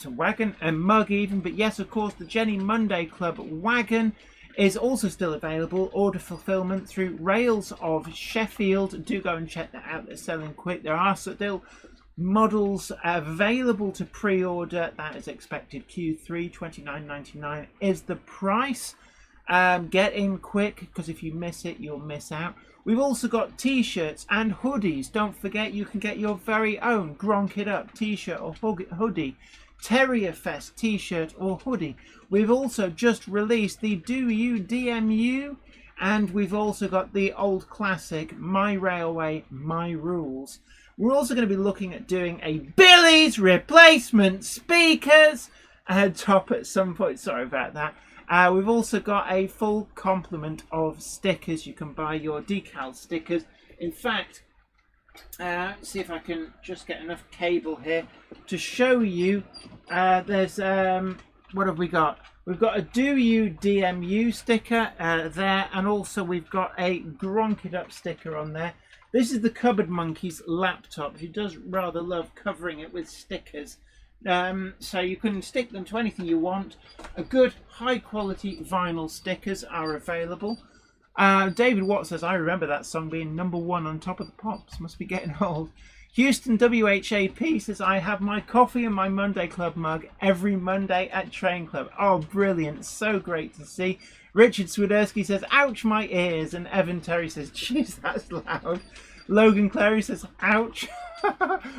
Wagon and mug even, but yes, of course, the Jenny Monday Club wagon is also still available. Order fulfillment through Rails of Sheffield. Do go and check that out. They're selling quick. There are still models available to pre-order. That is expected Q3. $29.99 is the price. Get in quick, because if you miss it, you'll miss out. We've also got t-shirts and hoodies. Don't forget, you can get your very own Gronk It Up t-shirt or hoodie, Terrier Fest t-shirt or hoodie. We've also just released the Do You DMU, and we've also got the old classic My Railway, My Rules. We're also going to be looking at doing a Billy's Replacement Speakers top at some point. Sorry about that. We've also got a full complement of stickers. You can buy your decal stickers. In fact, let's see if I can just get enough cable here to show you. There's, what have we got? We've got a Do You DMU sticker there, and also we've got a Gronk It Up sticker on there. This is the Cupboard Monkey's laptop. He does rather love covering it with stickers. So you can stick them to anything you want. A good high quality vinyl stickers are available. David Watt says, I remember that song being #1 on Top of the Pops. Must be getting old. Houston WHAP says, I have my coffee and my Monday Club mug every Monday at Train Club. Oh, brilliant. So great to see. Richard Swiderski says, ouch my ears. And Evan Terry says, jeez, that's loud. Logan Clary says, ouch.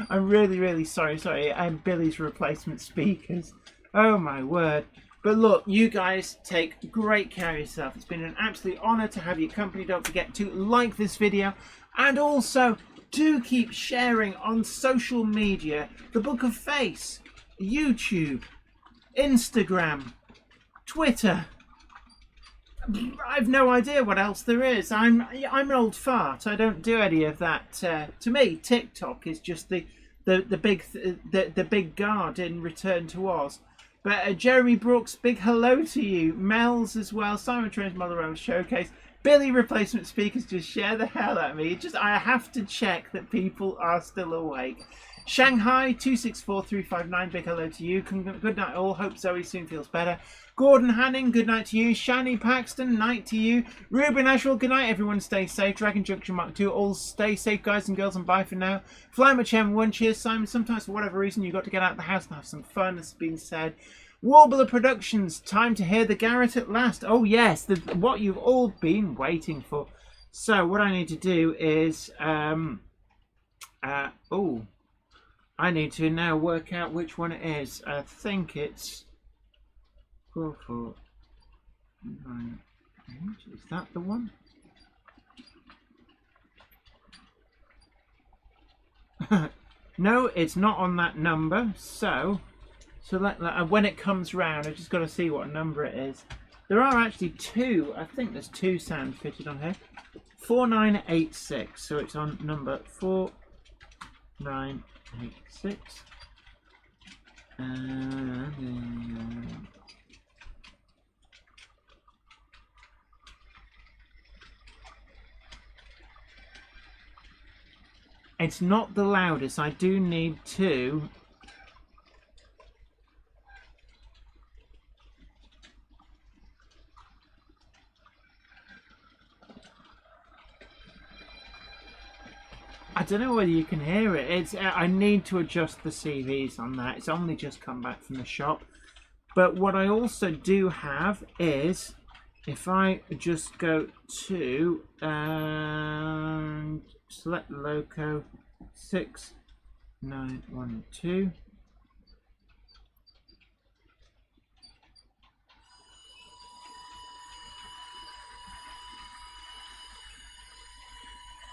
I'm really, really sorry. Sorry, I'm Billy's replacement speakers. Oh my word. But look, you guys take great care of yourself. It's been an absolute honour to have your company. Don't forget to like this video. And also, do keep sharing on social media. The Book of Face, YouTube, Instagram, Twitter. I've no idea what else there is. I'm an old fart. I don't do any of that. To me, TikTok is just the big guard in Return to Oz. But Jeremy Brooks, big hello to you. Mel's as well. Simon Train's Mother Rose Showcase. Billy replacement speakers just share the hell out of me. I have to check that people are still awake. Shanghai 264359, big hello to you. Good night all. Hope Zoe soon feels better. Gordon Hanning, good night to you. Shani Paxton, night to you. Ruben Ashwell, good night. Everyone stay safe. Dragon Junction Mark 2, all stay safe, guys and girls, and bye for now. FlyMuchM1, cheers, Simon. Sometimes for whatever reason you got to get out of the house and have some fun, as has been said. Warbler Productions, time to hear the Garrett at last. Oh yes, what you've all been waiting for. So what I need to do is, I need to now work out which one it is. I think it's 4498. Is that the one? No, it's not on that number. So when it comes round, I just got to see what number it is. There are actually two. I think there's two sound fitted on here. 4986. So it's on number 4986. It's not the loudest. I do need to. I don't know whether you can hear it. I need to adjust the CVs on that. It's only just come back from the shop. But what I also do have is, if I just go to select loco 6912.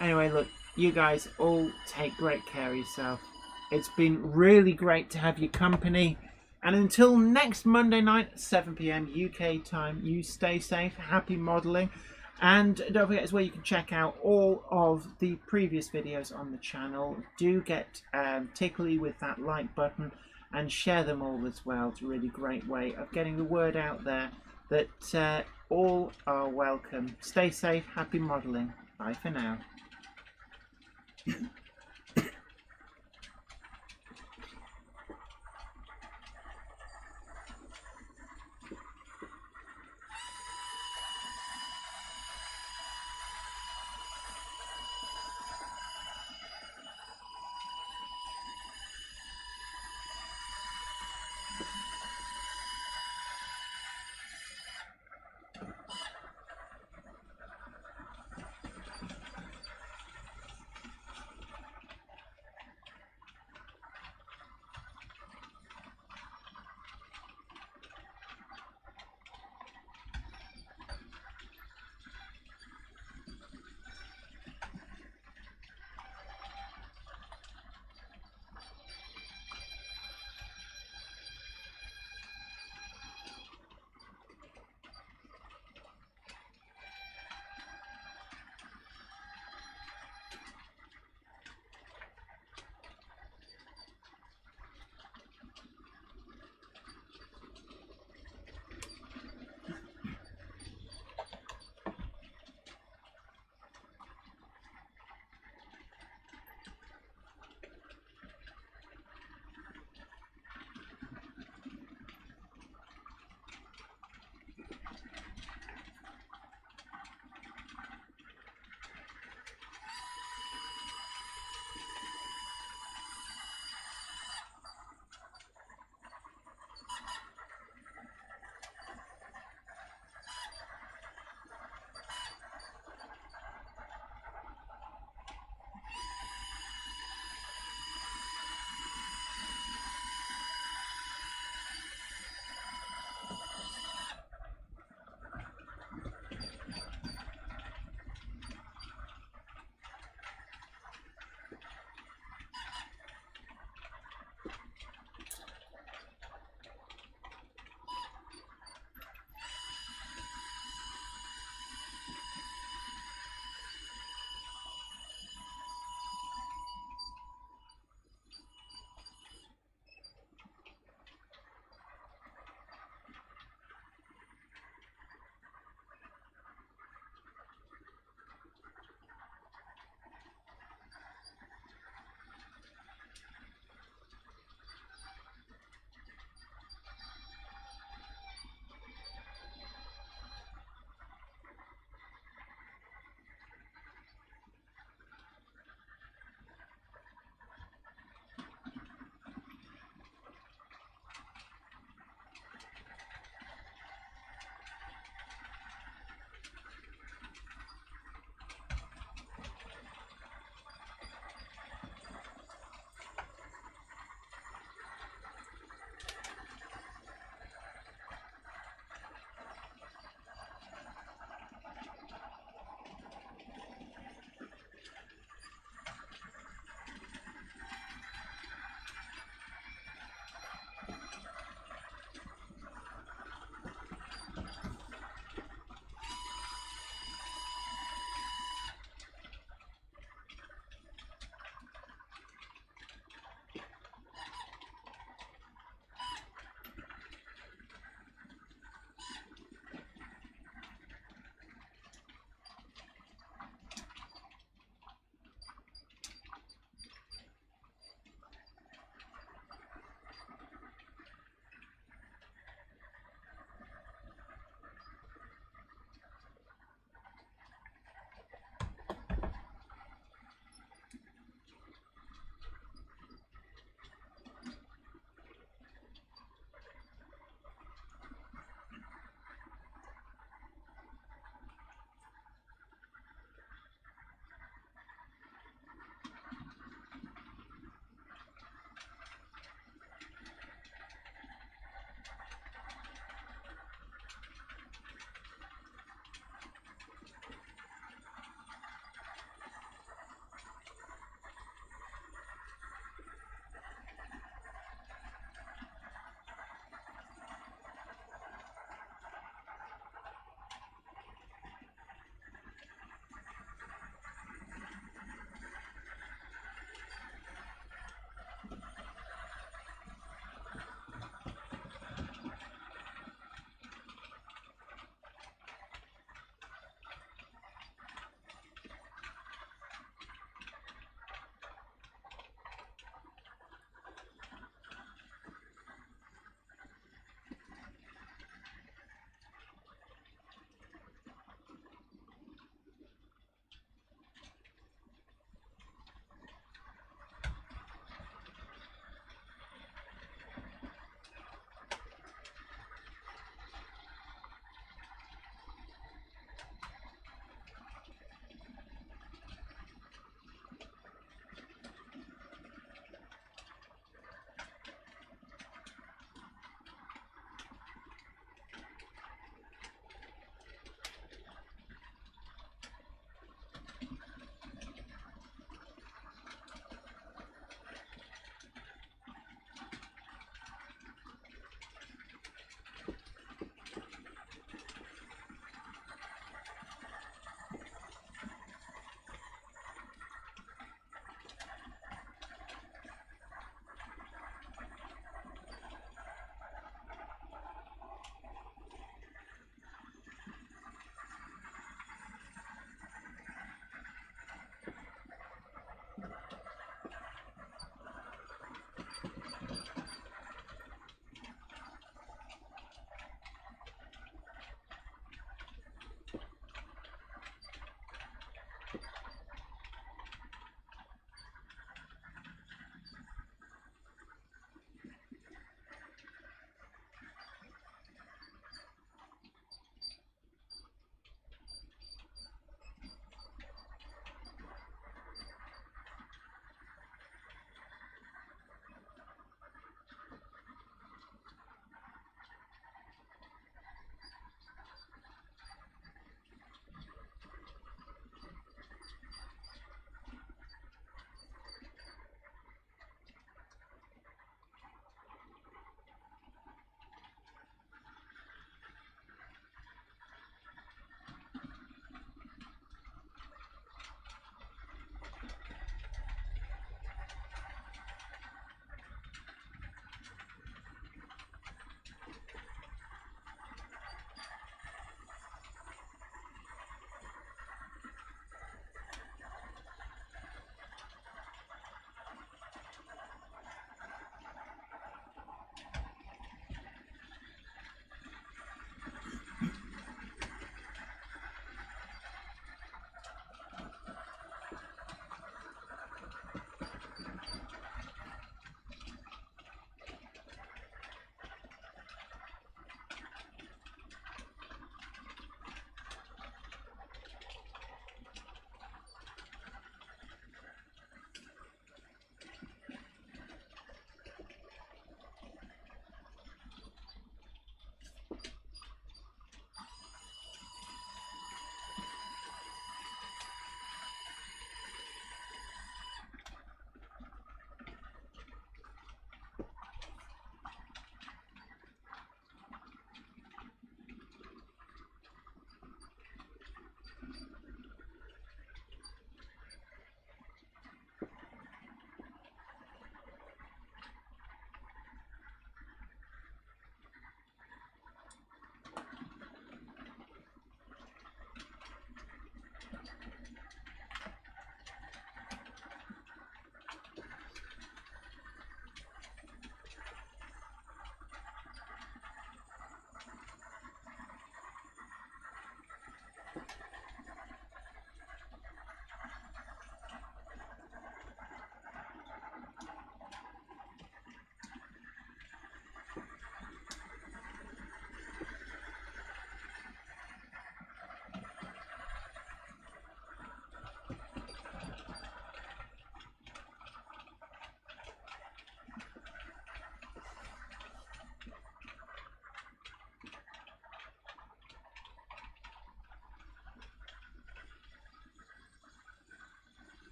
Anyway, look. You guys all take great care of yourself. It's been really great to have your company. And until next Monday night at 7 PM UK time, you stay safe, happy modelling. And don't forget as well, you can check out all of the previous videos on the channel. Do get tickly with that like button and share them all as well. It's a really great way of getting the word out there that all are welcome. Stay safe, happy modelling. Bye for now.